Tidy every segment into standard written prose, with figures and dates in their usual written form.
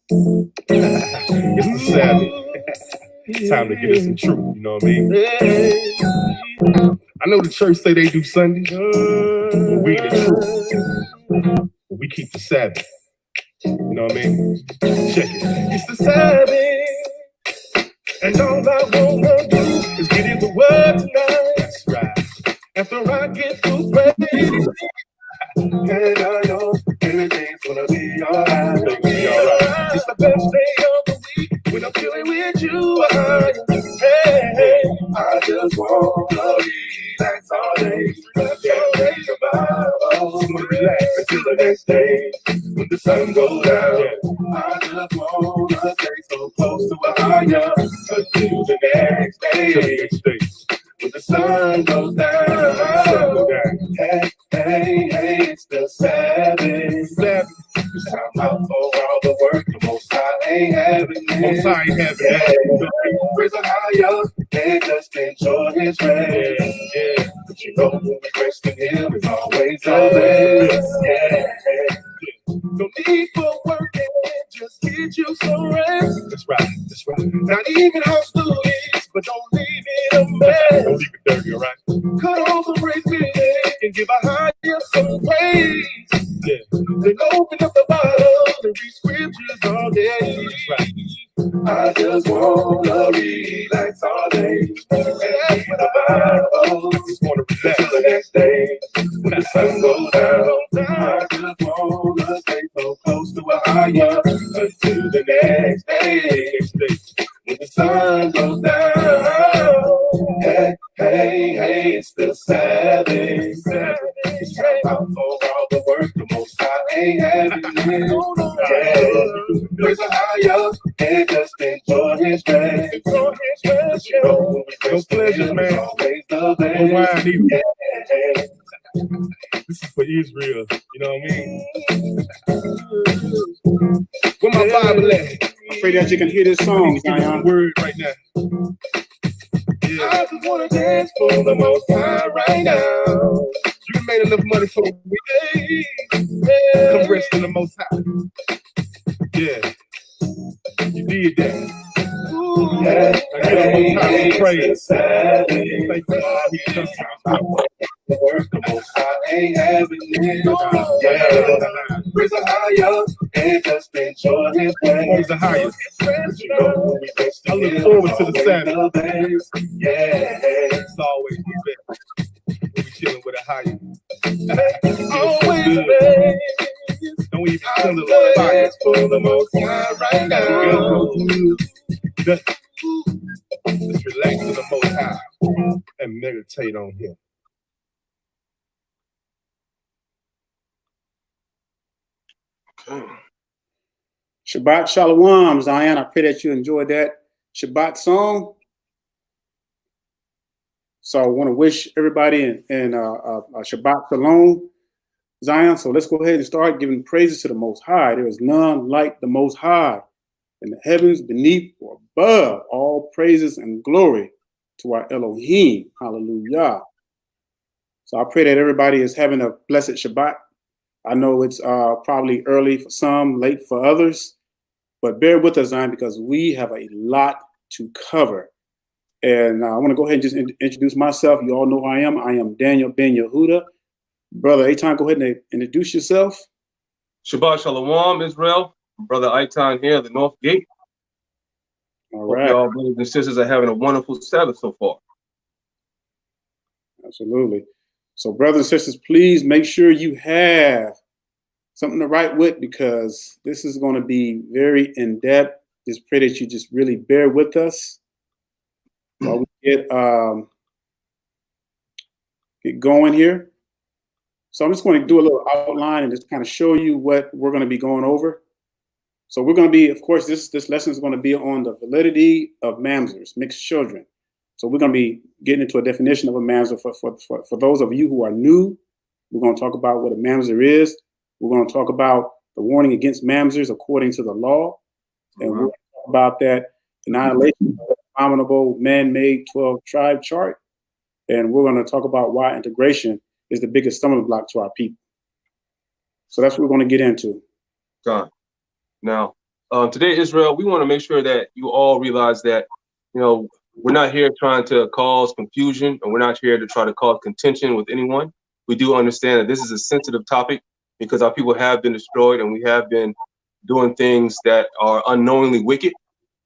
It's the Sabbath. It's time to get us some truth, you know what I mean? I know the church say they do Sundays, but we the truth. We keep the Sabbath. You know what I mean? Check it. It's the Sabbath. And all I wanna do is get in the word tonight. That's right. After I get through praying. And I know everything's gonna be alright. It's the best day of the week when I'm chilling with you. Hey, I just wanna relax all day. Can't read the Bible. Relax until the next day when the sun goes down. I just wanna stay so close to a higher until the next day. When the sun goes down, hey, it's the Sabbath. It's time out for all the work the Most High ain't having it. Most High ain't having it. Praise the higher and just enjoy His rest. Yeah. But you know when we rest in Him, it's always the best. Yeah. No need for working, just get you some rest. That's right, that's right. Not even house duties, but don't leave it a mess. Don't leave it dirty, all right? Cut off the praise music and give a higher some praise. Yeah. Then open up the Bible and read scriptures all day. That's right. I just wanna relax all day. Relax with the Bible. Just wanna relax till the next day. When the sun goes down, I just wanna stay so close to a higher until the next day. When the sun goes down, hey, it's the Sabbath. It's time out for all the work the Most High ain't having it. Praise the higher and just enjoy His rest. You know when we rest in Him, it's always the best. This is for Israel, you know what I mean? Where my Bible at? I pray that you can hear this song, Zion. Word right now. Yeah. I just want to dance for the Most High right now. You made enough money for me. Come rest in the Most High. Yeah. You did that. Ooh, yeah. I get the Most High to praise. Thank you. The work the Most High ain't having it. Yeah. Praise the higher and just enjoy His way. Praise the higher. I look forward to the Sabbath. Yeah, it's always the best. When we chilling with a higher. Always the best. Don't even feel it like fire. For the Most High right now. Let's relax to the Most High and meditate on Him. Shabbat Shalom, Zion. I pray that you enjoyed that Shabbat song. So I want to wish everybody in Shabbat Shalom, Zion. So let's go ahead and start giving praises to the Most High. There is none like the Most High in the heavens, beneath, or above. All praises and glory to our Elohim. Hallelujah. So I pray that everybody is having a blessed Shabbat. I know it's probably early for some, late for others, but bear with us, Zion, because we have a lot to cover. And I want to go ahead and just introduce myself. You all know who I am. I am Daniel Ben Yehuda. Brother Eitan, go ahead and introduce yourself. Shabbat Shalom, Israel. Brother Eitan here, the North Gate. All right. Hope y'all brothers and sisters are having a wonderful Sabbath so far. Absolutely. So brothers and sisters, please make sure you have something to write with, because this is going to be very in-depth. Just pray that you just really bear with us while we get going here. So I'm just going to do a little outline and just kind of show you what we're going to be going over. So we're going to be, of course, this lesson is going to be on the validity of MAMZERs, mixed children. So we're going to be getting into a definition of a MAMZER. For those of you who are new, we're going to talk about what a MAMZER is. We're going to talk about the warning against MAMZERs according to the law. And we're going to talk about that annihilation of the abominable man-made 12-tribe chart. And we're going to talk about why integration is the biggest stumbling block to our people. So that's what we're going to get into. God. Now, Today, Israel, we want to make sure that you all realize that, we're not here trying to cause confusion, and we're not here to try to cause contention with anyone. We do understand that this is a sensitive topic because our people have been destroyed and we have been doing things that are unknowingly wicked.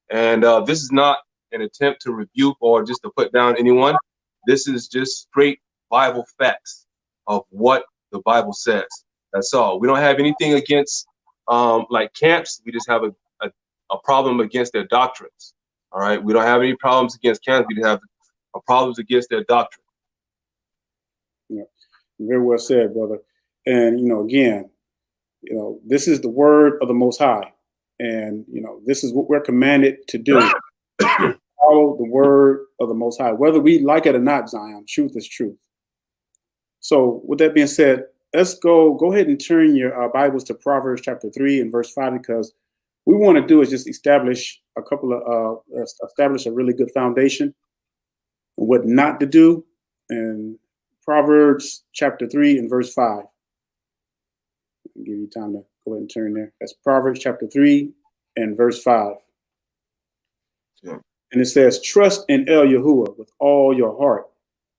And this is not an attempt to rebuke or just to put down anyone. This is just straight Bible facts of what the Bible says. That's all. We don't have anything against like camps. We just have a problem against their doctrines. All right. We don't have any problems against camps. We have problems against their doctrine. Yeah, very well said, brother. And again, this is the word of the Most High, and this is what we're commanded to do. Follow the word of the Most High, whether we like it or not. Zion, truth is truth. So, with that being said, let's go ahead and turn your Bibles to Proverbs chapter 3 and verse 5, because what we want to do is just establish a really good foundation on what not to do. And Proverbs chapter 3 and verse 5. I'll give you time to go ahead and turn there. That's Proverbs chapter 3 and verse 5. Yeah. And it says, trust in El Yahuwah with all your heart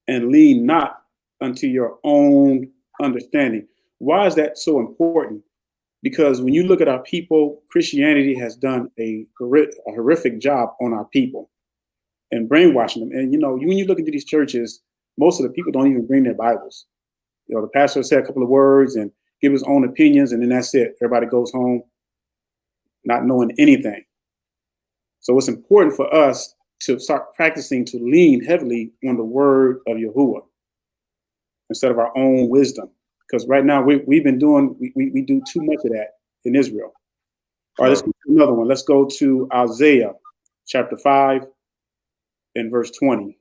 and lean not unto your own understanding. Why is that so important? Because when you look at our people, Christianity has done a horrific job on our people and brainwashing them. And, when you look into these churches, most of the people don't even bring their Bibles. The pastor will say a couple of words and give his own opinions, and then that's it. Everybody goes home not knowing anything. So it's important for us to start practicing to lean heavily on the word of Yahuwah instead of our own wisdom. Because right now we do too much of that in Israel. All right, let's go to another one. Let's go to Isaiah chapter 5 and verse 20.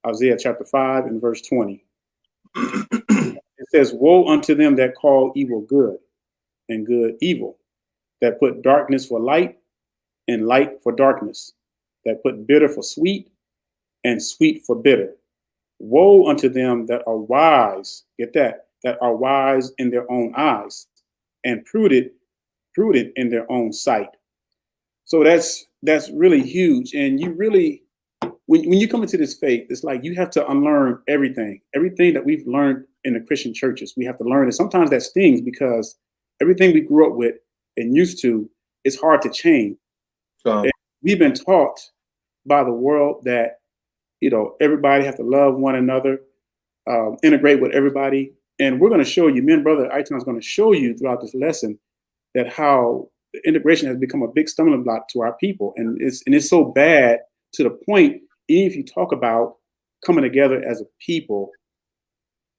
Isaiah chapter 5 and verse 20. It says, woe unto them that call evil good and good evil, that put darkness for light and light for darkness, that put bitter for sweet and sweet for bitter. Woe unto them that are wise, get that are wise in their own eyes and prudent in their own sight. So that's really huge. And you really, when you come into this faith, it's like you have to unlearn everything that we've learned in the Christian churches. We have to learn it. Sometimes that stings because everything we grew up with and used to, it's hard to change. And we've been taught by the world that, everybody have to love one another, integrate with everybody. And we're going to show you, me and Brother Aitan is going to show you throughout this lesson that how the integration has become a big stumbling block to our people. And it's so bad to the point, even if you talk about coming together as a people,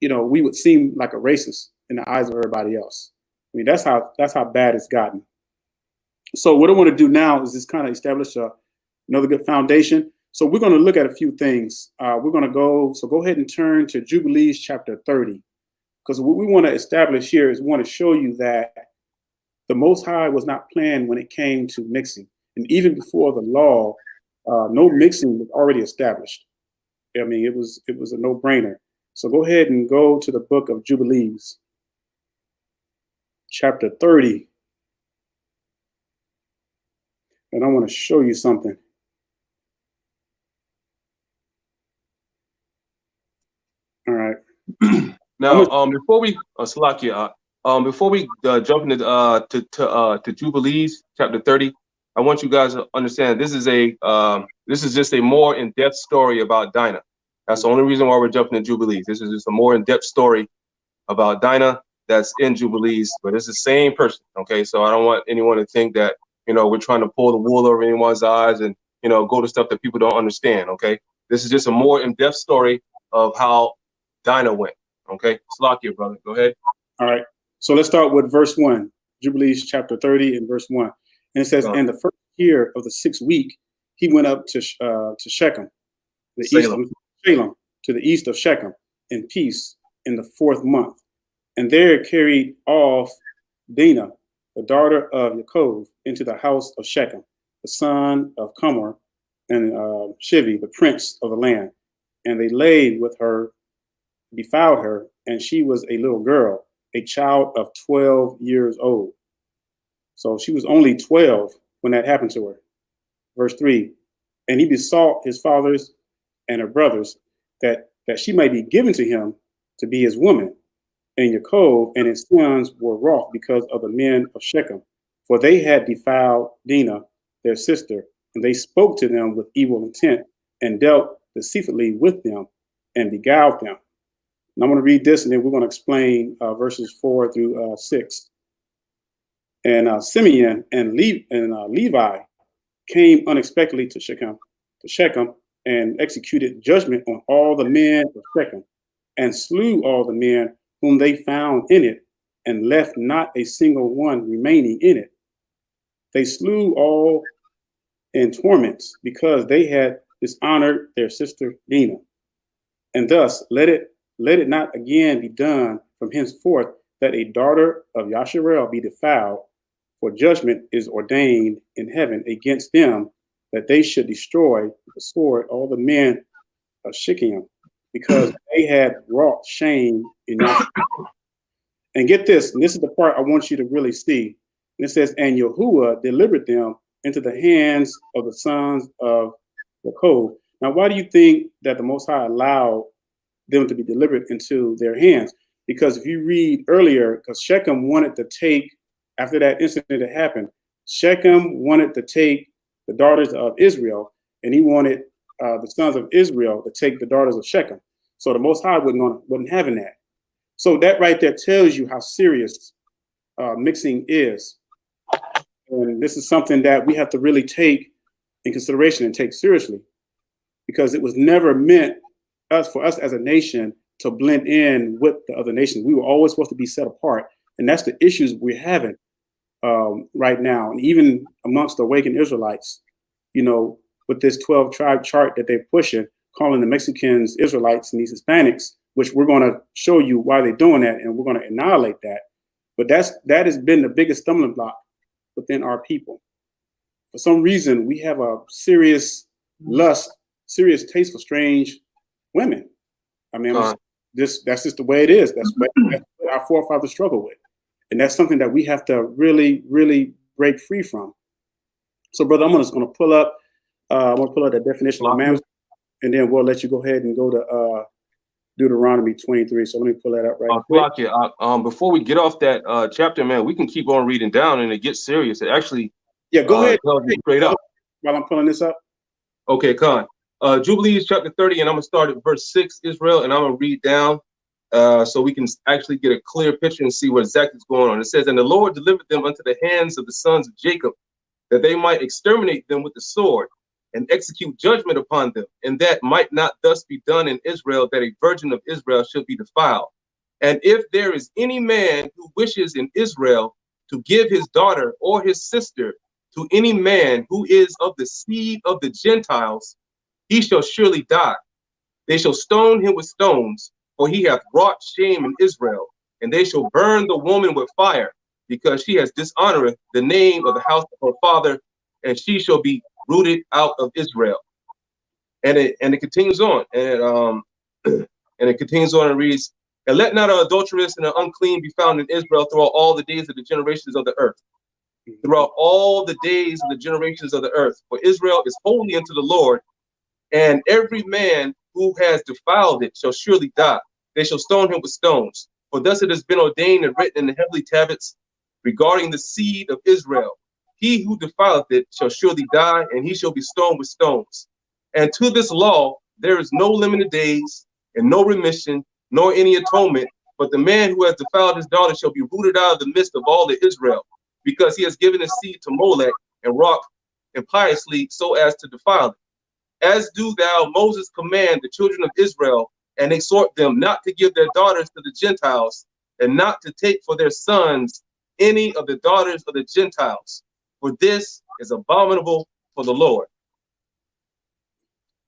we would seem like a racist in the eyes of everybody else. I mean, that's how bad it's gotten. So what I want to do now is just kind of establish another good foundation. So we're going to look at a few things. We're going to go ahead and turn to Jubilees chapter 30. Because what we want to establish here is we want to show you that the Most High was not planned when it came to mixing. And even before the law, no mixing was already established. I mean, it was a no-brainer. So go ahead and go to the book of Jubilees, chapter 30. And I want to show you something. All right. Now, before we Salakia, before we jump into to Jubilees chapter 30, I want you guys to understand this is just a more in-depth story about Dinah. That's the only reason why we're jumping to Jubilees. This is just a more in-depth story about Dinah that's in Jubilees, but it's the same person. Okay, so I don't want anyone to think that we're trying to pull the wool over anyone's eyes and go to stuff that people don't understand. Okay, this is just a more in-depth story of how Dinah went. Okay, Salakia, brother, go ahead. All right, so let's start with verse 1, Jubilees chapter 30 and verse 1. And it says, and the first year of the 6th week, he went up to Shechem, Salem, to the east of Shechem, in peace in the 4th month. And there carried off Dinah, the daughter of Yaakov, into the house of Shechem, the son of Kamar, and Shivi, the prince of the land. And they laid with her, defiled her, and she was a little girl, a child of 12 years old. So she was only 12 when that happened to her. Verse 3, and he besought his fathers and her brothers that she might be given to him to be his woman. And Yaakov and his sons were wroth because of the men of Shechem, for they had defiled Dinah, their sister, and they spoke to them with evil intent and dealt deceitfully with them and beguiled them. And I'm going to read this, and then we're going to explain verses 4 through 6. And Simeon and Levi came unexpectedly to Shechem, and executed judgment on all the men of Shechem, and slew all the men whom they found in it, and left not a single one remaining in it. They slew all in torments, because they had dishonored their sister Dinah. And thus let it not again be done from henceforth that a daughter of Yasharel be defiled, for judgment is ordained in heaven against them, that they should destroy with the sword all the men of Shechem, because they had wrought shame in Yasharel. And get this, and this is the part I want you to really see. And it says, and Yahuwah delivered them into the hands of the sons of Yaakov. Now, why do you think that the Most High allowed them to be delivered into their hands? Because if you read earlier, because Shechem wanted to take, after that incident that happened, Shechem wanted to take the daughters of Israel, and he wanted the sons of Israel to take the daughters of Shechem. So the Most High wasn't having that. So that right there tells you how serious mixing is. And this is something that we have to really take in consideration and take seriously, because it was never meant for us as a nation to blend in with the other nations. We were always supposed to be set apart. And that's the issues we're having right now. And even amongst the awakened Israelites, you know, with this 12 tribe chart that they're pushing, calling the Mexicans Israelites and these Hispanics, which we're going to show you why they're doing that, and we're going to annihilate that. But that has been the biggest stumbling block within our people. For some reason, we have a serious lust, serious taste for strange women. I mean, that's just the way it is. That's what our forefathers struggle with. And that's something that we have to really, really break free from. So, brother, I'm just going to pull up the definition of MAMZER, and then we'll let you go ahead and go to Deuteronomy 23. So let me pull that up right quick. Before we get off that chapter, man, we can keep on reading down, and it gets serious. It actually, go ahead. Straight up. While I'm pulling this up. Okay, Khan. Jubilees chapter 30, and I'm gonna start at verse 6, Israel, and I'm gonna read down so we can actually get a clear picture and see what exactly is going on. It says, and the Lord delivered them unto the hands of the sons of Jacob, that they might exterminate them with the sword, and execute judgment upon them, and that might not thus be done in Israel, that a virgin of Israel should be defiled. And if there is any man who wishes in Israel to give his daughter or his sister to any man who is of the seed of the Gentiles, he shall surely die. They shall stone him with stones, for he hath wrought shame in Israel, and they shall burn the woman with fire, because she has dishonored the name of the house of her father, and she shall be rooted out of Israel. And it continues on, and it continues on and reads, and let not an adulteress and an unclean be found in Israel throughout all the days of the generations of the earth. Throughout all the days of the generations of the earth, for Israel is holy unto the Lord, and every man who has defiled it shall surely die. They shall stone him with stones. For thus it has been ordained and written in the heavenly tablets regarding the seed of Israel. He who defileth it shall surely die, and he shall be stoned with stones. And to this law there is no limit of days, and no remission, nor any atonement. But the man who has defiled his daughter shall be rooted out of the midst of all the Israel, because he has given his seed to Molech, and wrought impiously so as to defile it. As do thou, Moses, command the children of Israel, and exhort them not to give their daughters to the Gentiles, and not to take for their sons any of the daughters of the Gentiles, for this is abominable for the Lord.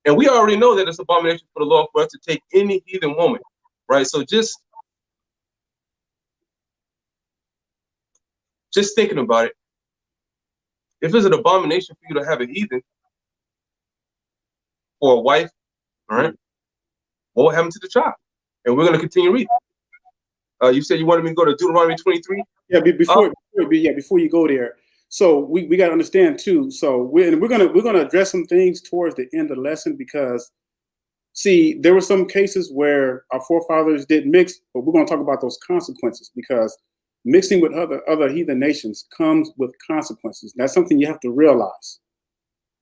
And we already know that it's abomination for the Lord for us to take any heathen woman, right? So just thinking about it, if it's an abomination for you to have a heathen or a wife, all right, what will happen to the child? And we're going to continue reading. You said you wanted me to go to Deuteronomy 23? Yeah, before you go there, So we got to understand too. So we're gonna address some things towards the end of the lesson, because see, there were some cases where our forefathers did mix, but we're gonna talk about those consequences, because mixing with other heathen nations comes with consequences. That's something you have to realize.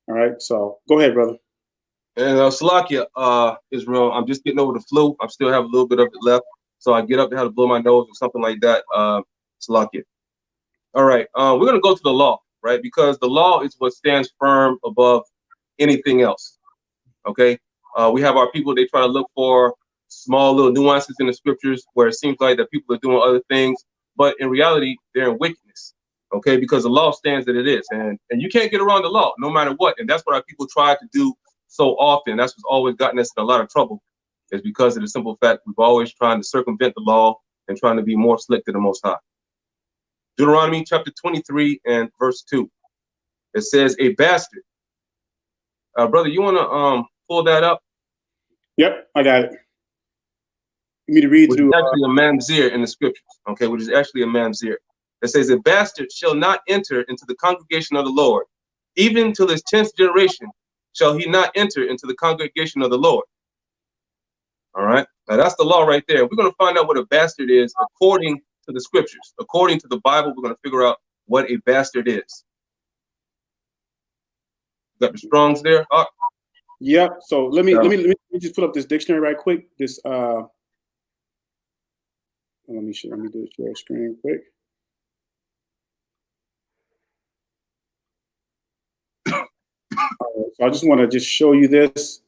All right. So go ahead, brother. And Salakia, Israel, I'm just getting over the flu. I still have a little bit of it left. So I get up to have to blow my nose or something like that. Salakia. All right. We're going to go to the law, right? Because the law is what stands firm above anything else. Okay. We have our people, they try to look for small little nuances in the scriptures where it seems like that people are doing other things, but in reality, they're in wickedness. Okay. Because the law stands that it is. And you can't get around the law no matter what. And that's what our people try to do so often. That's what's always gotten us in a lot of trouble, is because of the simple fact we've always trying to circumvent the law and trying to be more slick to the Most High. Deuteronomy chapter 23 and verse 2. It says, a bastard. Brother, you want to pull that up? Yep, I got it. You need to read through. Actually, a MAMZER in the scriptures, okay, which is actually a MAMZER. It says, a bastard shall not enter into the congregation of the Lord, even till his 10th generation shall he not enter into the congregation of the Lord. All right, now that's the law right there. We're going to find out what a bastard is according to the scriptures. According to the Bible, we're going to figure out what a bastard is. Got the Strongs there? Yep. So let me just pull up this dictionary right quick. This let me do a share screen quick. So I just want to just show you this.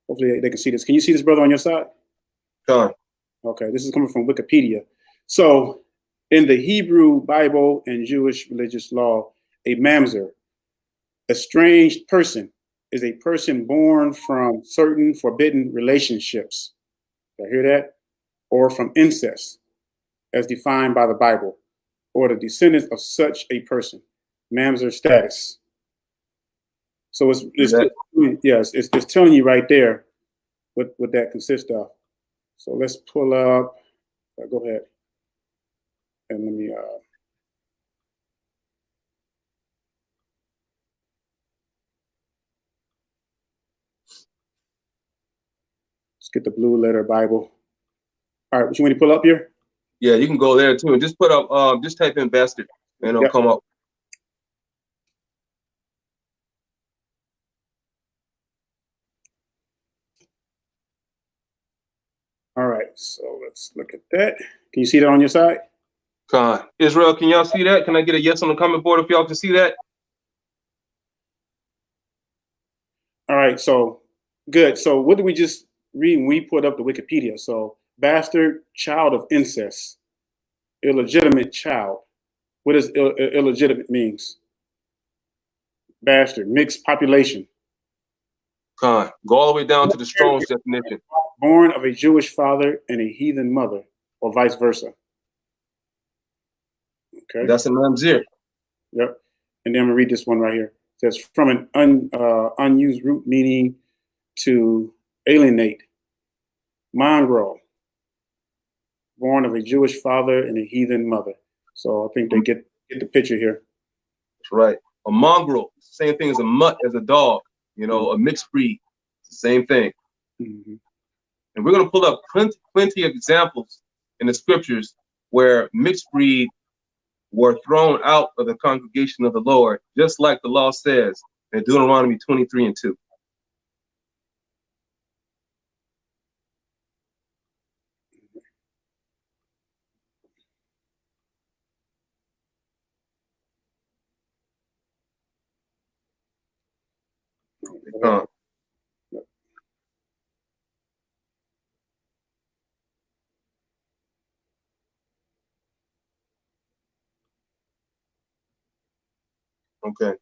Hopefully they can see this. Can you see this, brother, on your side? Sure. Okay, this is coming from Wikipedia. So in the Hebrew Bible and Jewish religious law, a mamzer, estranged person, is a person born from certain forbidden relationships. Did I hear that? Or from incest, as defined by the Bible, or the descendants of such a person. Mamzer status. So it's telling you right there what that consists of. So let's pull up. Go ahead and let me. Let's get the blue letter Bible. All right, what you want to pull up here? Yeah, you can go there too, and just put up, just type in bastard, and it'll come up. All right, so let's look at that. Can you see that on your side? Israel, can y'all see that? Can I get a yes on the comment board if y'all can see that? All right, so good. So what did we just read when we put up the Wikipedia? So bastard, child of incest, illegitimate child. What does illegitimate means? Bastard, mixed population. Go all the way down to the Strong's definition. Born of a Jewish father and a heathen mother, or vice versa. Okay. That's a mamzer. Yep. And then I'm gonna read this one right here. It says, from an unused root meaning to alienate, mongrel, born of a Jewish father and a heathen mother. So I think they get the picture here. That's right. A mongrel, same thing as a mutt, as a dog. You know, a mixed breed, same thing. Mm-hmm. And we're going to pull up plenty of examples in the scriptures where mixed breed were thrown out of the congregation of the Lord, just like the law says in Deuteronomy 23 and 2. Okay.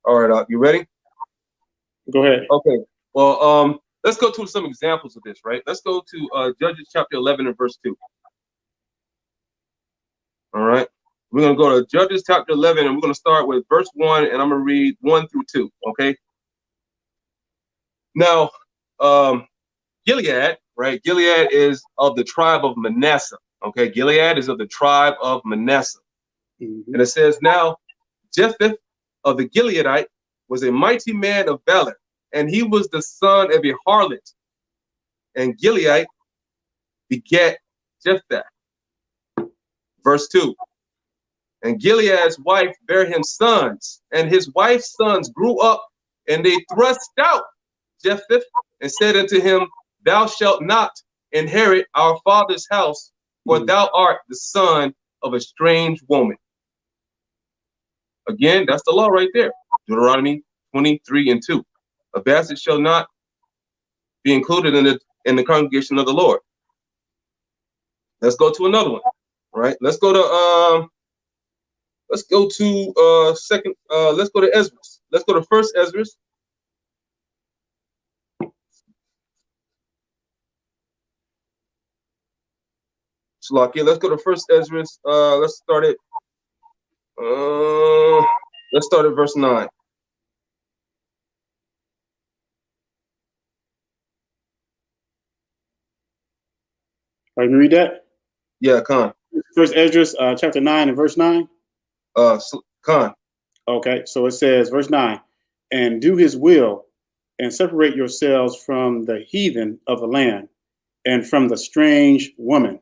All right, you ready? Go ahead. Okay. Well, let's go to some examples of this, right? Let's go to Judges chapter 11 and verse 2. All right. We're going to go to Judges chapter 11, and we're going to start with verse 1, and I'm going to read 1 through 2, okay? Now, Gilead, right? Gilead is of the tribe of Manasseh, okay? Gilead is of the tribe of Manasseh. And it says, now Jephthah of the Gileadite was a mighty man of valor, and he was the son of a harlot. And Gilead begat Jephthah. Verse 2. And Gilead's wife bare him sons, and his wife's sons grew up, and they thrust out Jephthah and said unto him, thou shalt not inherit our father's house, for thou art the son of a strange woman. Again, that's the law right there. Deuteronomy 23:2. A bastard shall not be included in the congregation of the Lord. Let's go to another one. All right. Let's go to Ezra. Let's go to first Ezra. Let's go to first Ezra. Let's start at verse 9. Are you read that? Yeah, Khan. First Ezra, chapter 9 and verse 9. Khan. Okay, so it says, verse 9, and do his will, and separate yourselves from the heathen of the land, and from the strange woman.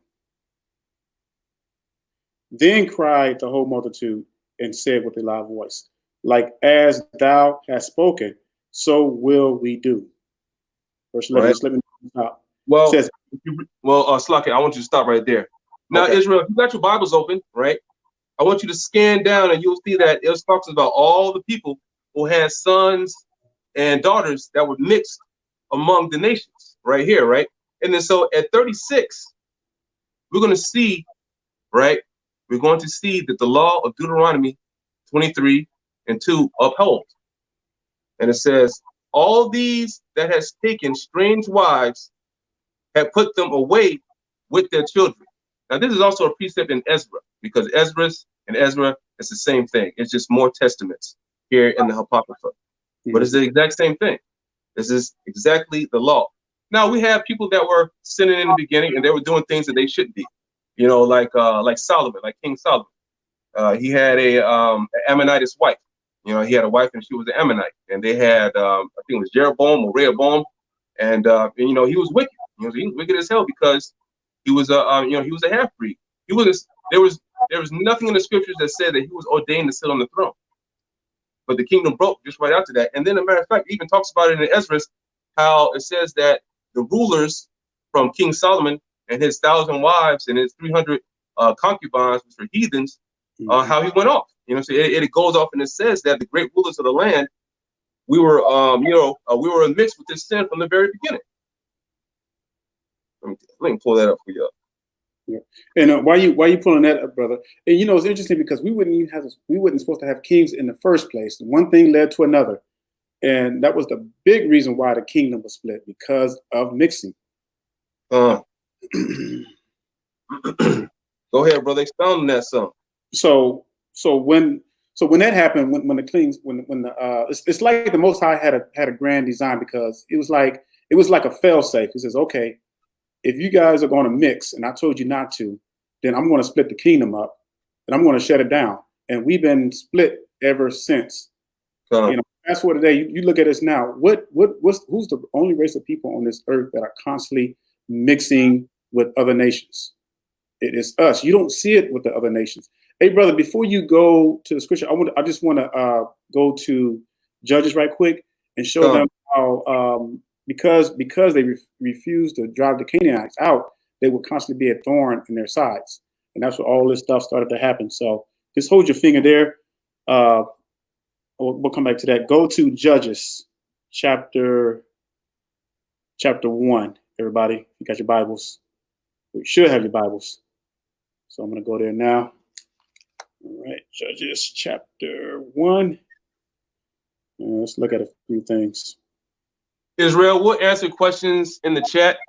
Then cried the whole multitude, and said with a loud voice, like as thou hast spoken, so will we do. Verse 11. Right. Let me stop. Well, says, Slaki, I want you to stop right there. Now, okay. Israel, if you got your Bibles open, right, I want you to scan down, and you'll see that it talks about all the people who had sons and daughters that were mixed among the nations, right here, right? And then so at 36, we're going to see, right, we're going to see that the law of Deuteronomy 23:2 upholds. And it says, all these that has taken strange wives have put them away with their children. Now, this is also a precept in Ezra, because Ezra and Ezra is the same thing. It's just more testaments here in the Apocrypha. But it's the exact same thing. This is exactly the law. Now, we have people that were sinning in the beginning, and they were doing things that they shouldn't be. You know, like Solomon, like King Solomon. He had an Ammonite's wife. You know, he had a wife, and she was an Ammonite. And they had, I think it was Jeroboam or Rehoboam. And you know, he was wicked. He was wicked as hell because he was he was a half-breed. There was nothing in the scriptures that said that he was ordained to sit on the throne. But the kingdom broke just right after that. And then, as a matter of fact, it even talks about it in Ezra, how it says that the rulers from King Solomon and his 1,000 wives and his 300 concubines, which were heathens, how he went off. You know, so it goes off and it says that the great rulers of the land, we were we were mixed with this sin from the very beginning. Let me pull that up for you. Yeah. And why you pulling that up, brother? And you know, it's interesting because we wouldn't supposed to have kings in the first place. One thing led to another, and that was the big reason why the kingdom was split, because of mixing. Go ahead, brother. Expound on that some. So when that happened, when the kings, it's like the Most High had a grand design, because it was like a fail safe. He says, okay, if you guys are going to mix, and I told you not to, then I'm going to split the kingdom up, and I'm going to shut it down. And we've been split ever since. You know, fast forward today, you look at us now. Who's the only race of people on this earth that are constantly mixing with other nations? It is us. You don't see it with the other nations. Hey, brother, before you go to the scripture, I just want to go to Judges right quick and show them how because they refused to drive the Canaanites out, they would constantly be a thorn in their sides, and that's where all this stuff started to happen. So just hold your finger there. We'll come back to that. Go to Judges chapter 1. Everybody, you got your Bibles? You should have your Bibles. So I'm going to go there now. All right, Judges chapter 1. Let's look at a few things. Israel, we'll answer questions in the chat,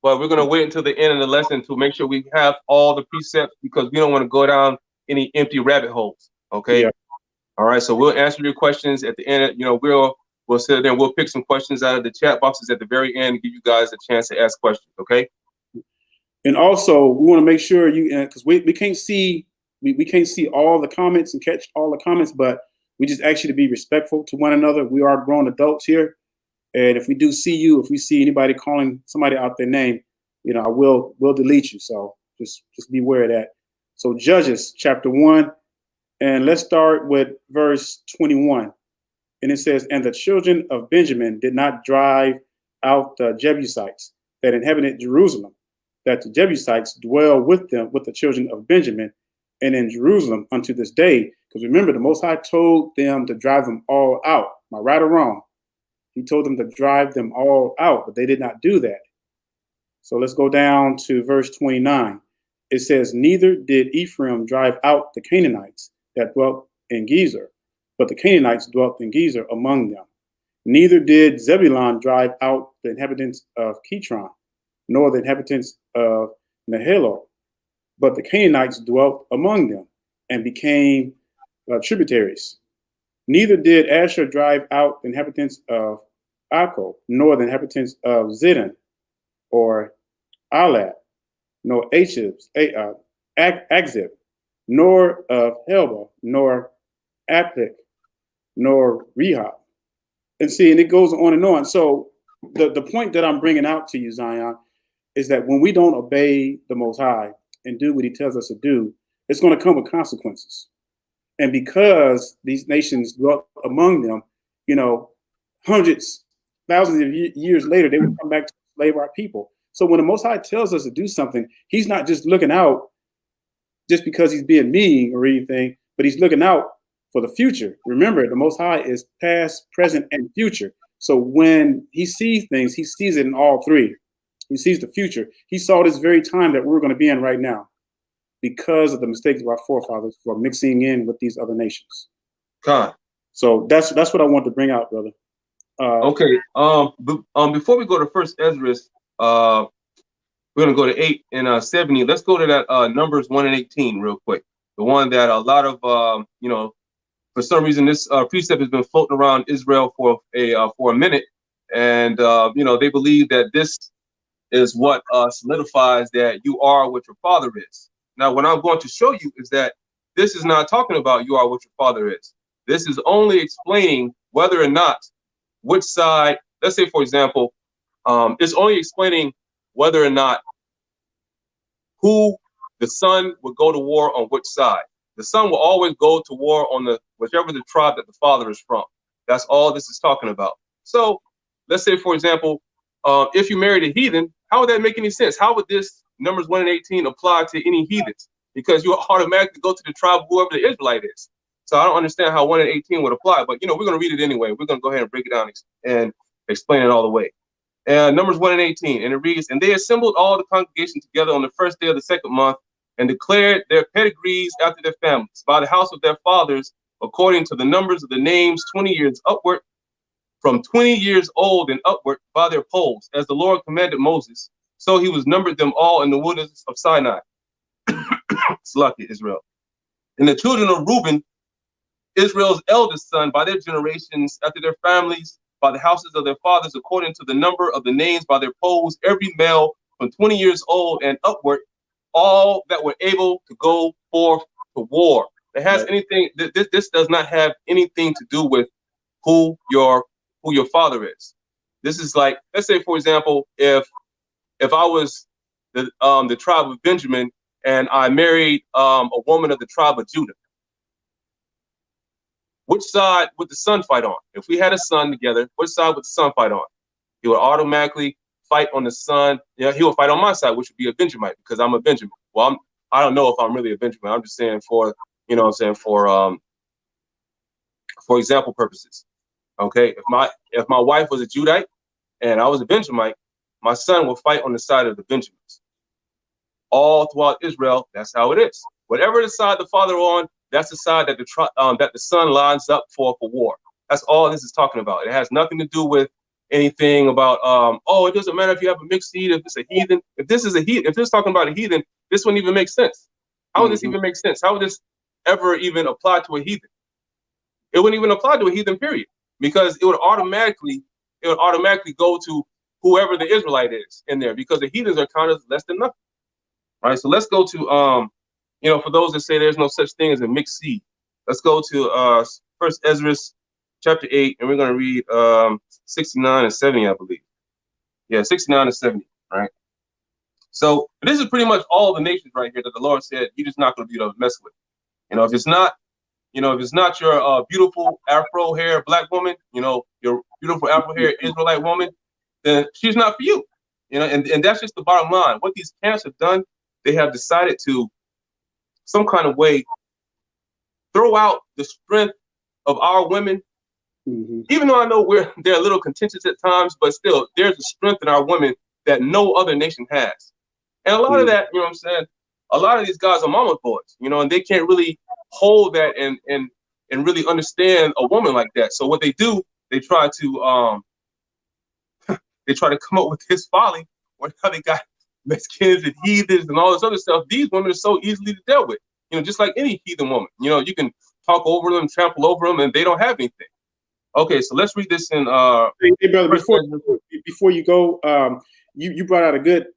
but we're going to wait until the end of the lesson to make sure we have all the precepts, because we don't want to go down any empty rabbit holes. Okay. Yeah. All right. So we'll answer your questions at the end. You know, we'll sit there and we'll pick some questions out of the chat boxes at the very end and give you guys a chance to ask questions. Okay. And also, we want to make sure because we can't see we can't see all the comments and catch all the comments, but we just ask you to be respectful to one another. We are grown adults here. And if we do see you, if we see anybody calling somebody out their name, you know, we'll delete you. So just be aware of that. So Judges chapter 1, and let's start with verse 21. And it says, and the children of Benjamin did not drive out the Jebusites that inhabited Jerusalem, that the Jebusites dwell with them, with the children of Benjamin, and in Jerusalem unto this day. Because remember, the Most High told them to drive them all out. Am I right or wrong? He told them to drive them all out, but they did not do that. So let's go down to verse 29. It says, neither did Ephraim drive out the Canaanites that dwelt in Gezer, but the Canaanites dwelt in Gezer among them. Neither did Zebulun drive out the inhabitants of Kitron, nor the inhabitants of Nahalol, but the Canaanites dwelt among them and became tributaries. Neither did Asher drive out the inhabitants of Akko, nor the inhabitants of Zidon, or Alad, nor Achib, nor of Helba, nor Apik, nor Rehob. And see, and it goes on and on. So the point that I'm bringing out to you, Zion, is that when we don't obey the Most High and do what he tells us to do, it's going to come with consequences. And because these nations dwelt among them, you know, hundreds, thousands of years later, they would come back to enslave our people. So when the Most High tells us to do something, he's not just looking out just because he's being mean or anything, but he's looking out for the future. Remember, the Most High is past, present, and future. So when he sees things, he sees it in all three. He sees the future. He saw this very time that we're going to be in right now because of the mistakes of our forefathers for mixing in with these other nations. God. So that's what I want to bring out, brother. Okay. Before we go to First Ezra, we're gonna go to 8 and 70. Let's go to that Numbers 1 and 18 real quick. The one that a lot of you know, for some reason this precept has been floating around Israel for a minute, and you know, they believe that this is what solidifies that you are what your father is. Now, what I'm going to show you is that this is not talking about you are what your father is. This is only explaining whether or not which side, let's say, for example, it's only explaining whether or not who the son would go to war on which side. The son will always go to war on whichever the tribe that the father is from. That's all this is talking about. So let's say, for example, if you married a heathen, how would that make any sense? How would this Numbers 1 and 18 apply to any heathens? Because you automatically go to the tribe of whoever the Israelite is. So I don't understand how 1 and 18 would apply, but you know, we're going to read it anyway. We're going to go ahead and break it down and explain it all the way. Numbers 1 and 18, and it reads, and they assembled all the congregation together on the first day of the second month and declared their pedigrees after their families by the house of their fathers, according to the numbers of the names 20 years upward, from 20 years old and upward by their polls, as the Lord commanded Moses. So he was numbered them all in the wilderness of Sinai. Slakia, Israel. And the children of Reuben, Israel's eldest son, by their generations, after their families, by the houses of their fathers, according to the number of the names by their polls, every male from 20 years old and upward, all that were able to go forth to war. It has anything. This does not have anything to do with who your father is. This is like, let's say, for example, if I was the tribe of Benjamin and I married a woman of the tribe of Judah, which side would the son fight on? If we had a son together, which side would the son fight on? He would automatically fight on the son. You know, he would fight on my side, which would be a Benjamite, because I'm a Benjamin. Well, I don't know if I'm really a Benjamin. I'm just saying for, you know what I'm saying, for example purposes. Okay, if my wife was a Judite and I was a Benjamite, my son will fight on the side of the Benjamins. All throughout Israel, that's how it is. Whatever the side the father on, that's the side that the son lines up for war. That's all this is talking about. It has nothing to do with anything about oh, it doesn't matter if you have a mixed seed, if it's a heathen. If this is a heathen, if this is talking about a heathen, this wouldn't even make sense. How would this even make sense? How would this ever even apply to a heathen? It wouldn't even apply to a heathen, period, because it would automatically go to whoever the Israelite is in there, because the heathens are counted as less than nothing. All right, so let's go to for those that say there's no such thing as a mixed seed, let's go to First Ezra chapter 8, and we're going to read 69 and 70, I believe. Yeah, 69 and 70, right? So this is pretty much all the nations right here that the Lord said you're just not going to be able to mess with. If it's not, your beautiful Afro hair black woman, your beautiful Afro hair Israelite woman, then she's not for you. And that's just the bottom line. What these camps have done, they have decided to some kind of way throw out the strength of our women. Even though I know they're a little contentious at times, but still there's a strength in our women that no other nation has. And a lot of that, a lot of these guys are mama's boys, and they can't really hold that and really understand a woman like that. So what they do, they try to come up with this folly where now they got Mexicans and heathens and all this other stuff. These women are so easily to deal with, just like any heathen woman. You can talk over them, trample over them, and they don't have anything. Okay, so let's read this in hey brother, before you go, you brought out a good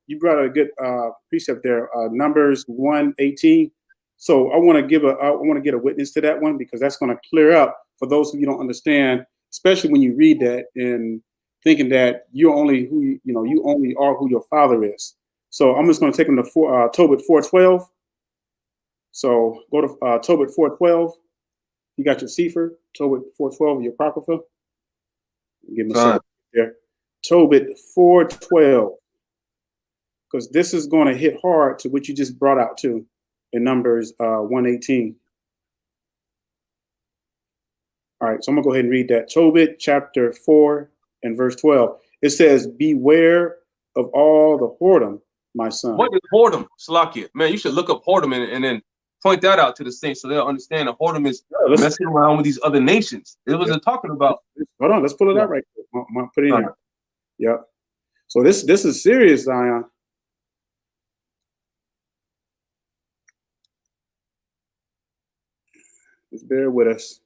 precept there, Numbers 1:18. So I want to get a witness to that one, because that's going to clear up for those who you don't understand, especially when you read that and thinking that you're only who you only are who your father is. So I'm just going to take them to Tobit 4:12. So go to Tobit 4:12. You got your Sefer, Tobit 4:12, your Apocrypha. Give me a second there. Tobit 4:12, because this is going to hit hard to what you just brought out too in Numbers 1:18. All right, so I'm gonna go ahead and read that. Tobit chapter 4 and verse 12. It says, "Beware of all the whoredom, my son." What is whoredom, Salakia? Man, you should look up whoredom and then point that out to the saints so they'll understand that whoredom is messing around with these other nations. It wasn't talking about. Hold on, let's pull it out right there. Put it in there. Yep. So this is serious, Zion. Just bear with us.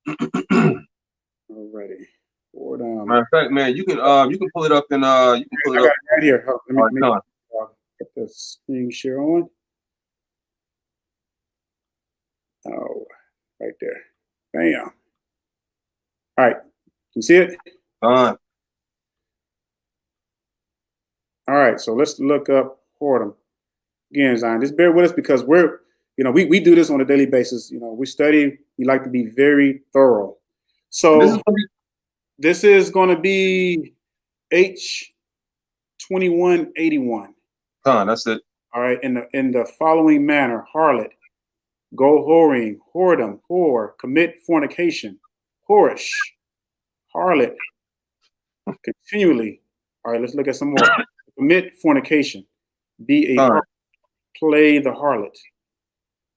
Alrighty. Matter of fact, man, you can pull it up and you can pull it up right here. Let me get the screen share on. Oh, right there. Bam. All right. You see it? All right. So let's look up whoredom. Again, Zion, just bear with us, because we do this on a daily basis. We study. We like to be very thorough. So this is going to be H 2181. That's it. All right. In the following manner: harlot, go whoring, whoredom, whore, commit fornication, whorish, harlot, continually. All right. Let's look at some more. Commit fornication, be a harlot, play the harlot.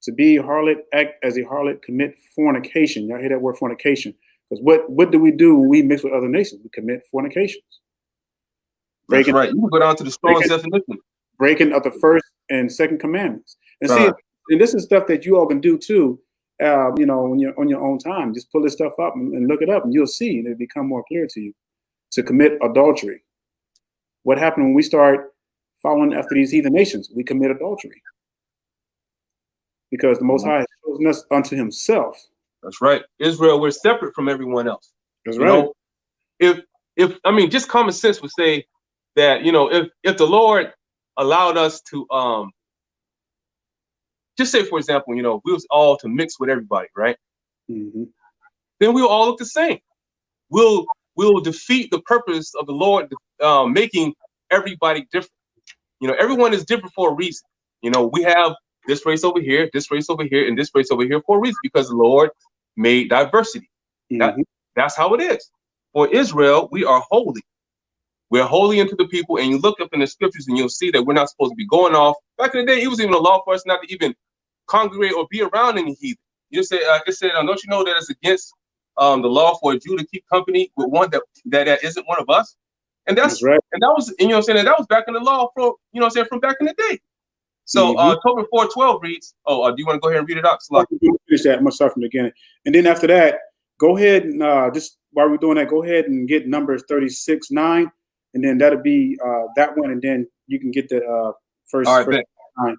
To be a harlot, act as a harlot, commit fornication. Y'all hear that word fornication? Because what do we do when we mix with other nations? We commit fornications. That's right. You can go down to the strongest definition. Breaking of the first and second commandments. And see, and this is stuff that you all can do too. When you're on your own time, just pull this stuff up and look it up, and you'll see, and it'll become more clear to you. To commit adultery. What happened when we start following after these heathen nations? We commit adultery. Because the Most High has chosen us unto himself. That's right. Israel, we're separate from everyone else. That's right. If just common sense would say that, if the Lord allowed us to just say, for example, we was all to mix with everybody, right? Mm-hmm. Then we'll all look the same. We'll defeat the purpose of the Lord, making everybody different. Everyone is different for a reason. We have this race over here, this race over here, and this race over here for a reason, because the Lord made diversity. Mm-hmm. That's how it is. For Israel, we are holy. We're holy unto the people, and you look up in the scriptures and you'll see that we're not supposed to be going off. Back in the day, it was even a law for us not to even congregate or be around any heathen. You say, it said, don't you know that it's against the law for a Jew to keep company with one that isn't one of us? And that's right. And that was, and that was back in the law from back in the day. So Tobit 4:12 reads, do you want to go ahead and read it out? Finish that. I'm gonna start from the beginning. And then after that, go ahead and just while we're doing that, go ahead and get Numbers 36:9. and then that'll be that one, and then you can get the first. All right, first line.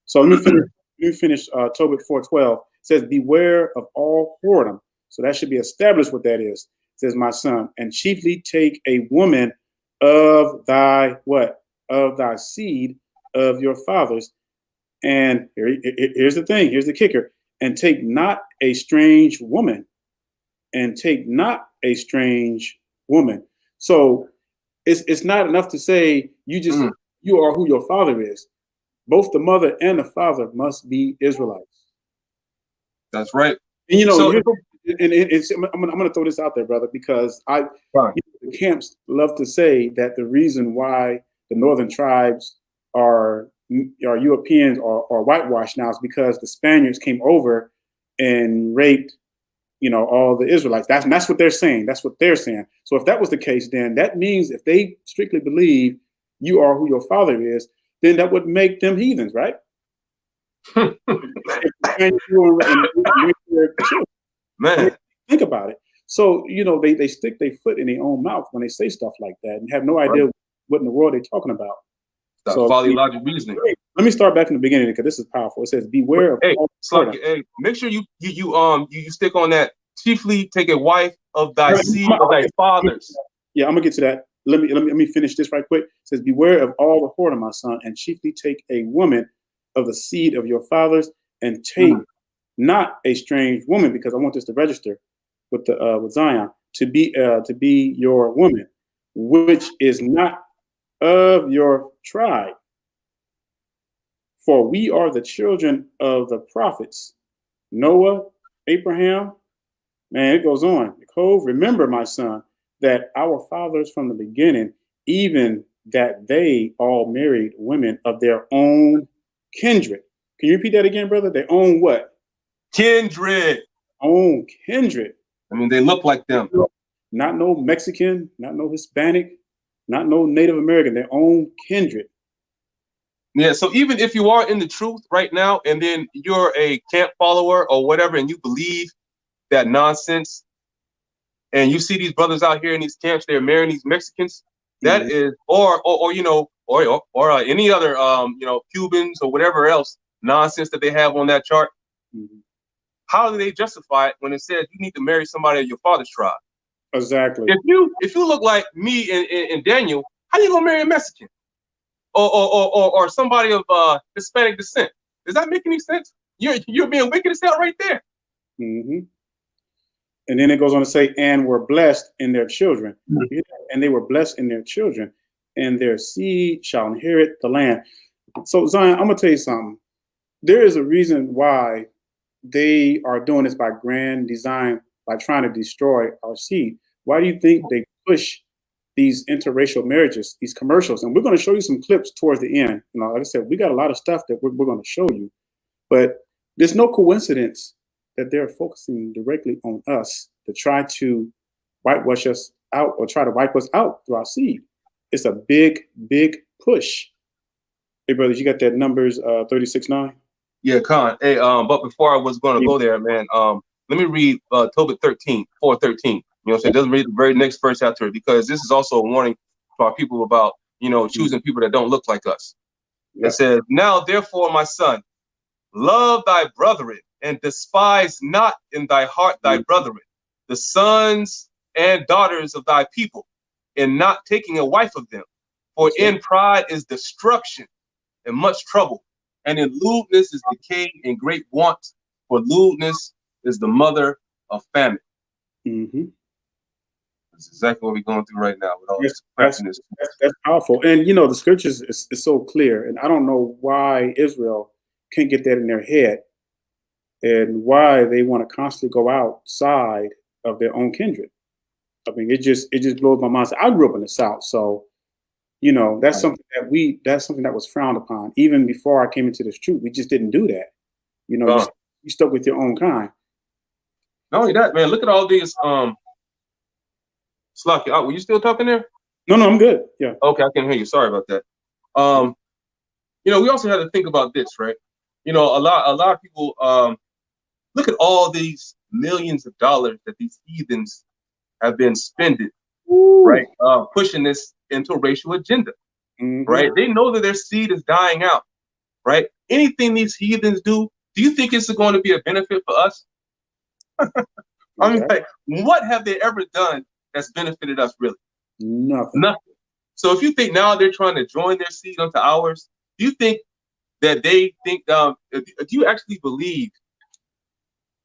So let me finish Tobit 4:12. It says, beware of all whoredom. So that should be established what that is. It says, my son, and chiefly take a woman of thy what? Of thy seed of your fathers. And here's the thing, here's the kicker. And take not a strange woman. And take not a strange woman. So it's not enough to say you are who your father is. Both the mother and the father must be Israelites. That's right. And you know, So, I'm going to throw this out there, brother, because the camps love to say that the reason why the northern tribes are Europeans or whitewashed now is because the Spaniards came over and raped, all the Israelites. That's what they're saying. That's what they're saying. So if that was the case, then that means if they strictly believe you are who your father is, then that would make them heathens, right? Man, think about it. So they stick their foot in their own mouth when they say stuff like that and have no idea what in the world they're talking about. That's folly logic reasoning. Let me start back in the beginning because this is powerful. It says, "Beware of." Hey, make sure you stick on that. Chiefly take a wife of thy seed of thy fathers. Yeah, I'm gonna get to that. Let me finish this right quick. It says, "Beware of all the whoredom, my son, and chiefly take a woman of the seed of your fathers, and take not a strange woman," because I want this to register with with Zion to be your woman, which is not of your tribe. For we are the children of the prophets, Noah, Abraham. Man, it goes on. Nicole, remember, my son, that our fathers from the beginning, even that they all married women of their own kindred. Can you repeat that again, brother? Their own what? Kindred. Own kindred. I mean, they look like them. Not no Mexican, not no Hispanic, not no Native American, their own kindred. Yeah, so even if you are in the truth right now, and then you're a camp follower or whatever, and you believe that nonsense, and you see these brothers out here in these camps, they're marrying these Mexicans, that is, or any other, Cubans or whatever else nonsense that they have on that chart. How do they justify it when it says you need to marry somebody of your father's tribe? Exactly. If you look like me and Daniel, how you gonna marry a Mexican? Or somebody of Hispanic descent? Does that make any sense? You're being wicked as hell right there. And then it goes on to say, and were blessed in their children. And they were blessed in their children, and their seed shall inherit the land. So Zion, I'm gonna tell you something. There is a reason why they are doing this by grand design, by trying to destroy our seed. Why do you think they push these interracial marriages, these commercials? And we're going to show you some clips towards the end. Like I said, we got a lot of stuff that we're going to show you, but there's no coincidence that they're focusing directly on us to try to whitewash us out or try to wipe us out through our seed. It's a big, big push. Hey, brothers, you got that Numbers 36:9? Yeah, Khan. Hey, but before I was going to go there, man, let me read Tobit 4:13. You know what I'm saying? Doesn't read the very next verse after it, because this is also a warning to our people about, choosing people that don't look like us. It says, now, therefore, my son, love thy brethren and despise not in thy heart thy brethren, the sons and daughters of thy people, and not taking a wife of them. For in pride is destruction and much trouble, and in lewdness is decay and great want, for lewdness is the mother of famine. That's exactly what we're going through right now with all this craftiness. That's powerful. And the scriptures is so clear. And I don't know why Israel can't get that in their head, and why they want to constantly go outside of their own kindred. I mean, it just blows my mind. So I grew up in the South, so that's something that was frowned upon even before I came into this truth. We just didn't do that. You stuck with your own kind. Not only that, man, look at all these Slucky, were you still talking there? No, I'm good. Yeah. Okay, I can hear you. Sorry about that. We also have to think about this, right? A lot of people look at all these millions of dollars that these heathens have been spending, right? Pushing this interracial agenda, Mhm. right? They know that their seed is dying out, right? Anything these heathens do you think it's going to be a benefit for us? I mean, like, what have they ever done that's benefited us, really? Nothing. Nothing. So if you think now they're trying to join their seed onto ours, do you think that they think, do you actually believe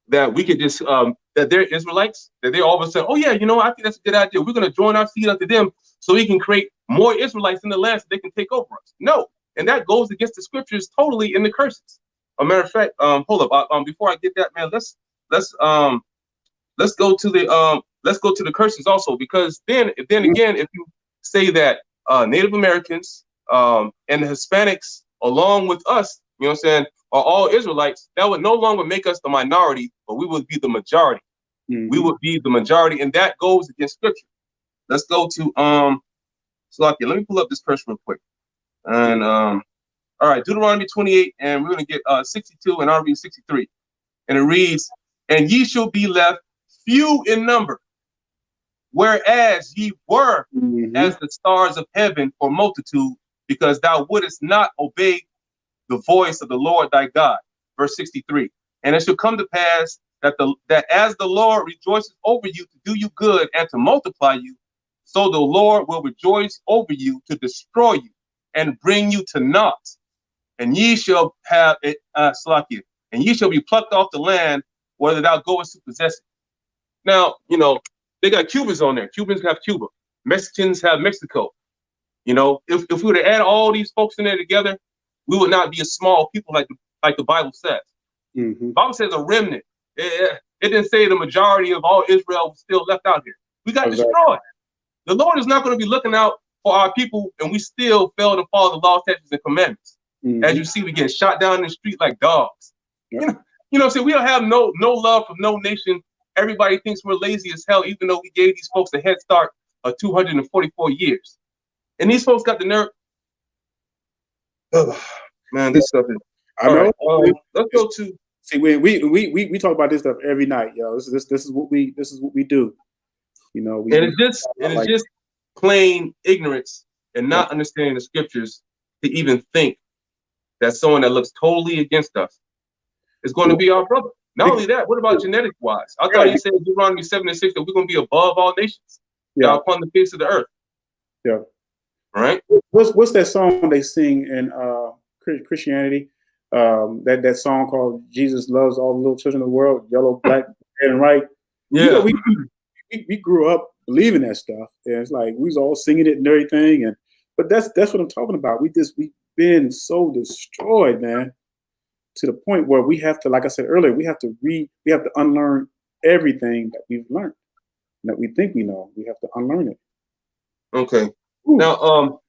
that we could just, that they're Israelites, that they all of a sudden, oh yeah, you know, I think that's a good idea. We're going to join our seed unto them so we can create more Israelites in the land so they can take over us. No. And that goes against the scriptures totally in the curses. A matter of fact, hold up, before I get that, man, let's go to the curses also, because then again, if you say that Native Americans and the Hispanics, along with us, you know what I'm saying, are all Israelites, that would no longer make us the minority, but we would be the majority. We would be the majority, and that goes against scripture. Let's go to Salakia. Let me pull up this curse real quick. And all right, Deuteronomy 28, and we're gonna get 62, and I'll read 63. And it reads, and ye shall be left few in number, whereas ye were as the stars of heaven for multitude, because thou wouldest not obey the voice of the Lord thy God. Verse 63. And it shall come to pass that as the Lord rejoices over you to do you good and to multiply you, so the Lord will rejoice over you to destroy you and bring you to naught. And ye shall have it, Salakia, and ye shall be plucked off the land, whether thou goest to possess it. Now, you know, they got Cubans on there. Cubans have Cuba. Mexicans have Mexico. You know, if we were to add all these folks in there together, we would not be a small people like the Bible says. The Bible says a remnant. It didn't say the majority of all Israel was still left out here. We got destroyed. The Lord is not going to be looking out for our people, and we still fail to follow the law, statutes, and commandments. As you see, we get shot down in the street like dogs. You know, so we don't have no love for no nation. Everybody thinks we're lazy as hell, even though we gave these folks a head start of 244 years. And these folks got the nerve. Oh, man, this stuff is. I know. Right, let's go to. See, we talk about this stuff every night, yo. This is what we do. You know, it's just plain ignorance and not understanding the scriptures to even think that someone that looks totally against us is going to be our brother. Not only that, what about genetic wise? I thought you said in Deuteronomy 7:6 that we're going to be above all nations upon the face of the earth. Yeah. All right. What's that song they sing in Christianity? That song called "Jesus Loves All the Little Children of the World," yellow, black, red, and white. Yeah. You know, we grew up believing that stuff, and it's like we was all singing it and everything. But that's what I'm talking about. We've been so destroyed, man, to the point where we have to, like I said earlier, we have to unlearn everything that we've learned, that we think we know. We have to unlearn it. Okay. Ooh. Now, all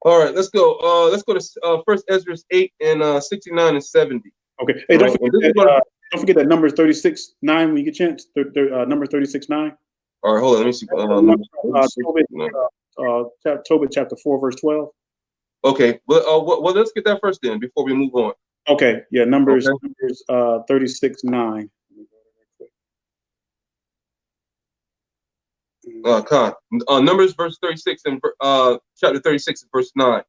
right, let's go. Let's go to First Ezra 8 and 69 and 70. Okay. Hey, don't forget that number 36:9 when you get a chance. Number 36:9. All right, hold on. Let me see. Tobit chapter 4 verse 12. Okay. Well, let's get that first then before we move on. Okay. Yeah. Numbers 36:9. Numbers verse 36 and chapter 36 verse 9.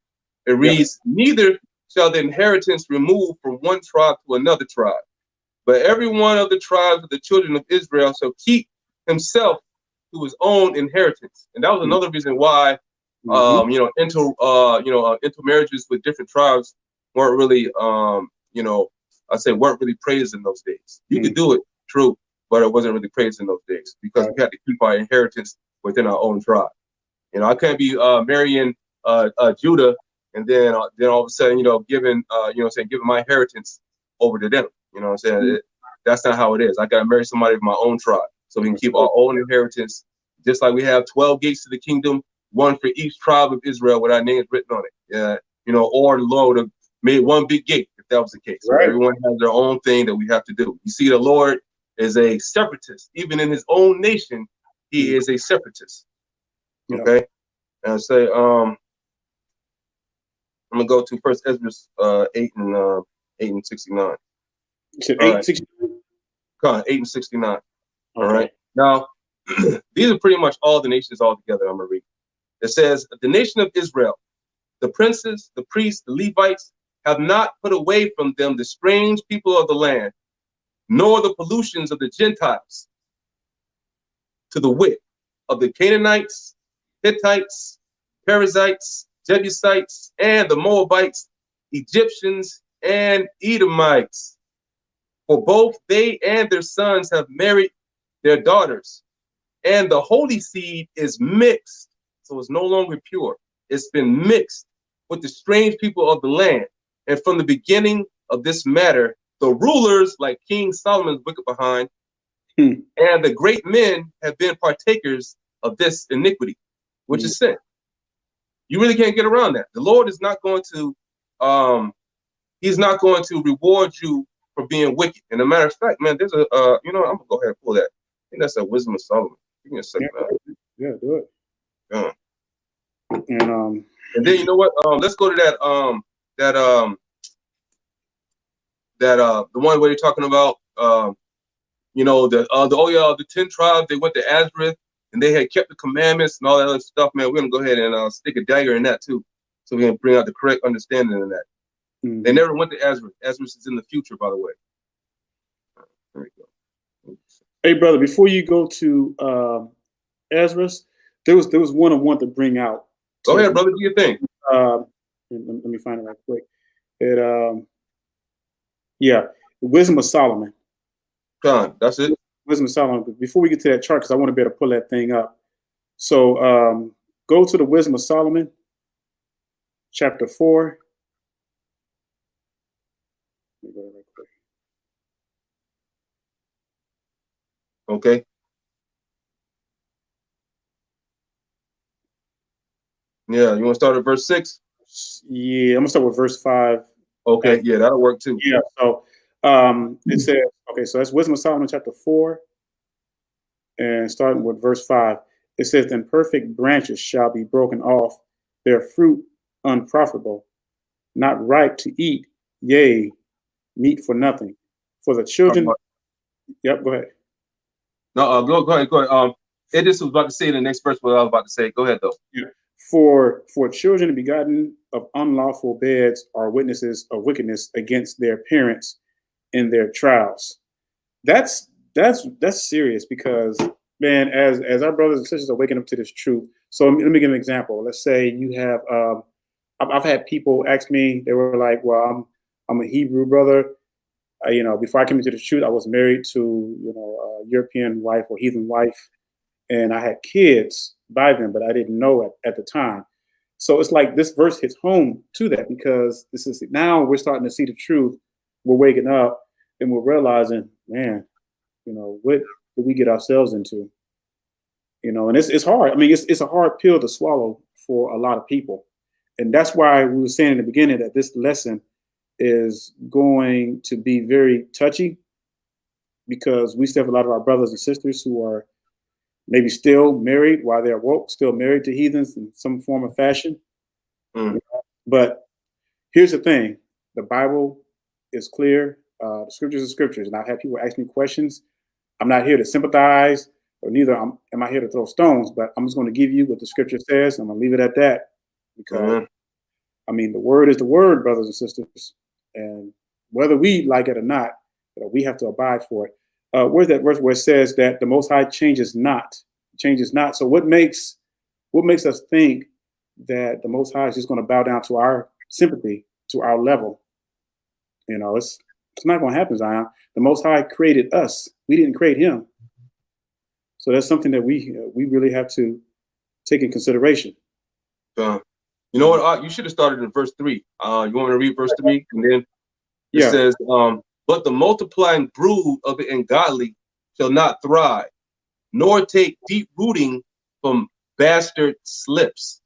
It reads, neither shall the inheritance remove from one tribe to another tribe, but every one of the tribes of the children of Israel shall keep himself to his own inheritance. And that was another reason why intermarriages with different tribes weren't really weren't really praised in those days. You could do it, true, but it wasn't really praised in those days because we had to keep our inheritance within our own tribe. You know, I can't be marrying Judah and then all of a sudden, giving my inheritance over to them. You know what I'm saying? That's not how it is. I got to marry somebody of my own tribe so we can keep our own inheritance, just like we have 12 gates to the kingdom, one for each tribe of Israel with our names written on it. Or the Lord would have made one big gate if that was the case. Right. Everyone has their own thing that we have to do. You see, the Lord is a separatist. Even in his own nation, he is a separatist. Okay? And I say, I'm gonna go to First Ezra 8 and 69. You said 8 and 69? 8 and 69. All right. Now, these are pretty much all the nations all together. I'm gonna read. It says, the nation of Israel, the princes, the priests, the Levites, have not put away from them the strange people of the land, nor the pollutions of the Gentiles, to the wit of the Canaanites, Hittites, Perizzites, Jebusites, and the Moabites, Egyptians, and Edomites. For both they and their sons have married their daughters, and the holy seed is mixed, so it's no longer pure. It's been mixed with the strange people of the land. And from the beginning of this matter, the rulers, like King Solomon's wicked behind, and the great men have been partakers of this iniquity, which is sin. You really can't get around that. The Lord is not going to, he's not going to reward you for being wicked. And a matter of fact, man, there's a, I'm gonna go ahead and pull that. I think that's a Wisdom of Solomon. Give me a second. Yeah, do it. Yeah. And then you know what? Let's go to that the one where you're talking about the 10 tribes, they went to Azareth and they had kept the commandments and all that other stuff, man. We're gonna go ahead and stick a dagger in that too, so we can bring out the correct understanding of that. They never went to Azareth. Azareth is in the future, by the way. There we go. Hey, brother, before you go to Azareth, there was one I want to bring out. Go ahead, brother, do your thing. Let me find it right quick. The Wisdom of Solomon. John, that's it. Wisdom of Solomon. But before we get to that chart, because I want to be able to pull that thing up. So go to the Wisdom of Solomon, chapter 4. Let me go right quick. Okay. Yeah, you want to start at verse 6? Yeah, I'm gonna start with verse 5. Okay, yeah, that'll work too. Yeah, so it says, okay, so that's Wisdom of Solomon chapter 4, and starting with verse 5. It says, then perfect branches shall be broken off, their fruit unprofitable, not ripe to eat, yea, meat for nothing. For the children. Yep, go ahead. No, go ahead. It just was about to say the next verse what I was about to say. Go ahead though. Yeah. For children begotten of unlawful beds are witnesses of wickedness against their parents in their trials. That's serious, because man, as our brothers and sisters are waking up to this truth. So let me give an example. Let's say you have I've had people ask me, they were like, well, I'm a Hebrew brother. Before I came into the truth, I was married to a European wife or heathen wife, and I had kids by them, but I didn't know it at the time. So it's like this verse hits home to that, because this is now we're starting to see the truth. We're waking up and we're realizing, man, what did we get ourselves into? And it's hard. I mean, it's a hard pill to swallow for a lot of people. And that's why we were saying in the beginning that this lesson is going to be very touchy, because we still have a lot of our brothers and sisters who are maybe still married while they're woke, still married to heathens in some form of fashion. But here's the thing. The Bible is clear. The scriptures are scriptures. And I've had people ask me questions. I'm not here to sympathize, or neither am I here to throw stones, but I'm just going to give you what the scripture says. I'm going to leave it at that, because I mean, the word is the word, brothers and sisters. And whether we like it or not, we have to abide for it. Where's that verse where it says that the Most High changes not? So what makes us think that the Most High is just going to bow down to our sympathy, to our level? It's not going to happen, Zion. The Most High created us. We didn't create him. So that's something that we really have to take in consideration. You know what? You should have started in verse 3. You want me to read verse 3? And then it says, but the multiplying brood of the ungodly shall not thrive, nor take deep rooting from bastard slips.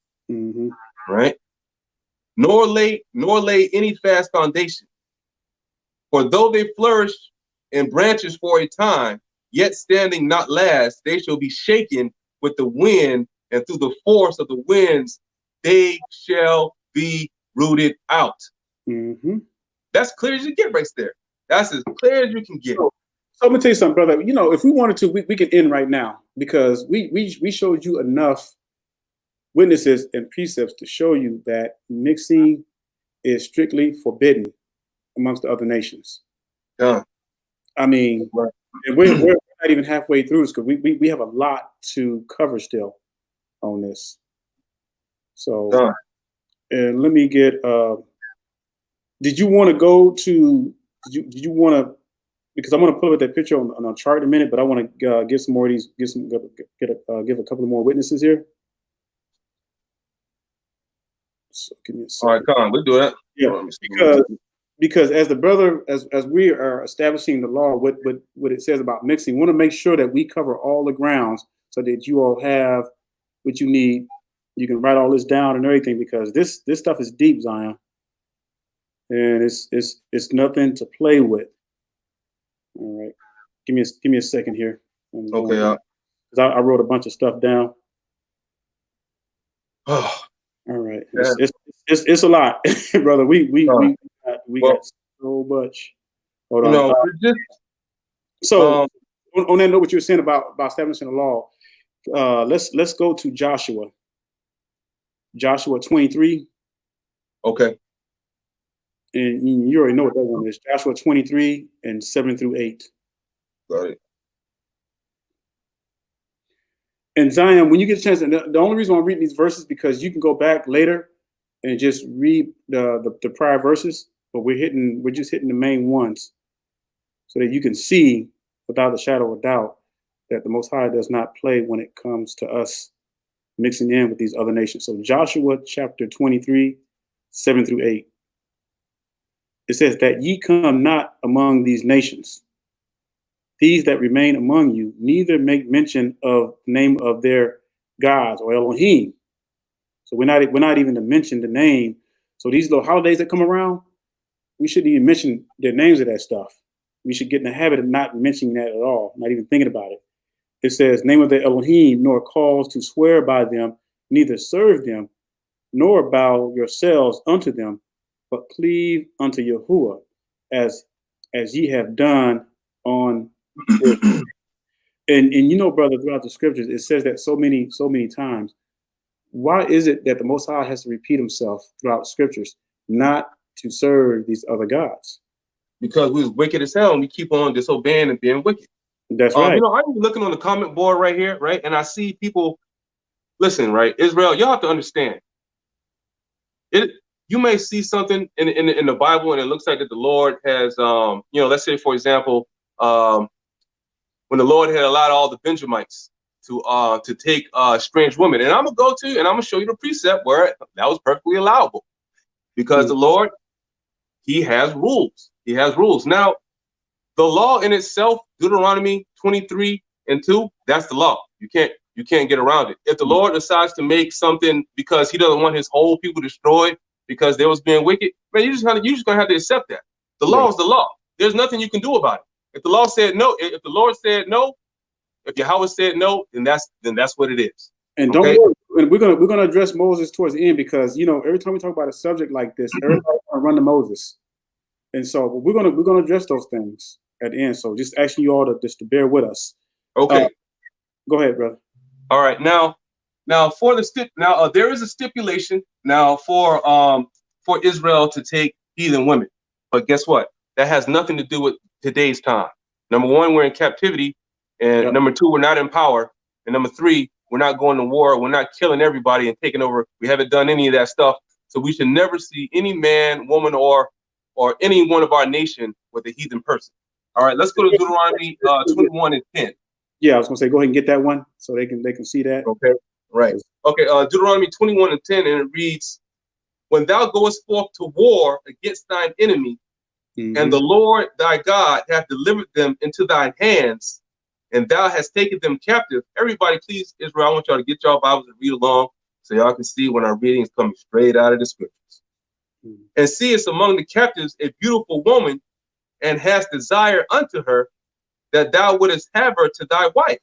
Right? Nor lay any fast foundation. For though they flourish in branches for a time, yet standing not last, they shall be shaken with the wind, and through the force of the winds they shall be rooted out. That's clear as you get right there. That's as clear as you can get. So I'm gonna tell you something, brother. If we wanted to, we can end right now, because we showed you enough witnesses and precepts to show you that mixing is strictly forbidden amongst the other nations. Yeah. I mean, and we're not even halfway through this because we have a lot to cover still on this. So, and let me get. Did you want to go to? Did you want to? Because I'm going to pull up that picture on a chart in a minute, but I want to give some more of these. Give a couple more witnesses here. So give me a second. All right, come on, we'll do that. Yeah, because as the brother, as we are establishing the law, what it says about mixing, we want to make sure that we cover all the grounds so that you all have what you need. You can write all this down and everything, because this stuff is deep, Zion, and it's nothing to play with. All right, give me a second here. Okay. Because I wrote a bunch of stuff down. Oh. All right, it's a lot, brother. We got so much. Hold on. So on that note, what you were saying about establishing the law, let's go to Joshua 23. Okay. And you already know what that one is. Joshua 23 and 7 through 8. Got it. And Zion, when you get a chance, and the only reason I'm reading these verses because you can go back later and just read the prior verses, but we're just hitting the main ones so that you can see without a shadow of doubt that the Most High does not play when it comes to us mixing in with these other nations. So Joshua chapter 23, 7 through 8. It says that ye come not among these nations, these that remain among you, neither make mention of the name of their gods or Elohim. So we're not even to mention the name. So these little holidays that come around, we shouldn't even mention the names of that stuff. We should get in the habit of not mentioning that at all, not even thinking about it. It says, name of the Elohim, nor cause to swear by them, neither serve them, nor bow yourselves unto them, but cleave unto Yahuwah, as ye have done on and you know, brother, throughout the scriptures, it says that so many times. Why is it that the Most High has to repeat himself throughout scriptures, not to serve these other gods? Because we was wicked as hell and we keep on disobeying and being wicked. That's right. You know, I'm looking on the comment board right here, right? And I see people, listen, right? Israel, y'all have to understand. You may see something in the Bible and it looks like that the Lord has, you know, let's say, for example, when the Lord had allowed all the Benjamites to take strange women. And I'm going to show you the precept where that was perfectly allowable. Because the Lord, he has rules. He has rules. Now, the law in itself, Deuteronomy 23 and 2, that's the law. You can't get around it. If the Lord decides to make something because he doesn't want his whole people destroyed because they was being wicked, man, you're just gonna have to accept that. The law is the law. There's nothing you can do about it. If the law said no, if the Lord said no, if Yahweh said no, then that's what it is. And don't worry, we're gonna address Moses towards the end, because you know every time we talk about a subject like this, everybody's gonna run to Moses, and so we're gonna address those things at the end. So just asking you all to bear with us. Okay. Go ahead, brother. All right. Now for the there is a stipulation now for Israel to take heathen women, but guess what? That has nothing to do with today's time. Number one, we're in captivity, and number two, we're not in power, and number three, we're not going to war. We're not killing everybody and taking over. We haven't done any of that stuff. So we should never see any man, woman, or any one of our nation with a heathen person. All right, let's go to Deuteronomy 21 and 10. Yeah, I was gonna say, go ahead and get that one so they can see that. Okay, right. Okay, Deuteronomy 21 and 10, and it reads, when thou goest forth to war against thine enemy, and the Lord thy God hath delivered them into thine hands, and thou hast taken them captive. Everybody, please, Israel, I want y'all to get y'all Bibles and read along so y'all can see when our reading is coming straight out of the scriptures. And seest among the captives a beautiful woman, and hast desire unto her, that thou wouldest have her to thy wife.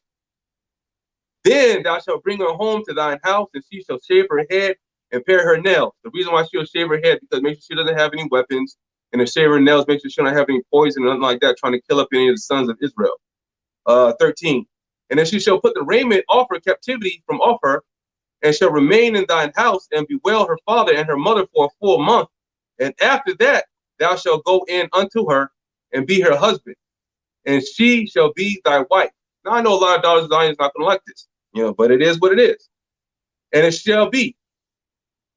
Then thou shalt bring her home to thine house, and she shall shave her head and pare her nails. The reason why she'll shave her head, because make sure she doesn't have any weapons, and to shave her nails, make sure she don't have any poison or nothing like that, trying to kill up any of the sons of Israel. 13. And then she shall put the raiment off her captivity from off her, and shall remain in thine house, and bewail her father and her mother for a full month. And after that, thou shalt go in unto her, and be her husband, and she shall be thy wife. Now I know a lot of daughters of Zion is not going to like this, but it is what it is. And it shall be,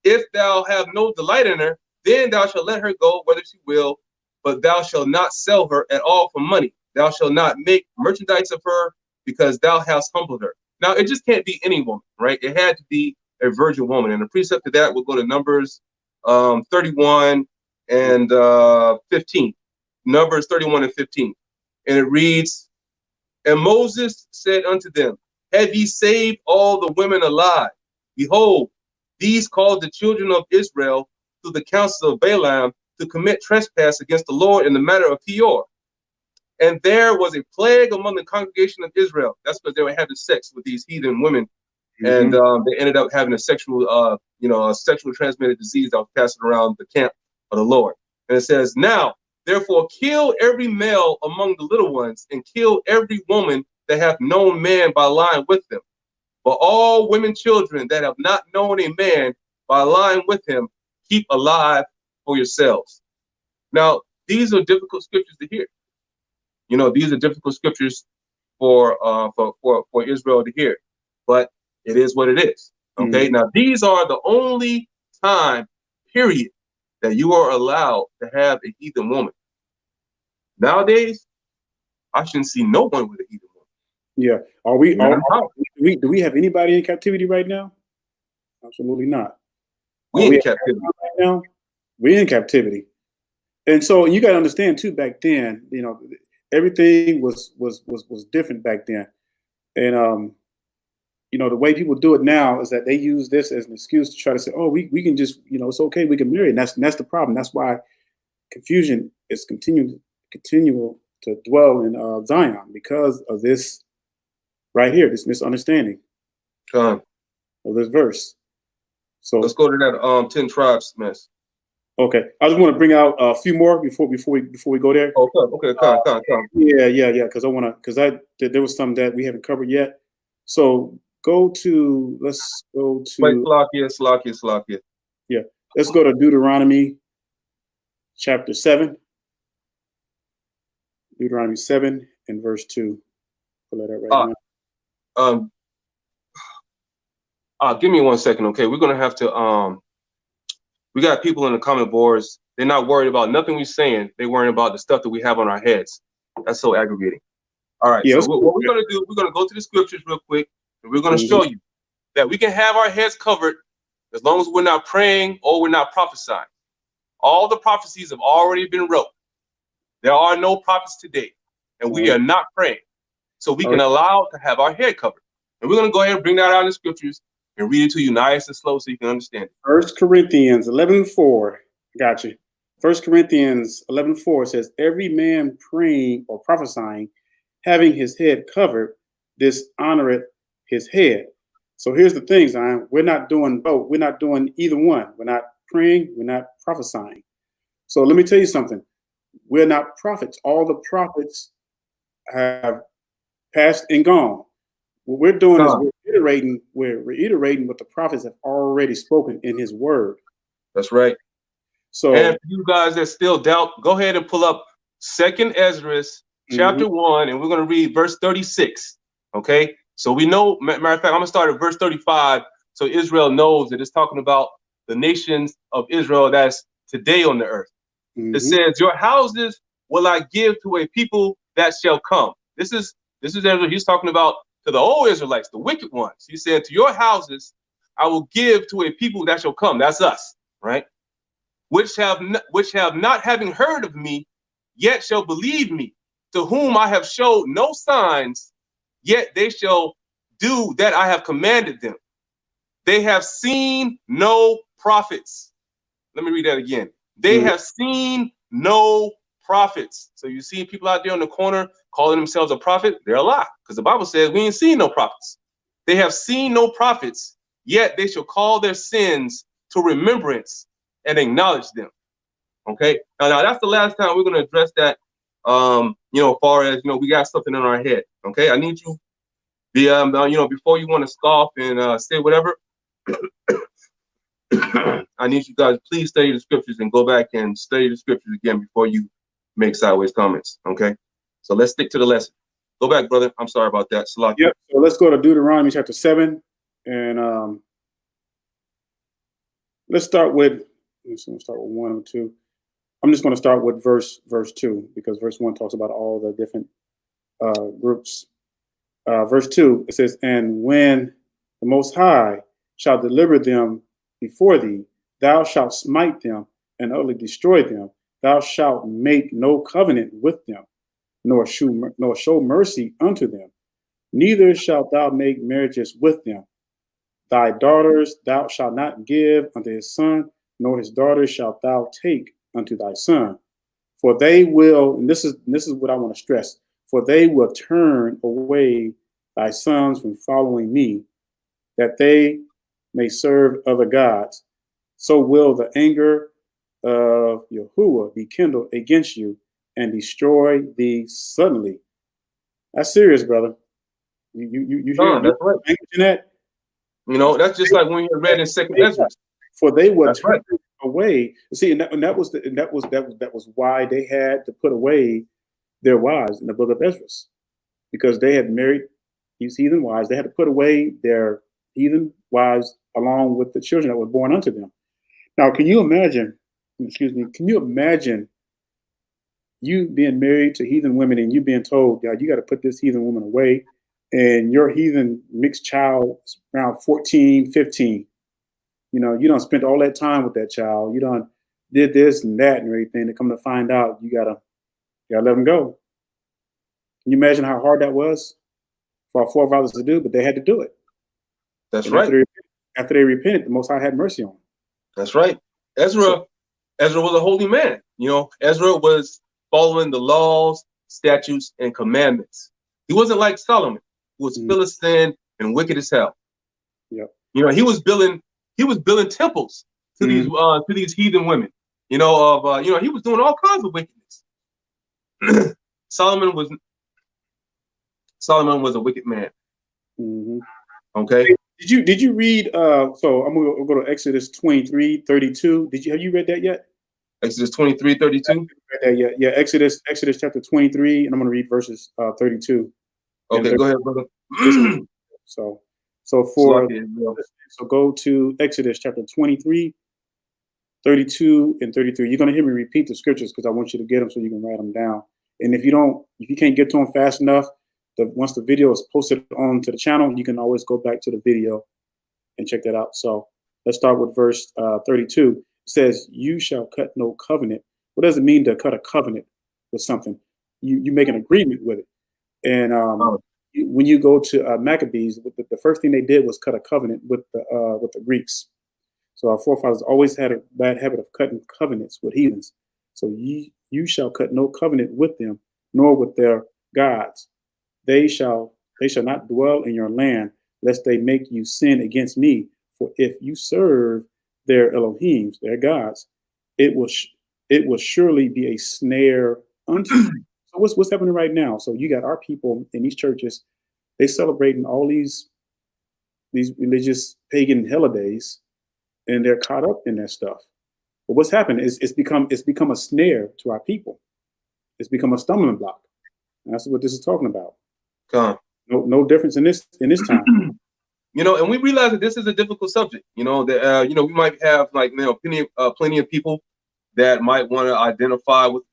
if thou have no delight in her, then thou shalt let her go whether she will, but thou shalt not sell her at all for money. Thou shalt not make merchandise of her, because thou hast humbled her. Now, it just can't be any woman, right? It had to be a virgin woman. And the precept to that will go to Numbers 31 and 15. Numbers 31 and 15. And it reads, and Moses said unto them, have ye saved all the women alive? Behold, these called the children of Israel through the counsel of Balaam to commit trespass against the Lord in the matter of Peor. And there was a plague among the congregation of Israel. That's because they were having sex with these heathen women. And they ended up having a sexual, a sexually transmitted disease that was passing around the camp of the Lord. And it says, now, therefore, kill every male among the little ones, and kill every woman that hath known man by lying with them. But all women children that have not known a man by lying with him, keep alive for yourselves. Now, these are difficult scriptures to hear. These are difficult scriptures for Israel to hear, but it is what it is. Okay. Now, these are the only time period that you are allowed to have a heathen woman. Nowadays, I shouldn't see no one with a heathen woman. Yeah. Do we have anybody in captivity right now? Absolutely not. We in captivity right now. We're in captivity. And so you got to understand too, back then, everything was different back then. And the way people do it now is that they use this as an excuse to try to say, oh, we can just, it's okay, we can marry. And that's the problem. That's why confusion is continual to dwell in Zion, because of this right here, this misunderstanding of this verse. So let's go to that 10 tribes mess. Okay, I just want to bring out a few more before we go there. Okay, come. Yeah, because there was some that we haven't covered yet. So let's go to. Wait, Slakia. Yeah, let's go to Deuteronomy chapter 7. Deuteronomy 7 and verse 2. Pull that up right now. Give me 1 second, okay? We're gonna have to we got people in the comment boards. They're not worried about nothing we're saying. They're worrying about the stuff that we have on our heads. That's so aggravating. All right. Yeah, so what we're going to do, we're going to go to the scriptures real quick, and we're going to show you that we can have our heads covered as long as we're not praying or we're not prophesying. All the prophecies have already been wrote. There are no prophets today, and we are not praying. So we can allow to have our head covered. And we're going to go ahead and bring that out in the scriptures and read it to you nice and slow so you can understand it. 1 Corinthians 11:4. Got you. 1 Corinthians 11:4 says, every man praying or prophesying, having his head covered, dishonoreth his head. So here's the thing, Zion. We're not doing both. We're not doing either one. We're not praying. We're not prophesying. So let me tell you something. We're not prophets. All the prophets have passed and gone. What we're doing is we're reiterating what the prophets have already spoken in his word. That's right. So, and for you guys that still doubt, go ahead and pull up 2nd Ezra chapter 1, and we're going to read verse 36. Okay. So we know, matter of fact, I'm going to start at verse 35. So Israel knows that it's talking about the nations of Israel that's today on the earth. It says, your houses will I give to a people that shall come. This is Ezra. He's talking about to the old Israelites, the wicked ones. He said, to your houses, I will give to a people that shall come. That's us, right? Which have not having heard of me, yet shall believe me, to whom I have showed no signs, yet they shall do that I have commanded them. They have seen no prophets. Let me read that again. They have seen no prophets. So you see people out there on the corner calling themselves a prophet, they're a lie, because the Bible says we ain't seen no prophets. They have seen no prophets, yet they shall call their sins to remembrance and acknowledge them. Okay. Now that's the last time we're going to address that. As far as we got something in our head. Okay. I need you, before you want to scoff and say whatever, I need you guys to please study the scriptures and go back and study the scriptures again before you make sideways comments. Okay, so let's stick to the lesson. Go back, brother. I'm sorry about that. Salaki. Yep. So let's go to Deuteronomy chapter 7, and let's start with 1 or 2. I'm just going to start with verse 2 because verse 1 talks about all the different groups. Verse 2, it says, "And when the Most High shall deliver them before thee, thou shalt smite them and utterly destroy them. Thou shalt make no covenant with them, nor show mercy unto them. Neither shalt thou make marriages with them. Thy daughters thou shalt not give unto his son, nor his daughters shalt thou take unto thy son. For they will," and this is what I want to stress, "for they will turn away thy sons from following me, that they may serve other gods. So will the anger of Yahuwah be kindled against you and destroy thee suddenly." That's serious, brother. You hear That's right. language in that? You know, that's just like when you read in Second Ezra. For they will turn right. away. See, and that was why they had to put away their wives in the book of Ezra, because they had married these heathen wives. They had to put away their heathen wives along with the children that were born unto them. Now, can you imagine? Can you imagine you being married to heathen women and you being told, "Yeah, you got to put this heathen woman away," and your heathen mixed child is around 14, 15. You know, you don't spend all that time with that child. You don't did this and that and everything. To come to find out, you gotta let them go. Can you imagine how hard that was for our forefathers to do? But they had to do it. That's and right. After they repented, the Most High had mercy on them. That's right. Ezra was a holy man. You know, Ezra was following the laws, statutes, and commandments. He wasn't like Solomon, who was Philistine and wicked as hell. Yep. You know, he was building temples to these heathen women. You know, he was doing all kinds of wickedness. Solomon was a wicked man. Okay. Did you read? So I'm gonna go to Exodus 23:32. Have you read that yet? Exodus 23:32. Yeah. Exodus chapter 23, and I'm gonna read verses 32. Okay, go ahead, brother. So go to Exodus chapter 23, 32 and 33. You're gonna hear me repeat the scriptures because I want you to get them so you can write them down. And if you can't get to them fast enough, once the video is posted onto the channel, you can always go back to the video and check that out. So let's start with verse 32. It says, "You shall cut no covenant." What does it mean to cut a covenant with something? You make an agreement with it. And when you go to Maccabees, the first thing they did was cut a covenant with the Greeks. So our forefathers always had a bad habit of cutting covenants with heathens. So you shall cut no covenant with them, nor with their gods. They shall not dwell in your land, lest they make you sin against me. For if you serve their Elohims, their gods, it will surely be a snare unto you. So what's happening right now? So you got our people in these churches, they celebrating all these religious pagan holidays, and they're caught up in that stuff. But what's happened is it's become a snare to our people. It's become a stumbling block. And that's what this is talking about. No difference in this time. You know, and we realize that this is a difficult subject. You know, that we might have plenty of people that might want to identify with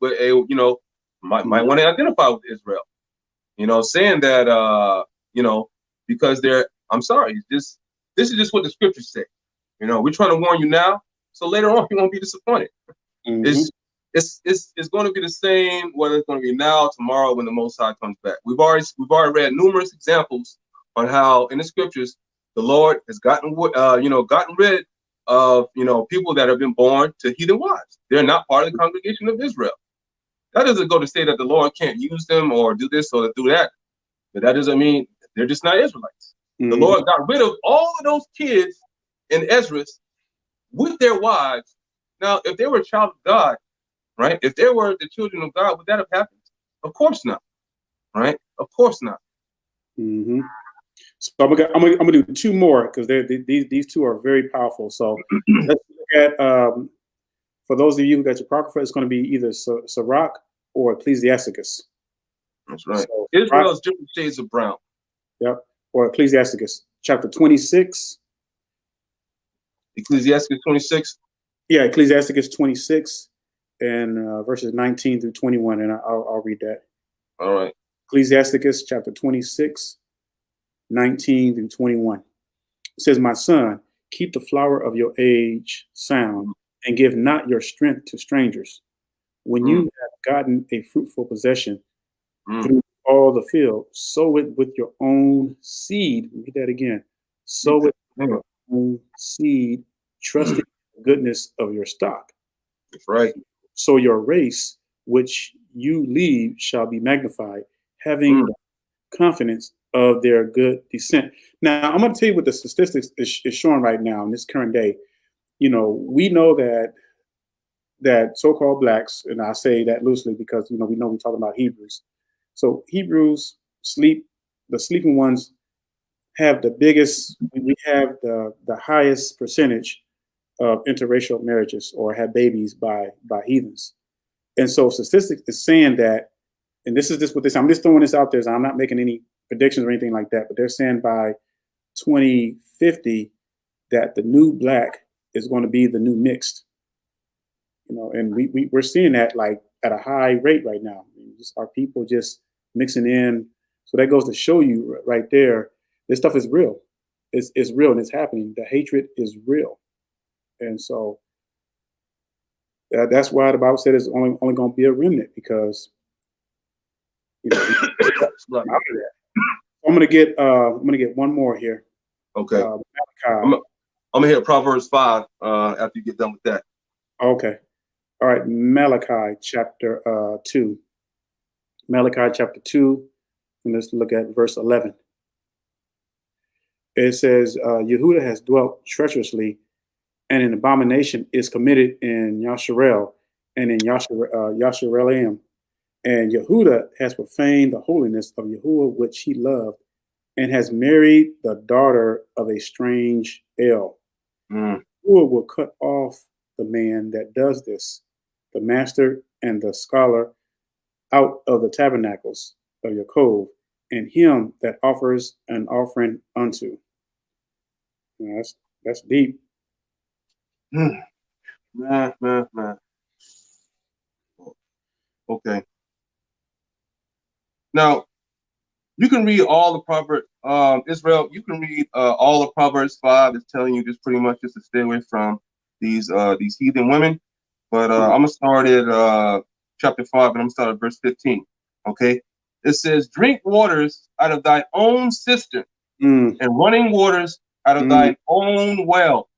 might want to identify with Israel. You know, saying that because I'm sorry, this is just what the scriptures say. You know, we're trying to warn you now, so later on you won't be disappointed. It's going to be the same whether it's going to be now, tomorrow, when the Most High comes back. We've already read numerous examples on how in the scriptures the Lord has gotten rid of people that have been born to heathen wives. They're not part of the congregation of Israel. That doesn't go to say that the Lord can't use them or do this or do that, but that doesn't mean they're just not Israelites. The Lord got rid of all of those kids in Ezra with their wives. Now, if they were a child of God, right? If they were the children of God, would that have happened? Of course not, right? Of course not. So I'm gonna do two more because these two are very powerful. So let's look at for those of you who got your Apocrypha, it's going to be either Sirach or Ecclesiasticus. That's right. So, Israel's different shades of brown. Yep. Or Ecclesiasticus, chapter 26. Ecclesiasticus 26. Yeah, Ecclesiasticus 26 and verses 19 through 21, and I'll read that. All right. Ecclesiasticus chapter 26, 19 through 21. It says, "My son, keep the flower of your age sound, and give not your strength to strangers. When you have gotten a fruitful possession through all the field, sow it with your own seed." Read that again. Sow it with your own seed, trusting the goodness of your stock. That's right. So your race, which you leave, shall be magnified, having the confidence of their good descent. Now, I'm going to tell you what the statistics is showing right now in this current day. You know, we know that so-called blacks, and I say that loosely because, you know we're talking about Hebrews. So Hebrews the sleeping ones have the biggest, we have the highest percentage of interracial marriages or have babies by heathens. And so statistics is saying that, and this is just what I'm just throwing this out there, so I'm not making any predictions or anything like that, but they're saying by 2050 that the new black is going to be the new mixed. You know, and we're seeing that like at a high rate right now. Just our people just mixing in. So that goes to show you right there, this stuff is real. It's real and it's happening. The hatred is real. And so that's why the Bible said it's only going to be a remnant, because you know, I'm going to get one more here. Okay. I'm gonna hit Proverbs 5 after you get done with that. Okay. All right, Malachi chapter 2. Malachi chapter 2, and let's look at verse 11. It says, Yehuda has dwelt treacherously, and an abomination is committed in Yasharel and in Yasharaim. And Yehuda has profaned the holiness of Yahuwah, which he loved, and has married the daughter of a strange El. Yahuwah will cut off the man that does this, the master and the scholar, out of the tabernacles of Yaakov, and him that offers an offering unto. Now, that's deep. Man. Okay. Now, you can read all the Proverbs, Israel. You can read all of Proverbs 5. It's telling you just pretty much just to stay away from these heathen women. But I'm gonna start at chapter 5, and I'm gonna start at verse 15. Okay. It says, "Drink waters out of thy own cistern, and running waters out of thine own well.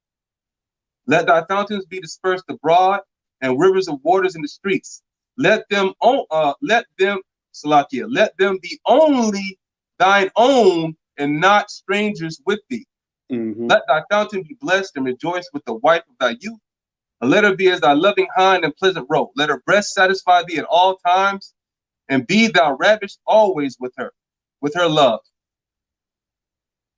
Let thy fountains be dispersed abroad, and rivers of waters in the streets. Let them be only thine own, and not strangers with thee. Let thy fountain be blessed, and rejoice with the wife of thy youth. And let her be as thy loving hind and pleasant roe. Let her breast satisfy thee at all times, and be thou ravished always with her love.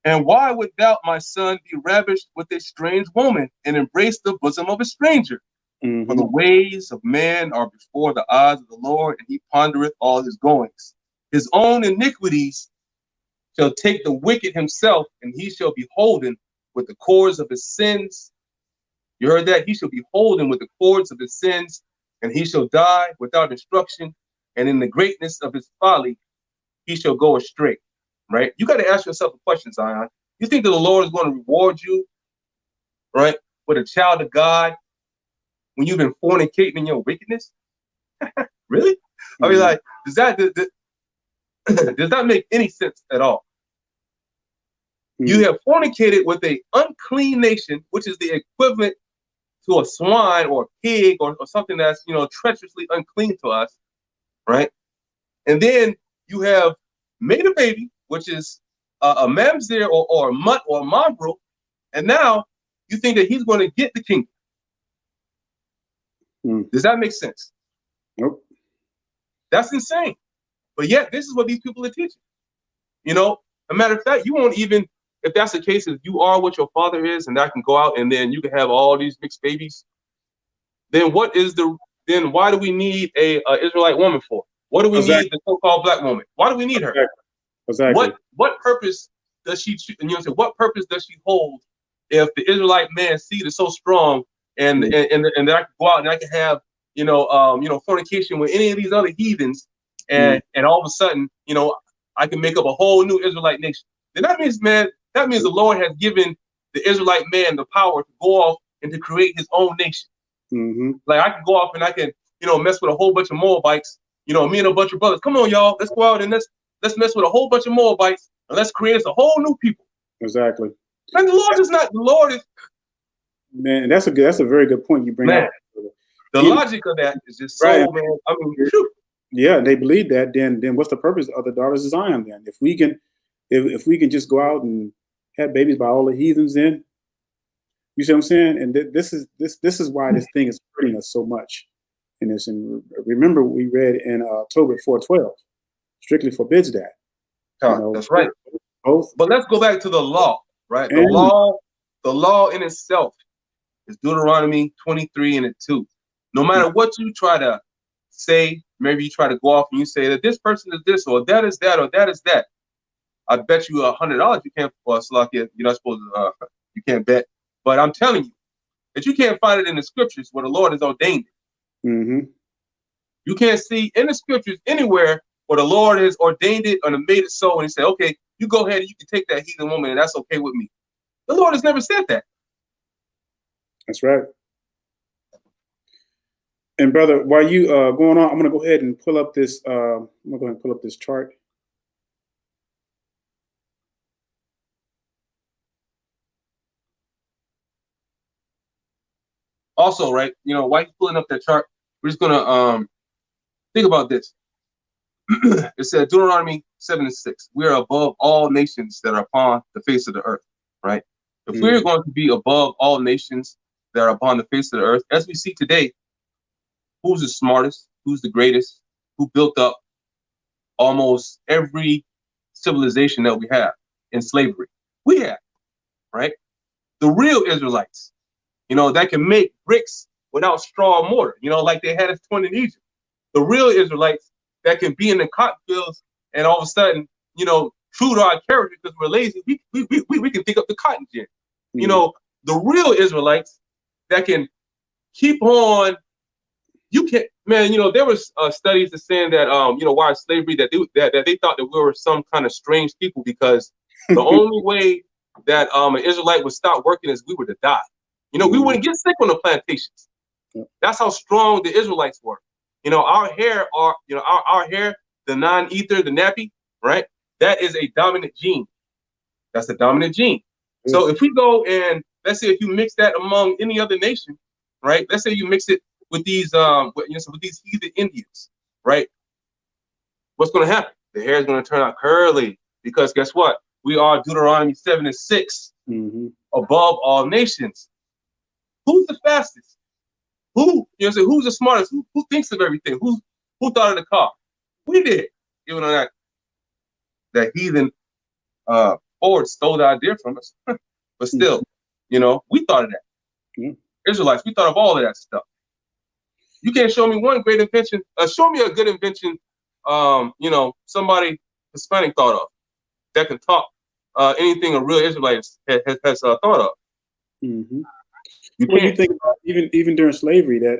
And why would thou, my son, be ravished with a strange woman, and embrace the bosom of a stranger? For the ways of man are before the eyes of the Lord, and he pondereth all his goings. His own iniquities shall take the wicked himself, and he shall be holden with the cords of his sins." You heard that? He shall be holden with the cords of his sins, and he shall die without instruction, and in the greatness of his folly he shall go astray. Right? You got to ask yourself a question, Zion. You think that the Lord is going to reward you, right, with a child of God when you've been fornicating in your wickedness? Really? I mean, like, does that make any sense at all? You have fornicated with an unclean nation, which is the equivalent to a swine or a pig or something that's, treacherously unclean to us, right? And then you have made a baby, which is a MAMZER or a mutt or a mongrel, and now you think that he's going to get the kingdom. Does that make sense? Nope. That's insane. But yet, this is what these people are teaching. A matter of fact, you won't even, if that's the case, if you are what your father is, and I can go out and then you can have all these mixed babies, then then why do we need a Israelite woman for? What do we need the so-called black woman? Why do we need her? Exactly. What purpose does she? What purpose does she hold if the Israelite man's seed is so strong, and that I can go out and I can have fornication with any of these other heathens, and all of a sudden I can make up a whole new Israelite nation. Then that means the Lord has given the Israelite man the power to go off and to create his own nation. Like I can go off and I can mess with a whole bunch of Moabites. Me and a bunch of brothers. Come on, y'all. Let's go out and let's mess with a whole bunch of Moabites and let's create us a whole new people. Exactly. And the Lord is not. The Lord is. Man, that's a very good point you bring up. The logic of that is just so, man. I mean, whew. Yeah, they believe that. Then what's the purpose of the daughters of Zion? Then, if we can just go out and have babies by all the heathens, then you see what I'm saying? And this is why this thing is hurting us so much. And remember, we read in October 4:12, strictly forbids that. That's right. Both. But let's go back to the law, right? The law in itself is Deuteronomy 23:2. No matter what you try to say, maybe you try to go off and you say that this person is this, or that is that, or that is that. I bet you $100 you can't, you're not supposed to, you can't bet. But I'm telling you that you can't find it in the scriptures where the Lord has ordained it. You can't see in the scriptures anywhere where the Lord has ordained it or made it so, and he said, okay, you go ahead and you can take that heathen woman and that's okay with me. The Lord has never said that. That's right. And brother, while you going on, I'm going to go ahead and pull up this. I'm going to go ahead and pull up this chart. Also, right, while you're pulling up that chart, we're just gonna think about this. It said Deuteronomy 7:6. We are above all nations that are upon the face of the earth, right? If we're going to be above all nations that are upon the face of the earth, as we see today, who's the smartest? Who's the greatest? Who built up almost every civilization that we have in slavery? We have, right? The real Israelites. That can make bricks without straw or mortar, like they had us 20 in Egypt. The real Israelites that can be in the cotton fields and all of a sudden, true to our character because we're lazy, we can pick up the cotton gin. The real Israelites that can keep on, you can't, man, there was studies that saying that, why slavery, that they thought that we were some kind of strange people because the only way that an Israelite would stop working is we were to die. We wouldn't get sick on the plantations. That's how strong the Israelites were. Our hair, our hair, the non-ether, the nappy, right? That is a dominant gene. That's a dominant gene. So if we go and let's say if you mix that among any other nation, right? Let's say you mix it with these, with these heathen Indians, right? What's going to happen? The hair is going to turn out curly because guess what? We are Deuteronomy 7:6, above all nations. Who's the fastest? Who's the smartest? Who thinks of everything? Who thought of the car? We did. Even though that heathen Ford stole the idea from us. But still, we thought of that. Israelites, we thought of all of that stuff. You can't show me one great invention. Show me a good invention, somebody Hispanic thought of that can talk anything a real Israelite has thought of. You think about even during slavery that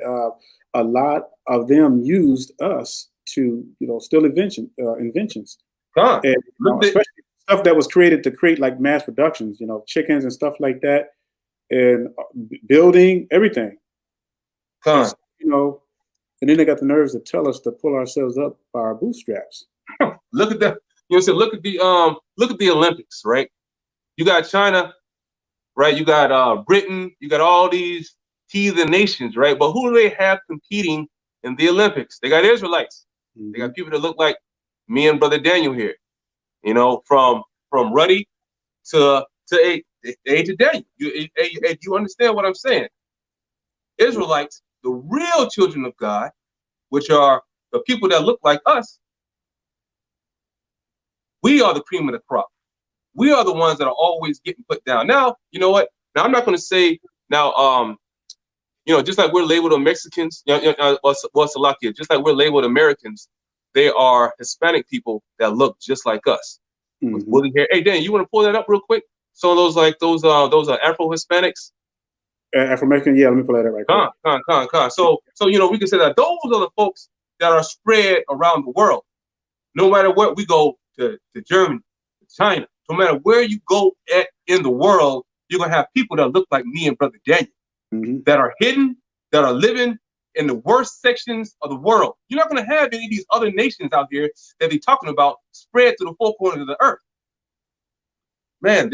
a lot of them used us to steal inventions, and especially stuff that was created to create like mass productions, chickens and stuff like that, and building everything. And, and then they got the nerves to tell us to pull ourselves up by our bootstraps. Look at that. Look at the Olympics, right? You got China. Right, you got Britain, you got all these heathen nations, right? But who do they have competing in the Olympics? They got Israelites. They got people that look like me and Brother Daniel here. From Ruddy to age of Daniel. You understand what I'm saying? Israelites, the real children of God, which are the people that look like us, we are the cream of the crop. we are the ones that are always getting put down. Now, you know what? Now, I'm not going to say now, just like we're labeled Mexicans, Salakia, just like we're labeled Americans, they are Hispanic people that look just like us with woolly hair. Hey, Dan, you want to pull that up real quick? So those are Afro-Hispanics. Afro-American, yeah, let me pull that up right quick. So we can say that those are the folks that are spread around the world. No matter what, we go to Germany, to China, no matter where you go in the world, you're going to have people that look like me and Brother Daniel that are hidden, that are living in the worst sections of the world. You're not going to have any of these other nations out here that they're talking about spread to the four corners of the earth. Man,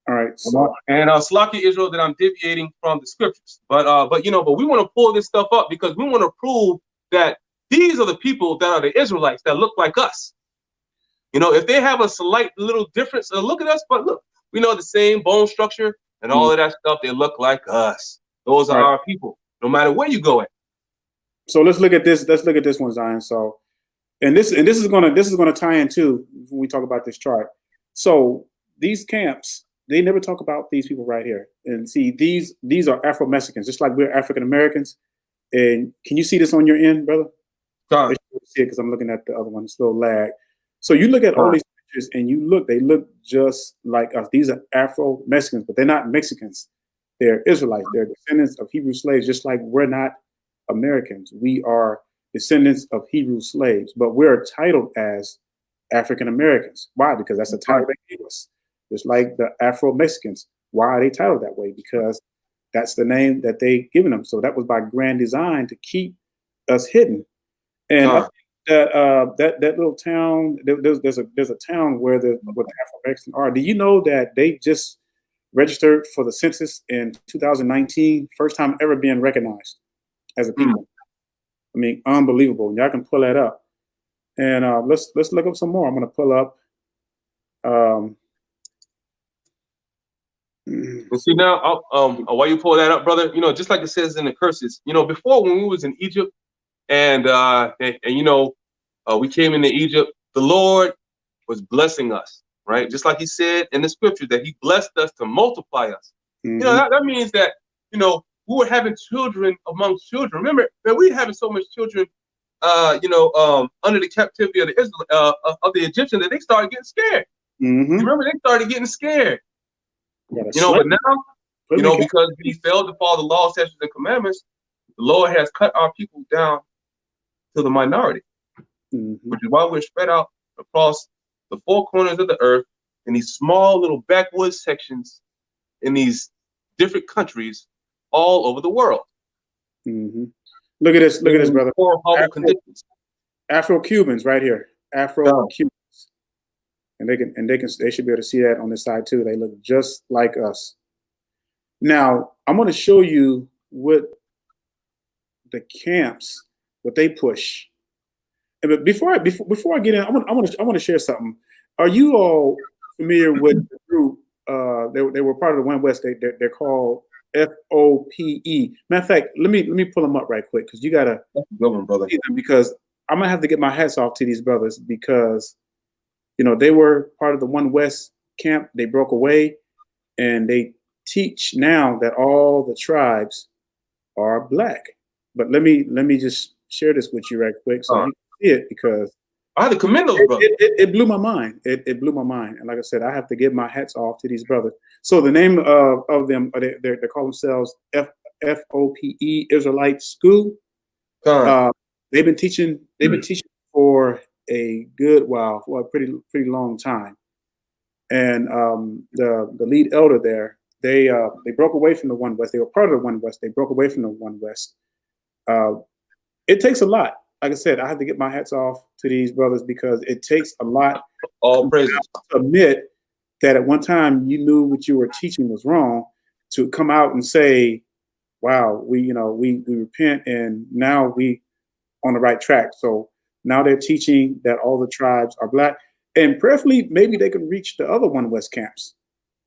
all right. So, and Slakia Israel, that I'm deviating from the scriptures, but we want to pull this stuff up because we want to prove that these are the people that are the Israelites that look like us. If they have a slight little difference, look at us, but look, we know the same bone structure and all of that stuff. They look like us. Those are our people, no matter where you go at. So let's look at this. Let's look at this one, Zion. So, and this is gonna tie in too when we talk about this chart. So these camps, they never talk about these people right here. And see, these are Afro-Mexicans, just like we're African Americans. And can you see this on your end, brother? I see it because I'm looking at the other one. It's a little lag. So you look at all these pictures and they look just like us. These are Afro-Mexicans, but they're not Mexicans. They're Israelites. They're descendants of Hebrew slaves, just like we're not Americans. We are descendants of Hebrew slaves, but we're titled as African Americans. Why? Because that's the title they gave us. Just like the Afro-Mexicans. Why are they titled that way? Because that's the name that they given them. So that was by grand design to keep us hidden. And I think that little town, there's a town where the Afro-Mexicans are. Do you know that they just registered for the census in 2019, first time ever being recognized as a people? I mean, unbelievable. Y'all can pull that up. And let's look up some more. I'm going to pull up. See now, while you pull that up, brother, just like it says in the curses, before when we was in Egypt and we came into Egypt, the Lord was blessing us, right? Just like he said in the scripture that he blessed us to multiply us. That means that, we were having children amongst children. Remember that we were having so much children, under the captivity of the Egyptians that they started getting scared. You remember they started getting scared. But now, because we failed to follow the law, statutes, and commandments, the Lord has cut our people down to the minority, which is why we're spread out across the four corners of the earth in these small little backwoods sections in these different countries all over the world. Look at this, brother. Horrible conditions. Afro-Cubans right here. Afro-Cubans. And they should be able to see that on this side too. They look just like us. Now, I'm going to show you what the camps, what they push. But before I get in, I want to share something. Are you all familiar with the group? They were part of the One West. They're called FOPE. Matter of fact, let me pull them up right quick because you gotta brother. Because I'm gonna have to get my hats off to these brothers because they were part of the One West camp. They broke away, and they teach now that all the tribes are black. But let me just share this with you right quick so you can see it because I had to commend those brothers. It blew my mind. It blew my mind. And like I said, I have to give my hats off to these brothers. So the name of them, they call themselves FOPE Israelite School. They've been teaching for a good while, for a pretty long time. And the lead elder there, they broke away from the One West. They were part of the One West. They broke away from the One West. It takes a lot. Like I said, I have to get my hats off to these brothers because it takes a lot all praises to admit that at one time you knew what you were teaching was wrong, to come out and say, wow, we repent and now we on the right track. So now they're teaching that all the tribes are black, and prayerfully maybe they can reach the other One West camps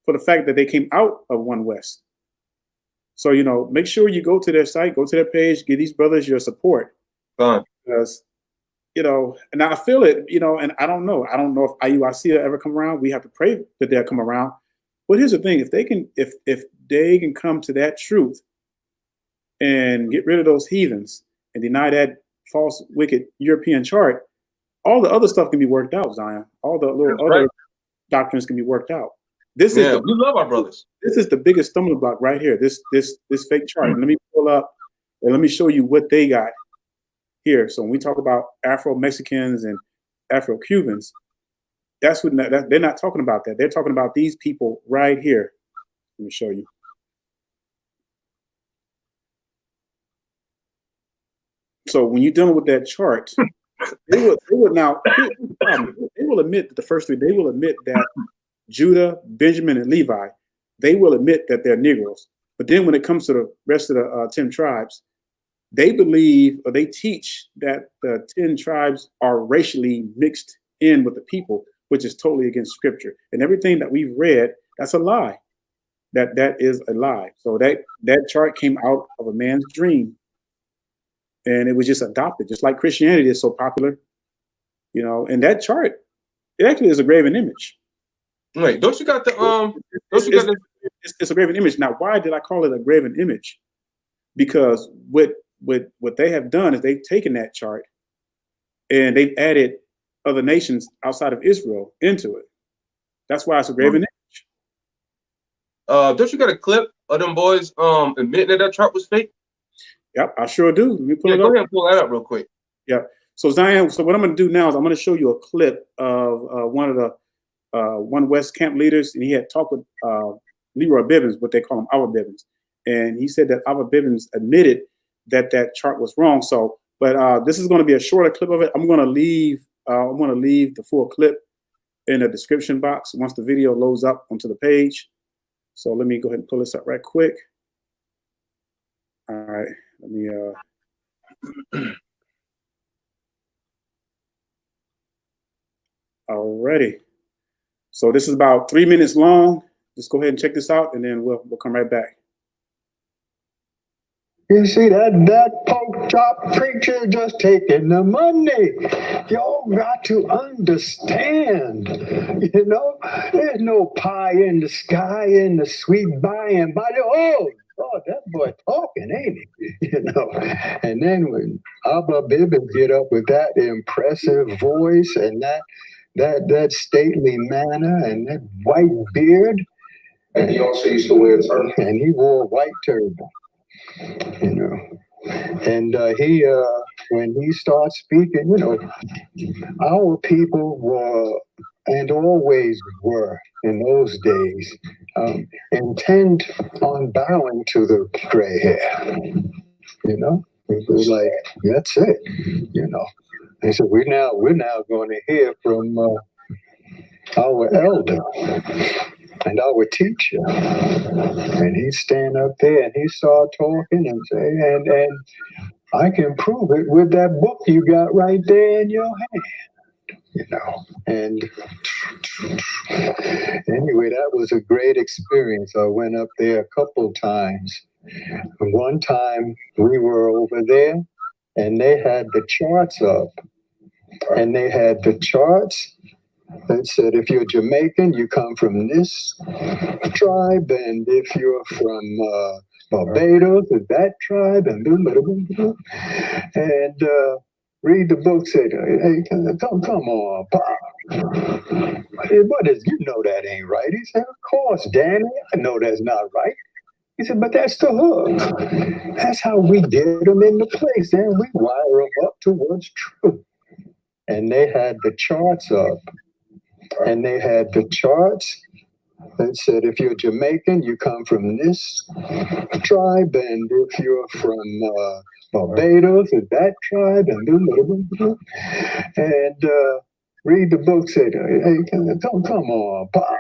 for the fact that they came out of One West. So, make sure you go to their site, go to their page, give these brothers your support. Because you know, and I feel it, you know, and I don't know if IUIC will ever come around. We have to pray that they'll come around. But here's the thing: if they can come to that truth and get rid of those heathens and deny that false, wicked European chart, all the other stuff can be worked out, Zion. All the little other doctrines can be worked out. We love our brothers. This is the biggest stumbling block right here. This fake chart. And let me pull up and let me show you what they got here. So when we talk about Afro-Mexicans and Afro-Cubans, that's what they're not talking about that. They're talking about these people right here. Let me show you. So when you're dealing with that chart, they will admit that the first three, they will admit that Judah, Benjamin, and Levi, they will admit that they're Negroes. But then when it comes to the rest of the 10 tribes, they believe or they teach that the 10 tribes are racially mixed in with the people, which is totally against scripture. And everything that we've read, that's a lie. That is a lie. So that chart came out of a man's dream. And it was just adopted, just like Christianity is so popular, you know. And that chart, it actually is a graven image. Wait, don't you got the It's a graven image. Now, why did I call it a graven image? Because what they have done is they've taken that chart and they've added other nations outside of Israel into it. That's why it's a graven image. Don't you got a clip of them boys admitting that chart was fake? Yep, I sure do. Let me pull it up. Go ahead and pull that up real quick. Yeah. So Zion, so what I'm going to do now is I'm going to show you a clip of one of the one West camp leaders, and he had talked with Leroy Bibbins, what they call him, Our Bibbins, and he said that Our Bibbins admitted that chart was wrong. So, but this is going to be a shorter clip of it. I'm going to leave the full clip in the description box once the video loads up onto the page. So let me go ahead and pull this up right quick. All right. Let me alrighty. So this is about 3 minutes long. Just go ahead and check this out, and then we'll come right back. You see that pork chop preacher just taking the money. Y'all got to understand, you know, there's no pie in the sky in the sweet by and by. Oh, that boy talking, ain't he? You know. And then when Abba Bibbins get up with that impressive voice and that stately manner and that white beard. And he also used to wear a turban. And he wore a white turban, you know. And when he starts speaking, you know, our people were and always were in those days intent on bowing to the gray hair. You know, it was like, that's it. You know, they said we're now going to hear from our elder and our teacher, and he stand up there and he start talking and say, and I can prove it with that book you got right there in your hand. You know, and anyway, that was a great experience. I went up there a couple times. One time we were over there and they had the charts up, and they had the charts that said if you're Jamaican, you come from this tribe, and if you're from Barbados, it's that tribe, and read the book, said, hey, come on, Pop. What is, you know that ain't right. He said, of course, Danny, I know that's not right. He said, but that's the hook. That's how we get them into place, and we wire them up towards truth. And they had the charts up, and they had the charts that said if you're Jamaican, you come from this tribe, and if you're from Barbados, it's that tribe, and read the book, said, hey, come on, Pop.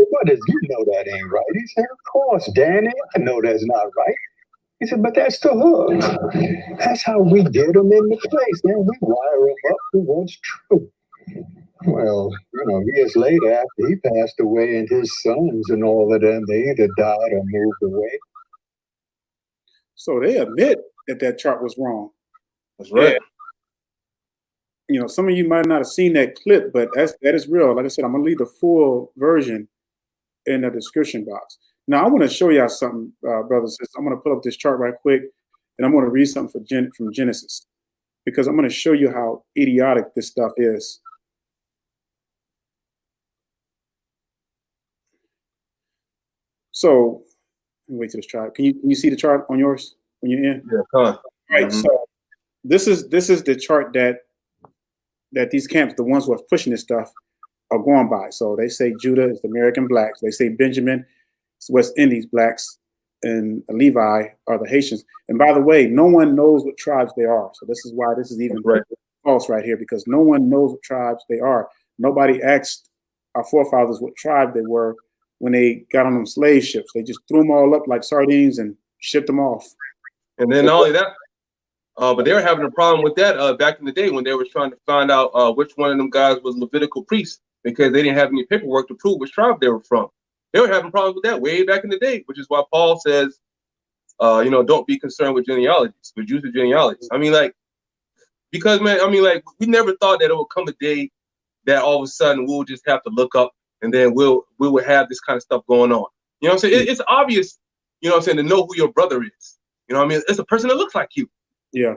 What is, you know that ain't right. He said, of course, Danny, I know that's not right. He said, but that's the hook. That's how we get them into place. Then we wire them up towards truth. Well, you know, years later, after he passed away, and his sons and all of them, they either died or moved away. So they admit that chart was wrong. That's right. you know, some of you might not have seen that clip, but that is real. Like I said, I'm gonna leave the full version in the description box. Now, I want to show y'all something, brothers and sisters. I'm gonna pull up this chart right quick, and I'm gonna read something from Genesis, because I'm gonna show you how idiotic this stuff is. So, let me wait till this chart. Can you see the chart on yours when you're in? Yeah, huh. Right. So this is the chart that these camps, the ones who are pushing this stuff, are going by. So they say Judah is the American blacks. They say Benjamin is West Indies blacks, and Levi are the Haitians. And by the way, no one knows what tribes they are. So this is why this is even false right here, because no one knows what tribes they are. Nobody asked our forefathers what tribe they were when they got on them slave ships. They just threw them all up like sardines and shipped them off. And then not only that, but they were having a problem with that back in the day when they were trying to find out which one of them guys was Levitical priests, because they didn't have any paperwork to prove which tribe they were from. They were having problems with that way back in the day, which is why Paul says, you know, don't be concerned with genealogies, with Jews' genealogies. I mean, like, because, man, I mean, like, we never thought that it would come a day that all of a sudden we'll just have to look up and then we will have this kind of stuff going on. You know what I'm saying? It's obvious, you know what I'm saying, to know who your brother is. You know what I mean? It's a person that looks like you. Yeah.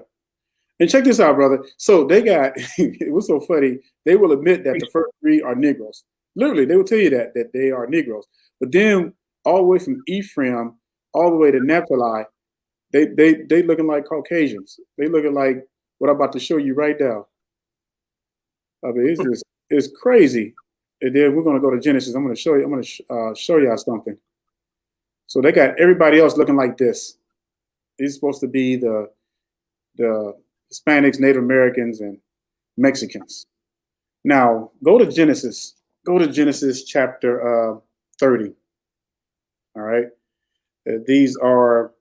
And check this out, brother. So they got, it was so funny. They will admit that the first three are Negroes. Literally, they will tell you that they are Negroes. But then all the way from Ephraim all the way to Naphtali, they looking like Caucasians. They looking like what I'm about to show you right now. I mean, it's crazy. And then we're gonna go to Genesis. I'm gonna show you. I'm gonna show y'all something. So they got everybody else looking like this. These are supposed to be the Hispanics, Native Americans, and Mexicans. Now go to Genesis. Go to Genesis chapter 30. All right. These are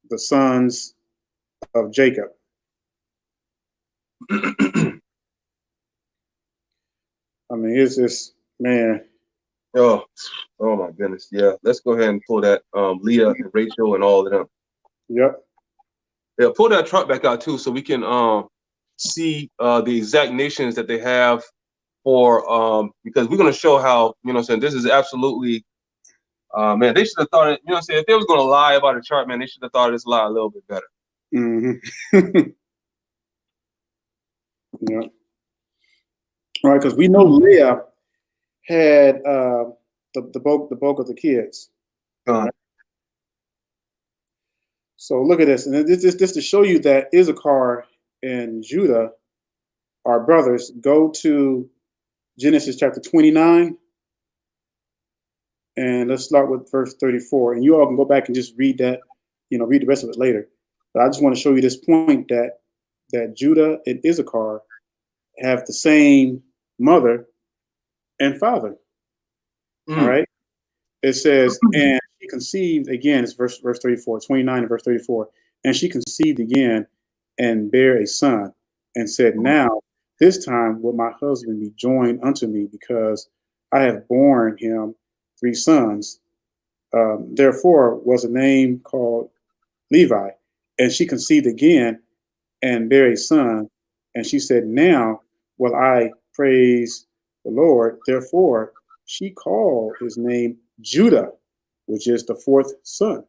the sons of Jacob. I mean, it's just, man. Oh my goodness. Yeah. Let's go ahead and pull that Leah and Rachel and all of them. Yep. Yeah, pull that chart back out too, so we can see the exact nations that they have for because we're gonna show how, you know what I'm saying, this is absolutely man, they should have thought it, you know what I'm saying, if they was gonna lie about a chart, man, they should have thought of this lie a little bit better. Mm-hmm. Yeah. All right, because we know Leah had the bulk of the kids. Right? So look at this, and this to show you that Issachar and Judah are brothers. Go to Genesis chapter 29, and let's start with verse 34. And you all can go back and just read that, you know, read the rest of it later. But I just want to show you this point that Judah and Issachar have the same mother and father. All right. It says, and she conceived again, it's verse 34, 29 and verse 34. And she conceived again and bare a son and said, now this time will my husband be joined unto me, because I have borne him 3 sons. Therefore was a name called Levi. And she conceived again and bare a son. And she said, now will I praise the Lord. Therefore she called his name Judah, which is the 4th son.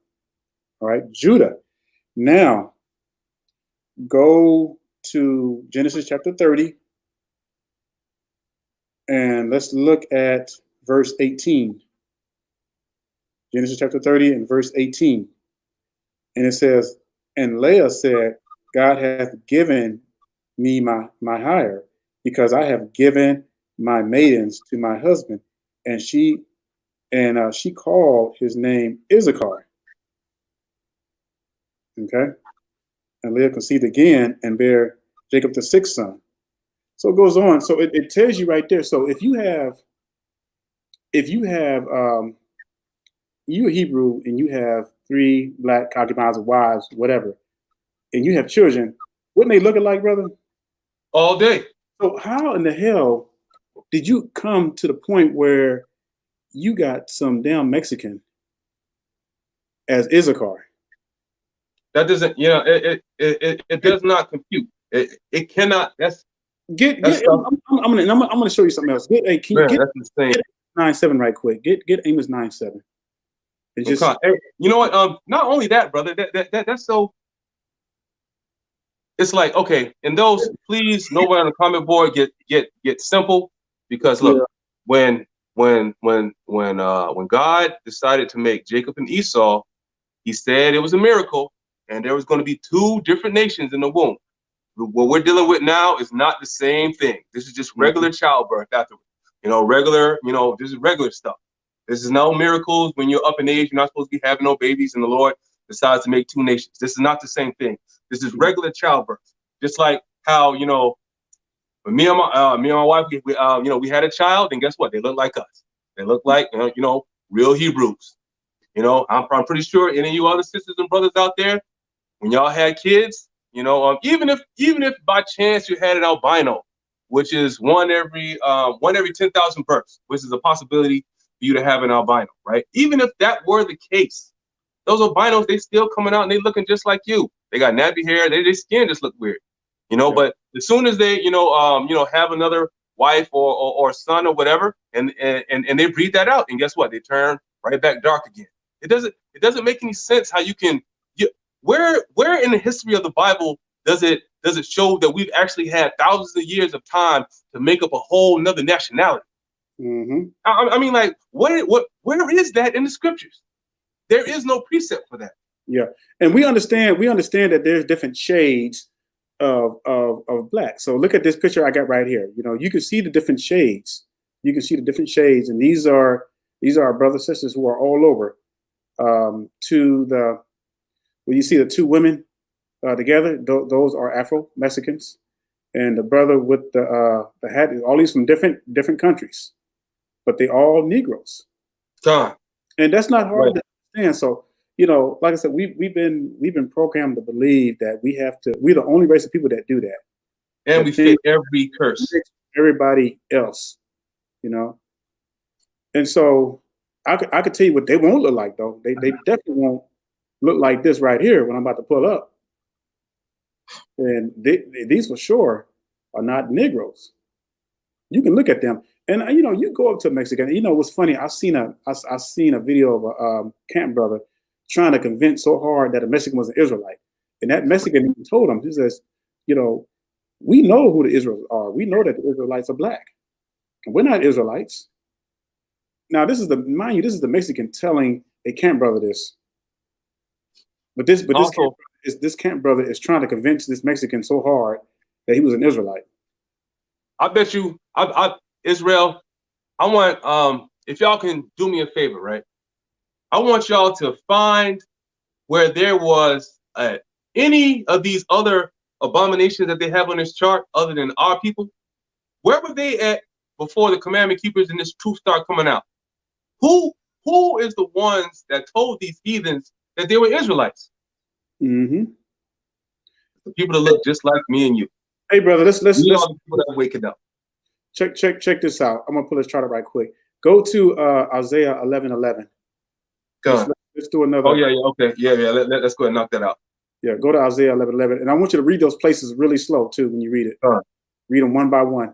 All right, Judah. Now go to Genesis chapter 30, and let's look at verse 18. Genesis chapter 30 and verse 18. And it says, and Leah said, God hath given me my hire, because I have given my maidens to my husband. And she called his name Issachar. Okay. And Leah conceived again and bare Jacob the 6th son. So it goes on. So it tells you right there. So if you have you a Hebrew and you have 3 black concubines or wives, whatever, and you have children, wouldn't they look alike, brother? All day. So how in the hell did you come to the point where you got some damn Mexican as Issachar? That doesn't, you know, it does not compute. It cannot. That's stuff. I'm gonna show you something else. Can you Man, get that's insane. 9:7 right quick? Get Amos 9:7. It's just Hey, you know what? Not only that, brother. That's so. It's like, okay, and those, please, nobody on the comment board get simple, because look, when God decided to make Jacob and Esau, he said it was a miracle, and there was going to be 2 different nations in the womb. What we're dealing with now is not the same thing. This is just regular childbirth afterwards. Regular, this is regular stuff. This is no miracles. When you're up in age, you're not supposed to be having no babies, and the Lord decides to make 2 nations. This is not the same thing. This is regular childbirth. Just like how, when me and my wife, we had a child, and guess what? They look like us. They look like, real Hebrews. I'm pretty sure any of you other sisters and brothers out there, when y'all had kids, even if by chance you had an albino, which is one every 10,000 births, which is a possibility for you to have an albino, right? Even if that were the case, those albinos, they still coming out and they looking just like you. They got nappy hair, their skin just look weird, But as soon as they, have another wife or son or whatever, and they breed that out, and guess what? They turn right back dark again. It doesn't make any sense how you can. Where in the history of the Bible does it show that we've actually had thousands of years of time to make up a whole nother nationality? Mm-hmm. I mean, like, where is that in the scriptures? There is no precept for that. Yeah, and we understand that there's different shades of black. So look at this picture I got right here. You can see the different shades. You can see the different shades, and these are our brothers and sisters who are all over. When you see the 2 women together, those are Afro-Mexicans, and the brother with the hat, all these from different countries, but they all Negroes. And that's not hard to understand. So, like I said, we've been programmed to believe that we're the only race of people that do that. And we fit every curse. Everybody else, And so I could tell you what they won't look like, though. They definitely won't look like this right here when I'm about to pull up. And these for sure are not Negroes. You can look at them. And you go up to a Mexican. What's funny? I seen a video of a camp brother trying to convince so hard that a Mexican was an Israelite, and that Mexican told him, he says, we know who the Israelites are. We know that the Israelites are black, and we're not Israelites. Now, this is the Mexican telling a camp brother this, but this camp brother is trying to convince this Mexican so hard that he was an Israelite. I bet you, Israel, I want, if y'all can do me a favor, right? I want y'all to find where there was any of these other abominations that they have on this chart other than our people. Where were they at before the commandment keepers and this truth start coming out? Who is the ones that told these heathens that they were Israelites? Mm-hmm. The people that look just like me and you. Hey, brother, let's waking up. Check this out. I'm gonna pull this chart up right quick. Go to Isaiah 11:11. Let's do another. Oh yeah, okay, yeah. Let's go ahead and knock that out. Yeah, go to Isaiah 11:11, and I want you to read those places really slow too when you read it. Read them one by one.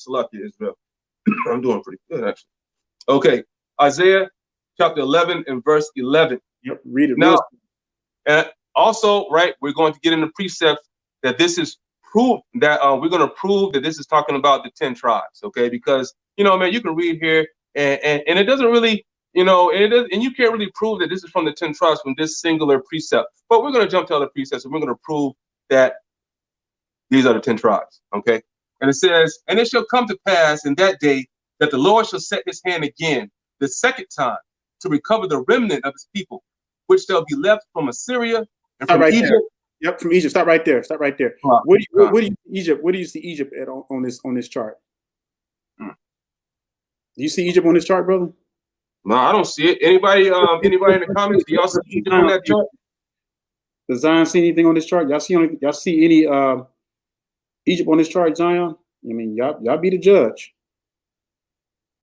Lucky Israel. I'm doing pretty good actually. Okay, Isaiah chapter 11 and verse 11. Yep, read it now. And also, right, we're going to get into precepts that this is proof that we're going to prove that this is talking about the 10 tribes. Okay, because man, you can read here and it doesn't really, and you can't really prove that this is from the 10 tribes from this singular precept. But we're going to jump to other precepts and we're going to prove that these are the 10 tribes. Okay. And it says, and it shall come to pass in that day that the Lord shall set his hand again the second time to recover the remnant of his people, which shall be left from Assyria and from Egypt. There. Yep, from Egypt. Stop right there. Where do you see Egypt at on this chart? Do you see Egypt on this chart, brother? No, I don't see it. Anybody in the comments? Do y'all see Egypt on that chart? Does Zion see anything on this chart? Y'all see any Egypt on this chart, Zion? I mean, y'all be the judge.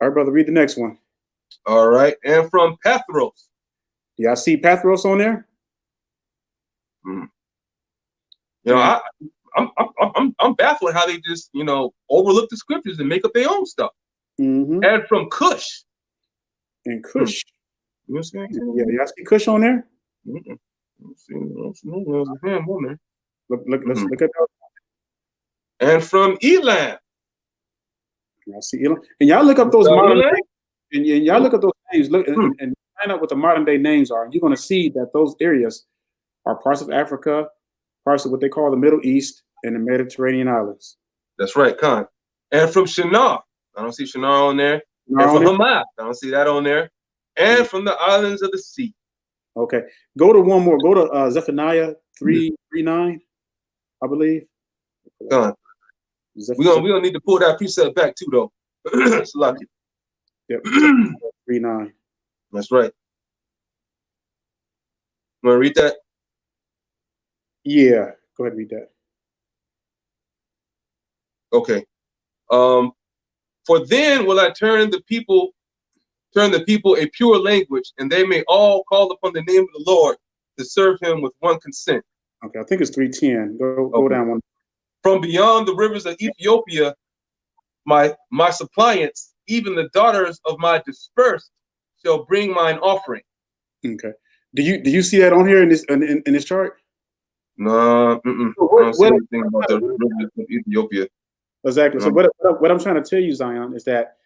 All right, brother, read the next one. All right, and from Pathros. Y'all see Pathros on there? You know, I'm baffled how they just, you know, overlook the scriptures and make up their own stuff. And from Cush. And Cush. You know what I'm saying? Yeah, y'all see Cush on there? Let's see. There's a hand woman. Let's look at that. And from Elam. Y'all see Elam? And y'all look up those modern names. And y'all look at those names. Look and find out what the modern day names are. You're going to see that those areas are parts of Africa, parts of what they call the Middle East and the Mediterranean islands. That's right, Khan. And from Shinar. I don't see Shinar on there. And from Hamath. I don't see that on there. And from the islands of the sea. Okay. Go to one more. Go to Zephaniah 3:9, I believe. Khan. We're gonna need to pull that precept back too, though. It's lucky. Yep. 3:9. That's right. Want to read that? Yeah. Go ahead and read that. Okay. For then will I turn the people a pure language, and they may all call upon the name of the Lord to serve him with one consent. Okay, I think it's 3:10. Go down one. From beyond the rivers of Ethiopia, my suppliants, even the daughters of my dispersed, shall bring mine offering. Okay. Do you see that on here in this chart? No, I don't see anything about the rivers of Ethiopia. Exactly. So what I'm trying to tell you, Zion, is that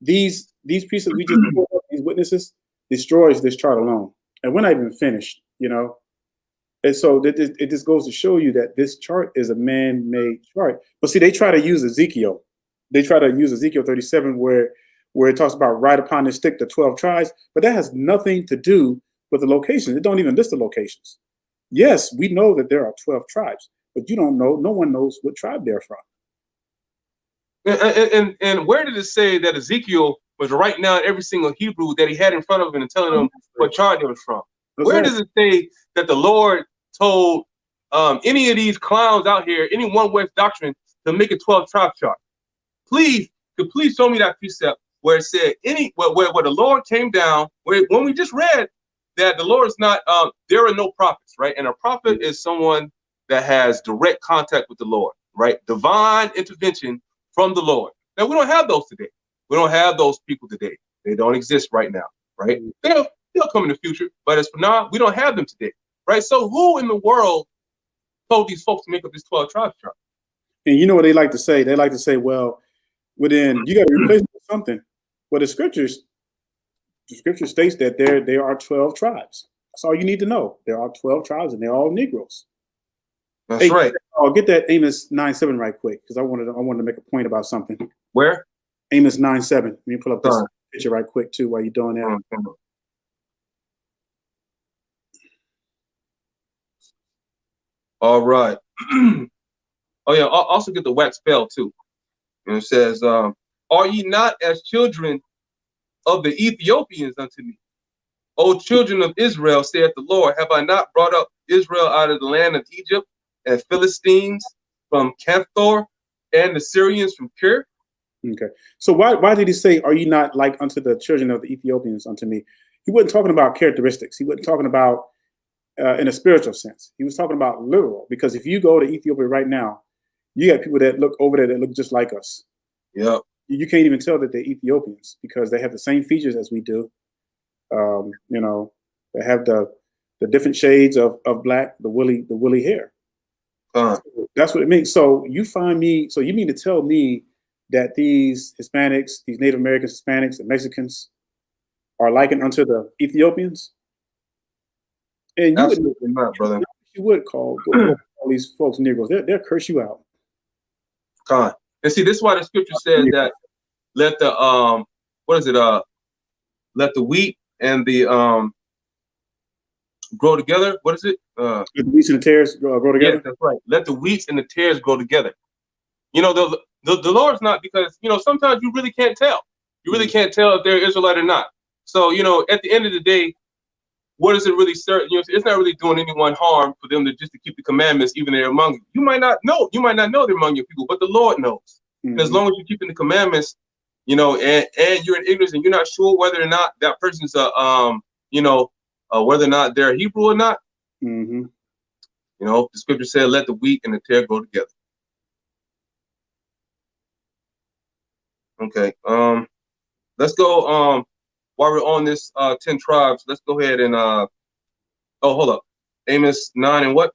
these pieces we just pulled up, these witnesses, destroys this chart alone, and we're not even finished, you know. And so it just goes to show you that this chart is a man-made chart. But see, they try to use Ezekiel. They try to use Ezekiel 37, where it talks about right upon this stick the 12 tribes, but that has nothing to do with the locations. It don't even list the locations. Yes, we know that there are 12 tribes, but you don't know. No one knows what tribe they're from. And where did it say that Ezekiel was writing down every single Hebrew that he had in front of him and telling them what tribe they was from? Where does it say that the Lord told any of these clowns out here, any one West doctrine, to make a 12 tribe chart? Please show me that precept where it said where the Lord came down, when we just read that the Lord is not, there are no prophets, right? And a prophet is someone that has direct contact with the Lord, right? Divine intervention from the Lord. Now, we don't have those today. We don't have those people today. They don't exist right now, right? They'll come in the future, but as for now, we don't have them today, right? So who in the world told these folks to make up this 12 tribes chart? And you know what they like to say? They like to say, well, within, you got to replace it with something. Well, the scripture states that there are 12 tribes. That's all you need to know. There are 12 tribes, and they're all Negroes. That's right. I'll get that Amos 9:7 right quick, because I wanted to make a point about something. Where? Amos 9:7. Let me pull up this picture right quick too while you're doing that. All right. Oh yeah. I'll also get the wax spell too. And it says, "Are ye not as children of the Ethiopians unto me? O children of Israel, saith the Lord, have I not brought up Israel out of the land of Egypt, and Philistines from Caphtor, and the Syrians from Kir?" Okay. So why did he say, "Are you not like unto the children of the Ethiopians unto me"? He wasn't talking about characteristics. He wasn't talking about in a spiritual sense. He was talking about literal. Because if you go to Ethiopia right now, you got people that look over there that look just like us. Yeah. You can't even tell that they're Ethiopians because they have the same features as we do. You know, they have the different shades of black, the woolly hair. So that's what it means. So you mean to tell me that these Hispanics, these Native Americans, Hispanics, and Mexicans are likened unto the Ethiopians? And you Absolutely not, brother. You would call all these folks Negroes. They'll curse you out. And see, this is why the scripture says that let the let the wheat and the grow together. What is it? Let the wheats and the tares grow together. Yes, that's right. Let the wheats and the tares grow together. You know, the Lord's not, because, you know, sometimes you really can't tell. You really can't tell if they're Israelite or not. So, you know, at the end of the day, what is it really certain? You know, it's not really doing anyone harm for them to keep the commandments, even they're among you. You might not know they're among your people, but the Lord knows. And as long as you're keeping the commandments, you know, and you're in ignorance and you're not sure whether or not that person's whether or not they're Hebrew or not, you You know, the scripture said, let the wheat and the tare grow together. Okay. Let's go. While we're on this 10 tribes, let's go ahead and oh, hold up. Amos 9 and what?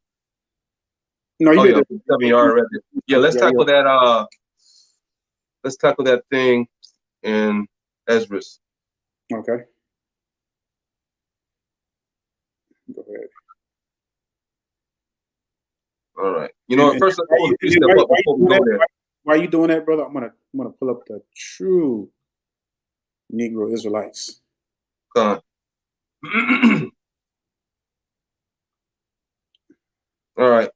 No, you Oh, read yeah, that. 7, you already read it. Yeah, let's tackle that. Let's tackle that thing in Esdras. Okay. Go ahead. All right. You know, first let's pull the precept up before we go there. Why are you doing that, brother? I'm gonna pull up the true Negro Israelites. All right.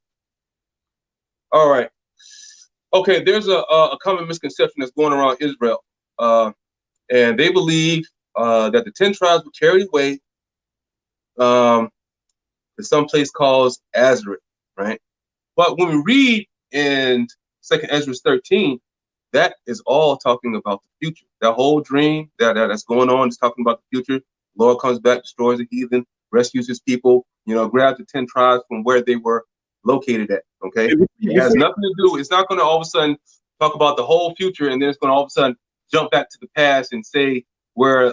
All right. Okay, there's a common misconception that's going around Israel. And they believe that the 10 tribes were carried away to some place called Azareth, right? But when we read in 2nd Ezra 13, that is all talking about the future. That whole dream that's going on is talking about the future. The Lord comes back, destroys the heathen, rescues his people, you know, grabs the 10 tribes from where they were located at, okay? It has nothing to do, it's not going to all of a sudden talk about the whole future and then it's going to all of a sudden jump back to the past and say where,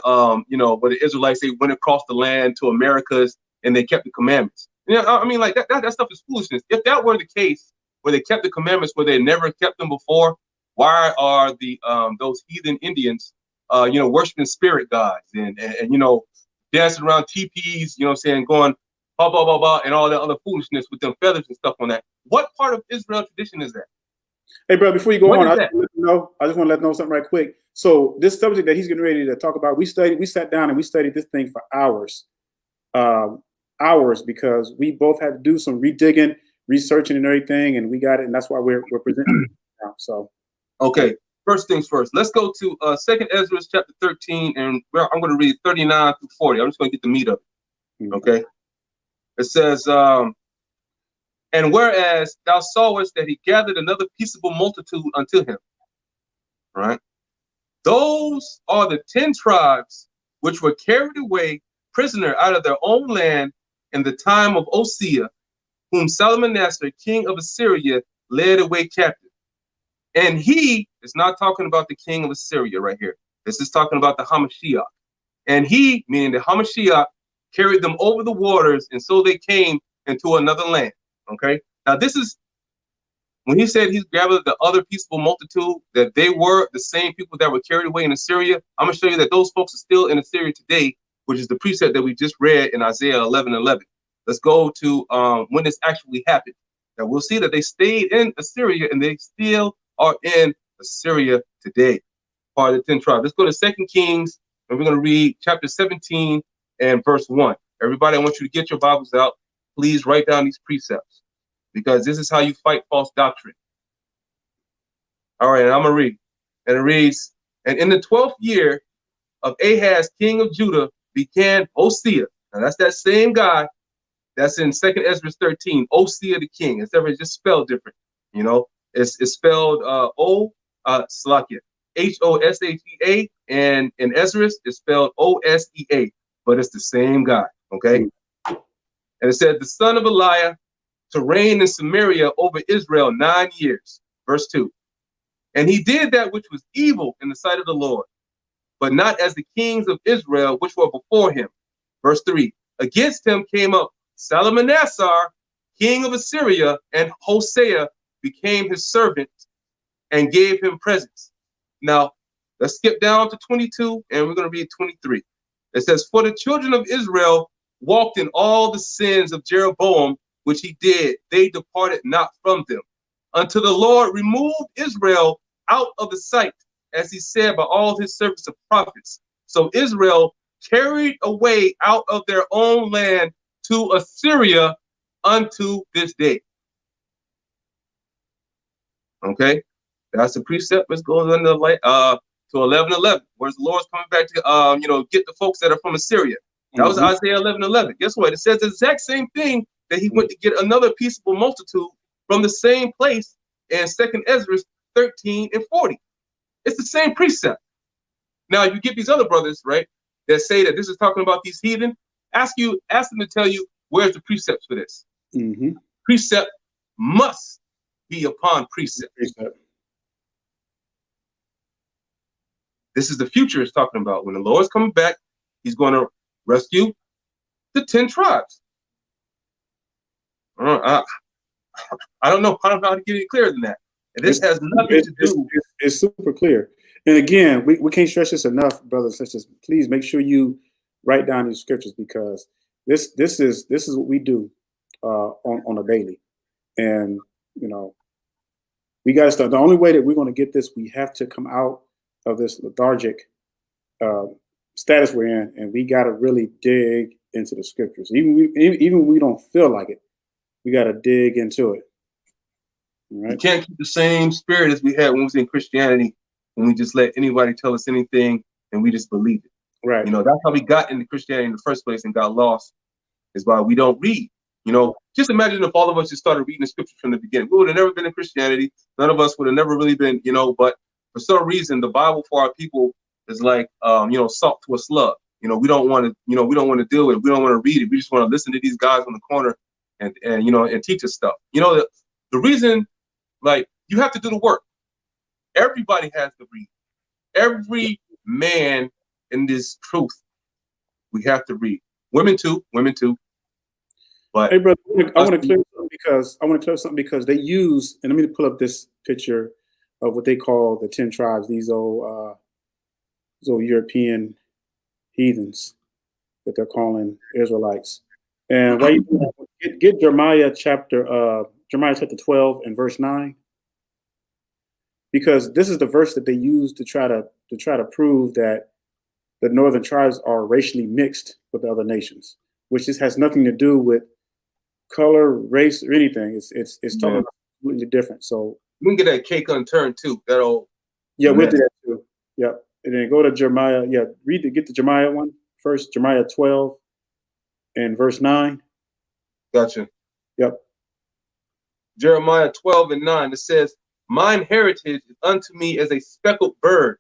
you know, where the Israelites, they went across the land to Americas and they kept the commandments. You know, I mean, like that stuff is foolishness. If that were the case, where they kept the commandments where they never kept them before, why are the those heathen Indians, you know, worshiping spirit gods and you know, dancing around teepees, you know what I'm saying, going blah, blah, blah, blah, and all that other foolishness with them feathers and stuff on that. What part of Israel tradition is that? Hey, bro, before you go What on, is I that? just want to let you know something right quick. So this subject that he's getting ready to talk about, we sat down and we studied this thing for hours. Because we both had to do some redigging, researching and everything, and we got it, and that's why we're presenting it now. So okay, first things first. Let's go to 2nd Ezra chapter 13, and I'm going to read 39 through 40. I'm just going to get the meat of it. Okay. It says, and whereas thou sawest that he gathered another peaceable multitude unto him, right? Those are the 10 tribes which were carried away prisoner out of their own land in the time of Osea, whom Salmanassar, king of Assyria, led away captive. And he is not talking about the king of Assyria right here. This is talking about the Hamashiach. And he, meaning the Hamashiach, carried them over the waters, and so they came into another land. Okay. Now this is when he said he's gathered the other peaceable multitude, that they were the same people that were carried away in Assyria. I'm gonna show you that those folks are still in Assyria today, which is the precept that we just read in Isaiah 11:11. Let's go to when this actually happened. Now we'll see that they stayed in Assyria and they still are in Assyria today, part of the 10 tribes. Let's go to 2 Kings, and we're going to read chapter 17 and verse 1. Everybody, I want you to get your Bibles out. Please write down these precepts, because this is how you fight false doctrine. All right, and I'm going to read. And it reads, and in the 12th year of Ahaz, king of Judah, began Osea. Now that's that same guy that's in 2nd Ezra 13, Osea the king. It's just spelled different, you know. It's spelled Hoshea, and in Ezra it's spelled Osea, but it's the same guy, okay? And it said, the son of Eliah, to reign in Samaria over Israel 9 years. Verse 2. And he did that which was evil in the sight of the Lord, but not as the kings of Israel which were before him. Verse 3. Against him came up Salmanassar, king of Assyria, and Hosea became his servant and gave him presents. Now, let's skip down to 22, and we're going to read 23. It says, for the children of Israel walked in all the sins of Jeroboam, which he did. They departed not from them, until the Lord removed Israel out of the sight, as he said by all his servants of prophets. So Israel carried away out of their own land to Assyria unto this day. Okay, that's the precept. Let's go into to 11:11, where the Lord's coming back to you know, get the folks that are from Assyria. That was Isaiah 11:11. Guess what? It says the exact same thing, that he went to get another peaceable multitude from the same place in 2nd Ezra 13 and 40. It's the same precept. Now you get these other brothers, right, that say that this is talking about these heathen. Ask them to tell you where's the precepts for this. Precept must be upon precept. This is the future it's talking about. When the Lord's coming back, he's going to rescue the 10 tribes. I don't know how to get any clearer than that. And this has nothing to do. It's super clear. And again, we can't stress this enough, brothers and sisters. Please make sure you write down these scriptures, because this is what we do on a daily. And you know, we got to start. The only way that we're going to get this, we have to come out of this lethargic status we're in, and we got to really dig into the scriptures. Even when we don't feel like it, we got to dig into it. Right? We can't keep the same spirit as we had when we was in Christianity, when we just let anybody tell us anything and we just believed it. Right. You know, that's how we got into Christianity in the first place and got lost, is why we don't read. You know, just imagine if all of us just started reading the scriptures from the beginning. We would have never been in Christianity. None of us would have never really been, you know, but for some reason, the Bible for our people is like, you know, salt to a slug. You know, we don't want to, you know, we don't want to deal with it. We don't want to read it. We just want to listen to these guys on the corner and you know, and teach us stuff. You know, the reason, like, you have to do the work. Everybody has to read. Every man in this truth, we have to read. Women too. But hey, brother, I want to clear something because they use, and let me pull up this picture of what they call the 10 tribes. These old European heathens that they're calling Israelites. And why you get Jeremiah chapter 12 and verse 9, because this is the verse that they use to try to prove that the northern tribes are racially mixed with the other nations, which just has nothing to do with color, race, or anything. It's talking about completely different. So we can get that cake unturned too. That old. Yeah, we'll do that too. Yeah, and then go to Jeremiah. Yeah, get the Jeremiah one first. Jeremiah 12 and verse 9. Gotcha. Yep. Jeremiah 12 and 9. It says, "Mine heritage is unto me as a speckled bird.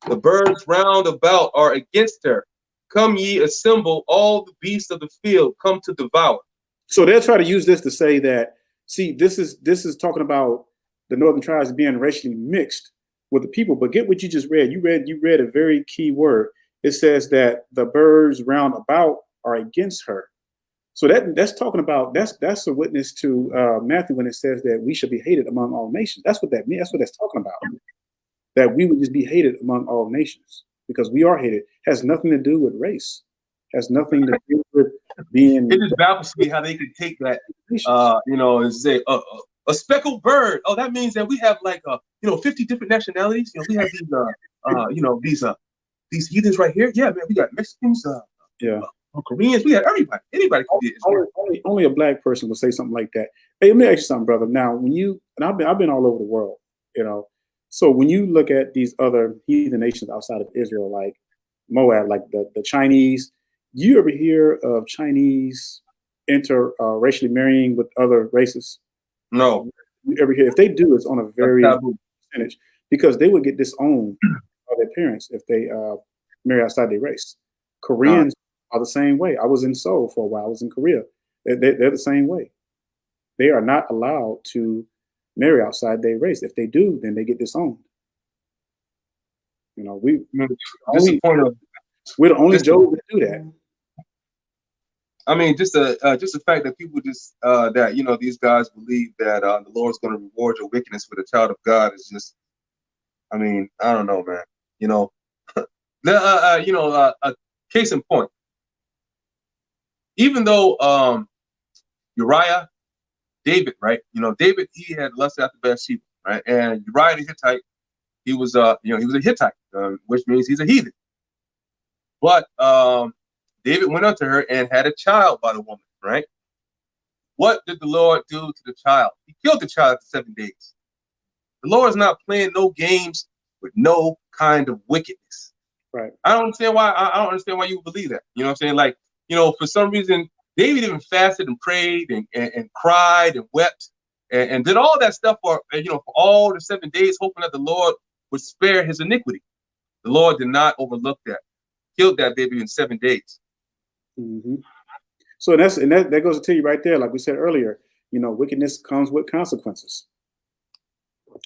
The birds round about are against her. Come ye, assemble all the beasts of the field, come to devour." So they'll try to use this to say that, see, this is talking about the northern tribes being racially mixed with the people. But get what you just read. You read a very key word. It says that the birds round about are against her. So that's talking about, that's a witness to Matthew when it says that we should be hated among all nations. That's what that means. That's what that's talking about. That we would just be hated among all nations because we are hated. Has nothing to do with race. Has nothing to do with being. It just baffles me how they can take that, you know, and say a speckled bird. Oh, that means that we have like 50 different nationalities. You know, we have these heathens right here. Yeah, man, we got Mexicans. Koreans. We got everybody. Anybody can be it. Only a black person would say something like that. Hey, let me ask you something, brother. Now, I've been all over the world, you know. So when you look at these other heathen nations outside of Israel, like Moab, like the Chinese, do you ever hear of Chinese racially marrying with other races? No. You ever hear? If they do, it's on a very percentage, because they would get disowned by their parents if they marry outside their race. Koreans are the same way. I was in Seoul for a while. I was in Korea. They're the same way. They are not allowed to marry outside their race. If they do, then they get disowned. You know, we're the only Joes that do that. I mean, just the fact that people that, you know, these guys believe that the Lord's going to reward your wickedness for the child of God is just, I mean, I don't know, man. You know, a case in point. Even though Uriah, David, right? You know, David, he had lust after Bathsheba, right? And Uriah the Hittite, he was a Hittite, which means he's a heathen. But David went unto her and had a child by the woman, right? What did the Lord do to the child? He killed the child after 7 days. The Lord is not playing no games with no kind of wickedness. Right. I don't understand why you believe that. You know what I'm saying? Like, you know, for some reason, David even fasted and prayed and cried and wept and did all that stuff for all the 7 days, hoping that the Lord would spare his iniquity. The Lord did not overlook that. Killed that baby in 7 days. Mm-hmm. So that goes to tell you right there, like we said earlier, wickedness comes with consequences.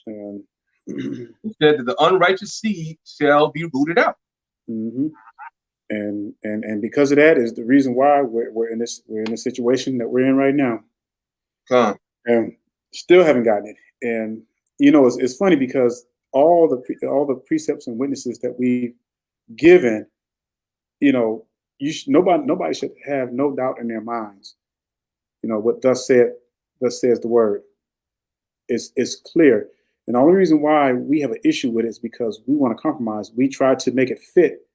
And It said that the unrighteous seed shall be rooted out. mm-hmm. And because of that is the reason why we're in this situation that we're in right now. And still haven't gotten it. And it's funny because all the precepts and witnesses that we've given, nobody should have no doubt in their minds. What thus says the word is clear. And the only reason why we have an issue with it is because we want to compromise. We try to make it fit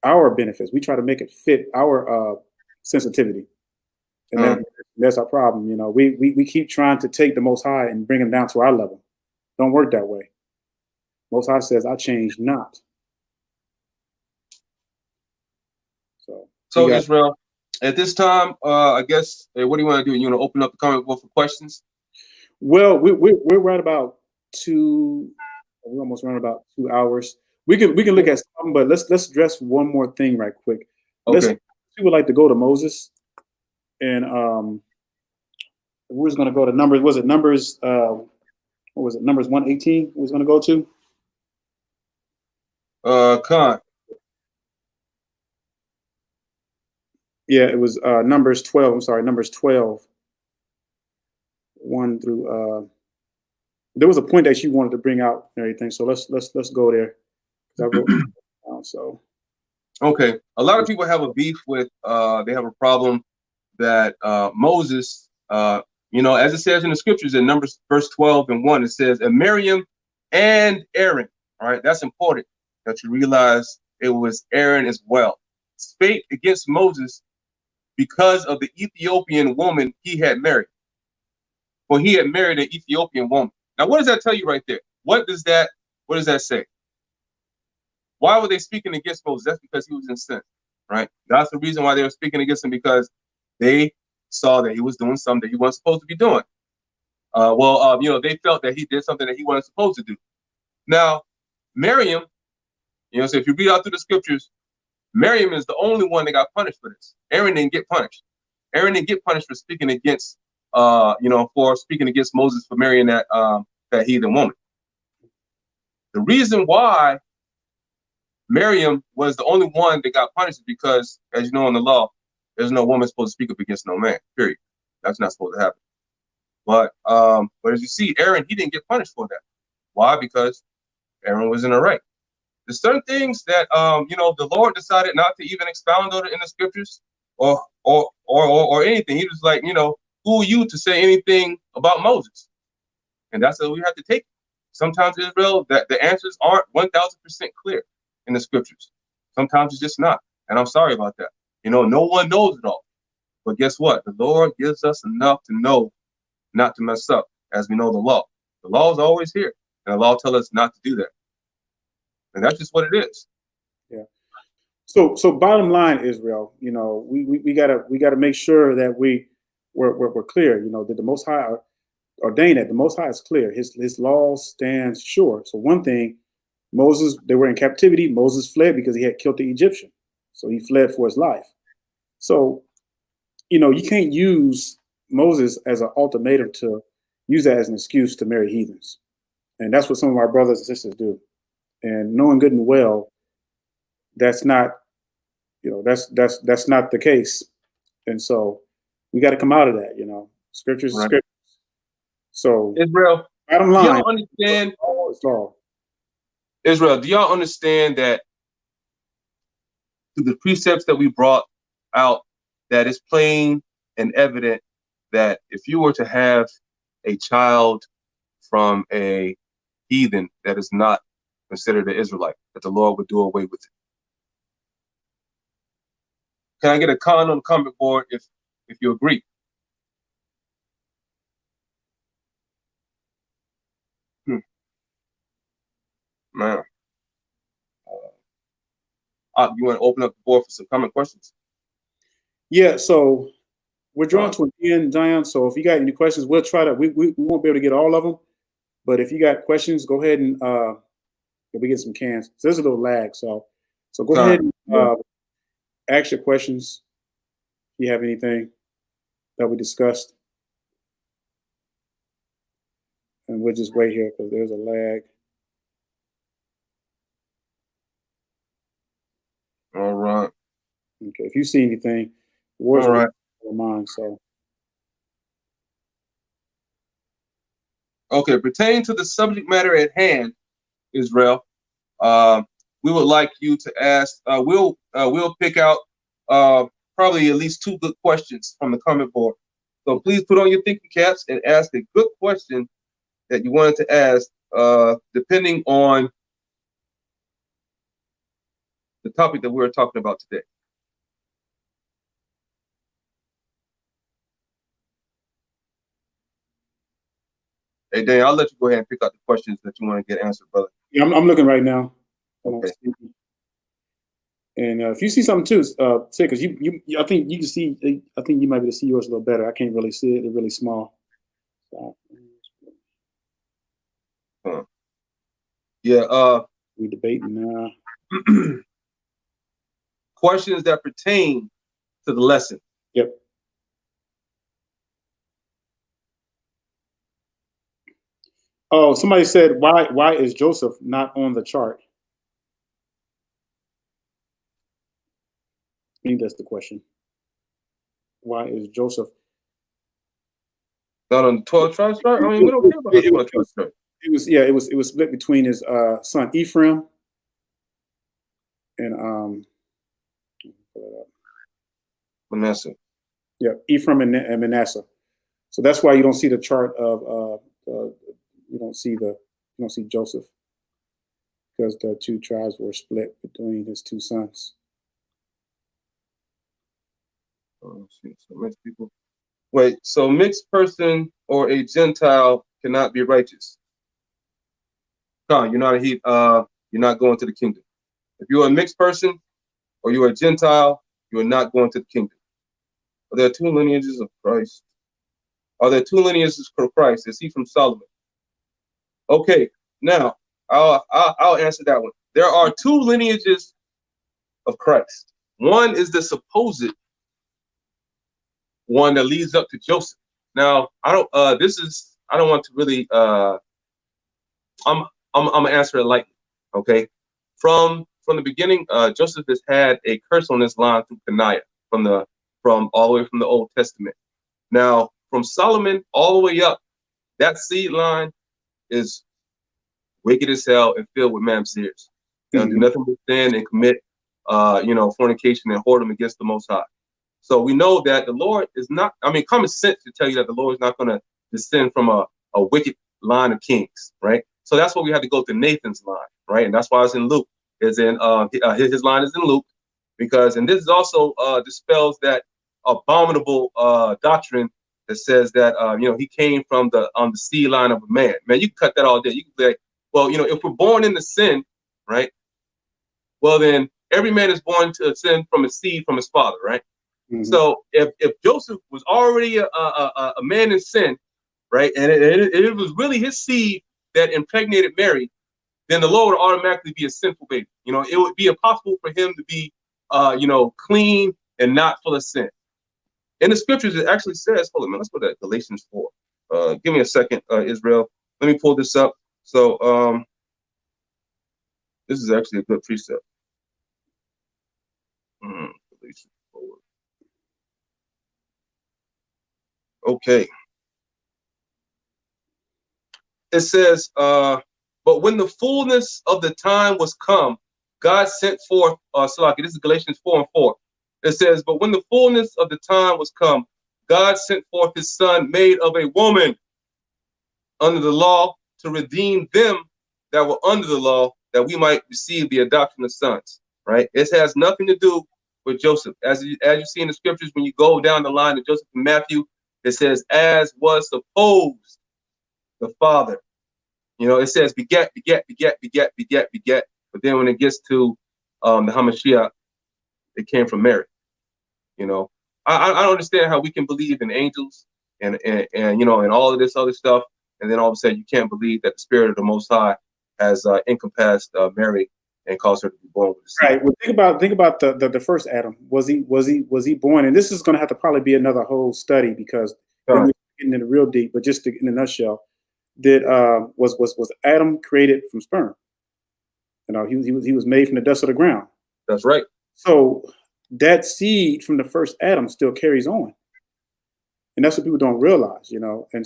our benefits. We try to make it fit our sensitivity. And that's our problem. We keep trying to take the Most High and bring him down to our level. Don't work that way. Most High says, I change not. So Israel, at this time, I guess, what do you want to do? You want to open up the comment board for questions? Well, we're right about we're almost around about 2 hours. We can look at some, but let's address one more thing right quick. Okay. We would like to go to Moses, and we're going to go to Numbers. Was it Numbers? What was it? Numbers 118. We was going to go to. Khan. Yeah, it was Numbers 12. I'm sorry, Numbers 12. 1 through. There was a point that you wanted to bring out and everything, so let's go there. I wrote it down, so. Okay, a lot of people have a beef with. They have a problem that Moses, as it says in the scriptures in Numbers verse 12 and 1, it says, and Miriam and Aaron. All right, that's important that you realize it was Aaron as well. Spake against Moses because of the Ethiopian woman he had married. Well, he had married an Ethiopian woman. Now, what does that tell you right there? What does that say? Why were they speaking against Moses? That's because he was in sin, right? That's the reason why they were speaking against him, because they saw that he was doing something that he wasn't supposed to be doing. They felt that he did something that he wasn't supposed to do. Now, Miriam, so if you read out through the scriptures, Miriam is the only one that got punished for this. Aaron didn't get punished. Aaron didn't get punished for speaking against, Moses for marrying that heathen woman. The reason why Miriam was the only one that got punished is because, as you know, in the law, there's no woman supposed to speak up against no man. Period. That's not supposed to happen. But as you see, Aaron, he didn't get punished for that. Why? Because Aaron was in the right. There's certain things that the Lord decided not to even expound on it in the scriptures or anything. He was like, who are you to say anything about Moses? And that's what we have to take. Sometimes, Israel, that the answers aren't 1,000% clear in the scriptures. Sometimes it's just not. And I'm sorry about that. No one knows it all. But guess what? The Lord gives us enough to know not to mess up, as we know the law. The law is always here. And the law tells us not to do that. And that's just what it is. Yeah. So bottom line, Israel, we gotta make sure that we're clear, that the Most High ordained that the Most High is clear. His law stands sure. So one thing, Moses, they were in captivity. Moses fled because he had killed the Egyptian. So he fled for his life. So, you can't use Moses as an ultimatum to use that as an excuse to marry heathens. And that's what some of our brothers and sisters do. And knowing good and well, that's not, that's not the case. And so we got to come out of that, scriptures, right. Scriptures. So Israel, bottom line, do y'all understand? Israel, do y'all understand that through the precepts that we brought out, that it's plain and evident that if you were to have a child from a heathen that is not considered an Israelite, that the Lord would do away with it? Can I get a con on the comment board if you agree? Man. You want to open up the board for some comment questions? Yeah, so we're drawing to an end, Zion. So if you got any questions, we'll try to, we won't be able to get all of them. But if you got questions, go ahead and we get some cans. So there's a little lag. So go ahead and ask your questions. If you have anything that we discussed. And we'll just wait here because there's a lag. All right. Okay, if you see anything, words All right. are mine. So Okay, pertaining to the subject matter at hand, Israel, we would like you to ask. We'll pick out probably at least 2 good questions from the comment board. So please put on your thinking caps and ask a good question that you wanted to ask, depending on the topic that we're talking about today. Hey, Dan, I'll let you go ahead and pick out the questions that you want to get answered, brother. yeah, I'm looking right now. Okay. And if you see something too, say, because I think you can see. I think you might be able to see yours a little better. I can't really see it; it's really small. So, Yeah. we debating now. Questions that pertain to the lesson. Yep. Oh, somebody said, why is Joseph not on the chart? I think that's the question. Why is Joseph not on the 12 tribes chart? I mean, we don't care about the 12 tribes chart. It was split between his son Ephraim and Manasseh. Yeah, Ephraim and Manasseh. So that's why you don't see the chart of you don't see Joseph, because the 2 tribes were split between his 2 sons. Oh, shit. So mixed people. Wait, so mixed person or a Gentile cannot be righteous. No, you're not you're not going to the kingdom. If you're a mixed person or you're a Gentile, you are not going to the kingdom. Are there 2 lineages of Christ? Are there 2 lineages of Christ? Is he from Solomon? Okay, now I'll answer that one. There are 2 lineages of Christ. One is the supposed one that leads up to Joseph. Now, I don't want to really I'm gonna answer it lightly. Okay. From the beginning, Joseph has had a curse on his line through Dinah from all the way from the Old Testament. Now, from Solomon all the way up, that seed line is wicked as hell and filled with MAMZERs. They'll do nothing but sin and commit fornication and whoredom against the Most High. So we know that the Lord is not, I mean, common sense to tell you that the Lord is not going to descend from a wicked line of kings, right? So that's why we have to go to Nathan's line, right? And that's why it's in Luke. His line is in Luke, because, and this is also dispels that abominable doctrine that says that he came from the seed line of a man. Man, you can cut that all day. You can say, well, if we're born into sin, right? Well, then every man is born to sin from a seed from his father, right? So if Joseph was already a man in sin, right, and it was really his seed that impregnated Mary, then the Lord would automatically be a sinful baby. It would be impossible for him to be, clean and not full of sin. In the scriptures, it actually says, hold on, man, let's go to Galatians 4. Give me a second, Israel. Let me pull this up. So this is actually a good precept. Galatians 4. Okay. It says, but when the fullness of the time was come, God sent forth, this is Galatians 4:4. It says, but when the fullness of the time was come, God sent forth his son made of a woman under the law to redeem them that were under the law, that we might receive the adoption of sons, right? It has nothing to do with Joseph. As you see in the scriptures, when you go down the line of Joseph and Matthew, it says, as was supposed the father. It says beget, beget, beget, beget, beget, beget. But then when it gets to the Hamashiach, it came from Mary. I don't understand how we can believe in angels and all of this other stuff, and then all of a sudden you can't believe that the Spirit of the Most High has encompassed Mary and caused her to be born with a seed. Right. Well, think about the first Adam. Was he born? And this is going to have to probably be another whole study, because then we're getting into real deep. But just in a nutshell, was Adam created from sperm. You know, he was made from the dust of the ground. That's right. So that seed from the first Adam still carries on, and that's what people don't realize. You know, and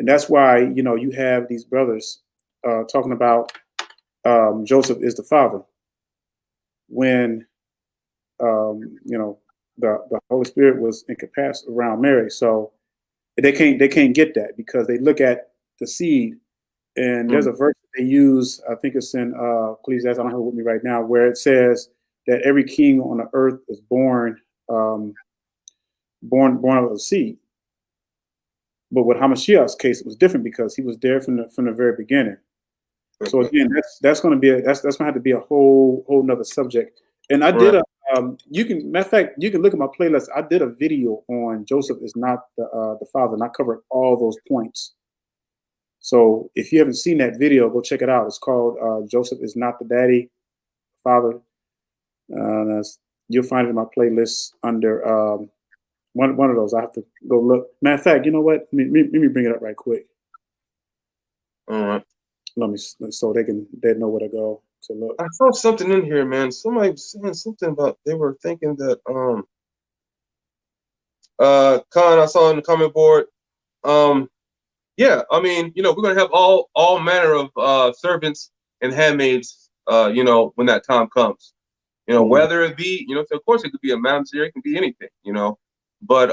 that's why, you know, you have these brothers talking about Joseph is the father when you know, the Holy Spirit was incapacitated around Mary. So they can't get that because they look at the seed, and there's a verse that they use. I think it's in Ecclesiastes. I don't have it with me right now, where it says that every king on the earth is born of a seed. But with Hamashiach's case, it was different because he was there from the very beginning. So again, that's going to be that's going to have to be a whole nother subject. And I did you can, matter of fact, you can look at my playlist. I did a video on Joseph is not the father, and I covered all those points. So if you haven't seen that video, go check it out. It's called Joseph is not the daddy, father. You'll find it in my playlist under one of those. I have to go look. Matter of fact, you know what? Let me bring it up right quick. All right. Let me, so they know where to go to look. I saw something in here, man. Somebody was saying something about they were thinking that Khan, I saw in the comment board. Yeah, I mean, you know, we're gonna have all manner of servants and handmaids, you know, when that time comes. You know, whether it be, you know, so of course it could be a MAMZER, it can be anything, you know. But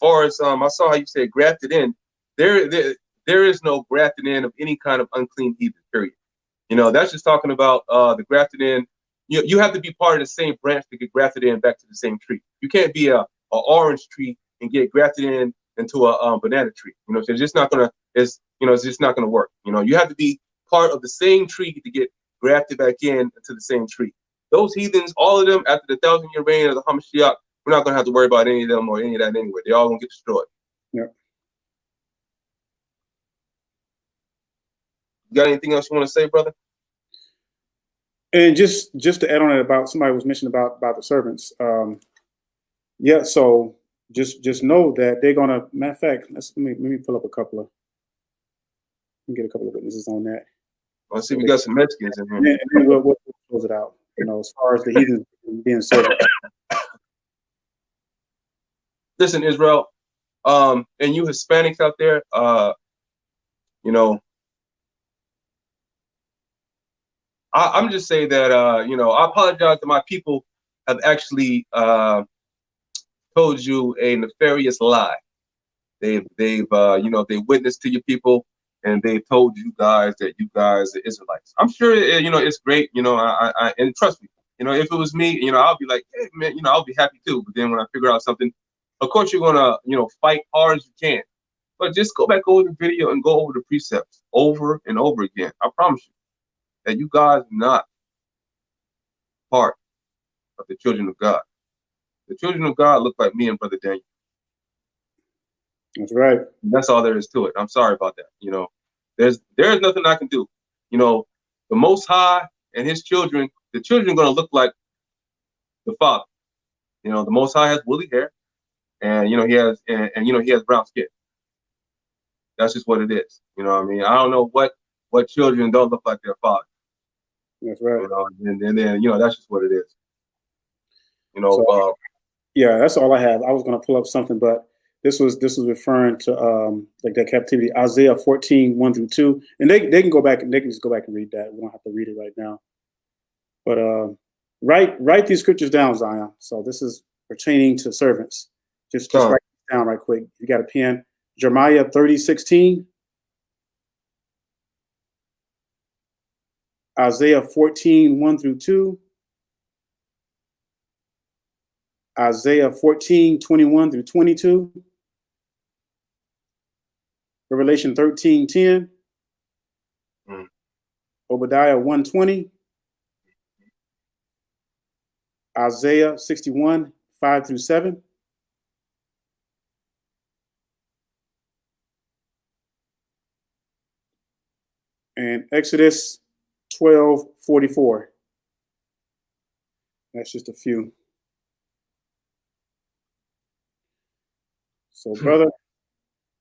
far as I saw how you said grafted in, there is no grafted in of any kind of unclean heathen, period. You know, that's just talking about the grafted in. You have to be part of the same branch to get grafted in back to the same tree. You can't be a orange tree and get grafted in into a banana tree. You know, so it's just not gonna. It's just not gonna work. You know, you have to be part of the same tree to get grafted back in into the same tree. Those heathens, all of them, after the 1,000-year reign of the Hamashiach, we're not gonna have to worry about any of them or any of that anyway. They're all gonna get destroyed. Yeah. You got anything else you want to say, brother? And just to add on it, about somebody was mentioning about the servants. Yeah, so just know that they're gonna. Matter of fact, let me pull up a couple of. Let me get a couple of witnesses on that. I see we got some Mexicans in here. And then we'll close it out. You know, as far as the heathens being servants. Listen, Israel, and you Hispanics out there, you know, I'm just saying that, you know, I apologize that my people have actually told you a nefarious lie. They've you know, they witnessed to your people, and they've told you guys that you guys are Israelites. I'm sure, you know, it's great, you know, and trust me, you know, if it was me, you know, I'll be like, hey, man, you know, I'll be happy too. But then when I figure out something, of course, you're gonna, you know, fight hard as you can. But just go back over the video and go over the precepts over and over again. I promise you that you guys are not part of the children of God. The children of God look like me and Brother Daniel. That's right. That's all there is to it. I'm sorry about that. You know, there's nothing I can do. You know, the Most High and His children, the children are going to look like the Father. You know, the Most High has woolly hair, and you know he has and you know he has brown skin. That's just what it is. You know what I mean? I don't know what children don't look like their father. That's right. You know, and then you know that's just what it is. You know. So, yeah, that's all I have. I was going to pull up something, but this was referring to like that captivity, Isaiah 14, 1-2. And they can go back and they can just go back and read that. We don't have to read it right now. But write these scriptures down, Zion. So this is pertaining to servants. Just write it down right quick. You got a pen. Jeremiah 30:16. Isaiah 14, 1-2. Isaiah 14, 21-22. Revelation 13:10. Obadiah 1:20. Isaiah 61, 5-7. And Exodus 12:44. That's just a few. So, brother,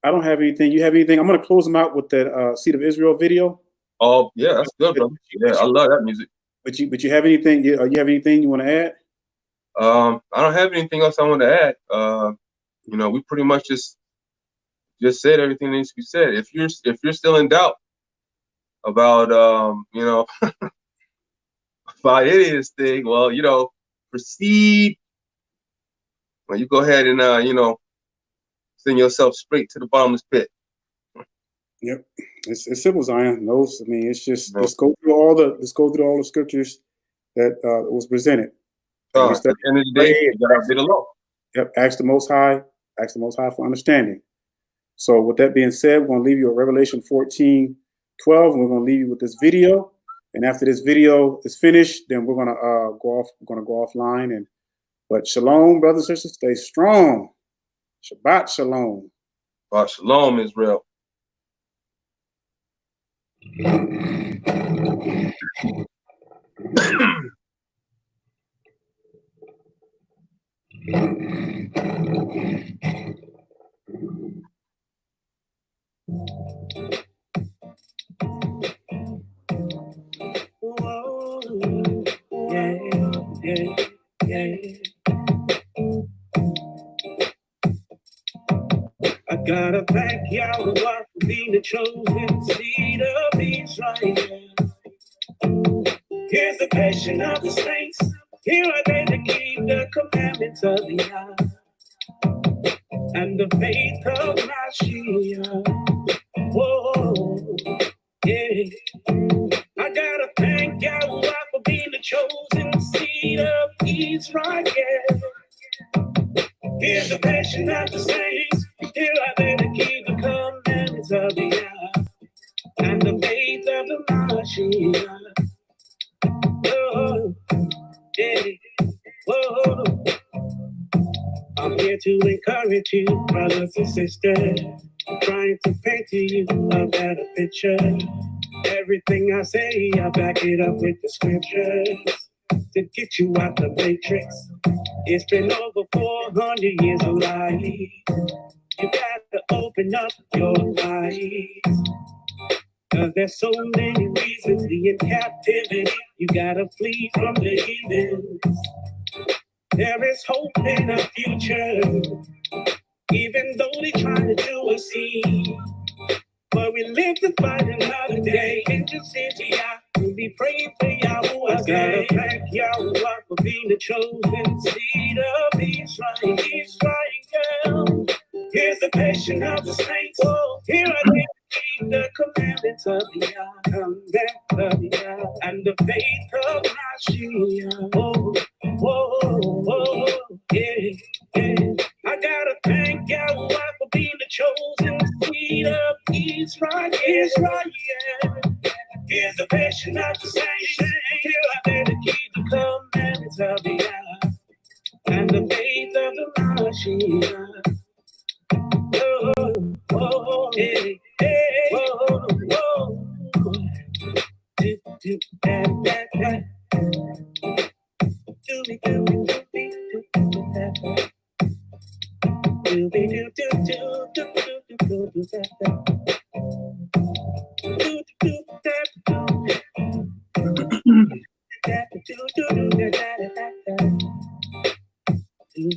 I don't have anything. You have anything? I'm gonna close them out with that Seed of Israel video. Oh yeah, that's good, bro. Yeah, I love that music. But you have anything? You have anything you want to add? I don't have anything else I want to add. You know, we pretty much just said everything that needs to be said. If you're still in doubt about you know, validity of this thing, well, you know, proceed. Well, you go ahead and you know, send yourself straight to the bottomless pit. Yep, it's simple, Zion. No, I mean it's just let's go through all the scriptures that was presented. At the end of the day, you gotta be the law. Yep, ask the Most High for understanding. So with that being said, we're going to leave you at Revelation 14:12, and we're going to leave you with this video. And after this video is finished, then we're going to go off. We're going to go offline. But shalom, brothers and sisters, stay strong. Shabbat shalom. Shabbat shalom, Israel. Whoa, yeah. I gotta thank Yahweh for being the chosen seed of Israel. Here's the passion of the saints. Here are they to keep the commandments of the Yah and the faith of Mashiach. Whoa, yeah. I gotta thank Yahweh for being the chosen seed of Israel. Here's the passion of the saints. Here are they to keep the commandments of the Yah and the faith of the Mashiach. Oh, yeah. Whoa. I'm here to encourage you, brothers and sisters, trying to paint to you a better picture. Everything I say, I back it up with the scriptures to get you out the matrix. It's been over 400 years of life. You gotta open up your eyes, 'cause there's so many reasons to be in captivity. You gotta flee from the heathens. There is hope in our future, even though they try to do us in. But we live to fight another day. In the city, we'll be praying for Yahweh. I gotta thank Yahweh for being the chosen seed of Israel. Here's the passion of the saints. Oh, here I keep the commandments of the Yah, and the faith of Mashiach. Oh, yeah. I gotta thank Yahweh for being the chosen seed of Israel. Here's the passion of the saints. Here I bear to keep the commandments of the Yah and the faith of the Mashiach. Oh, yeah. Whoa. Do that. Do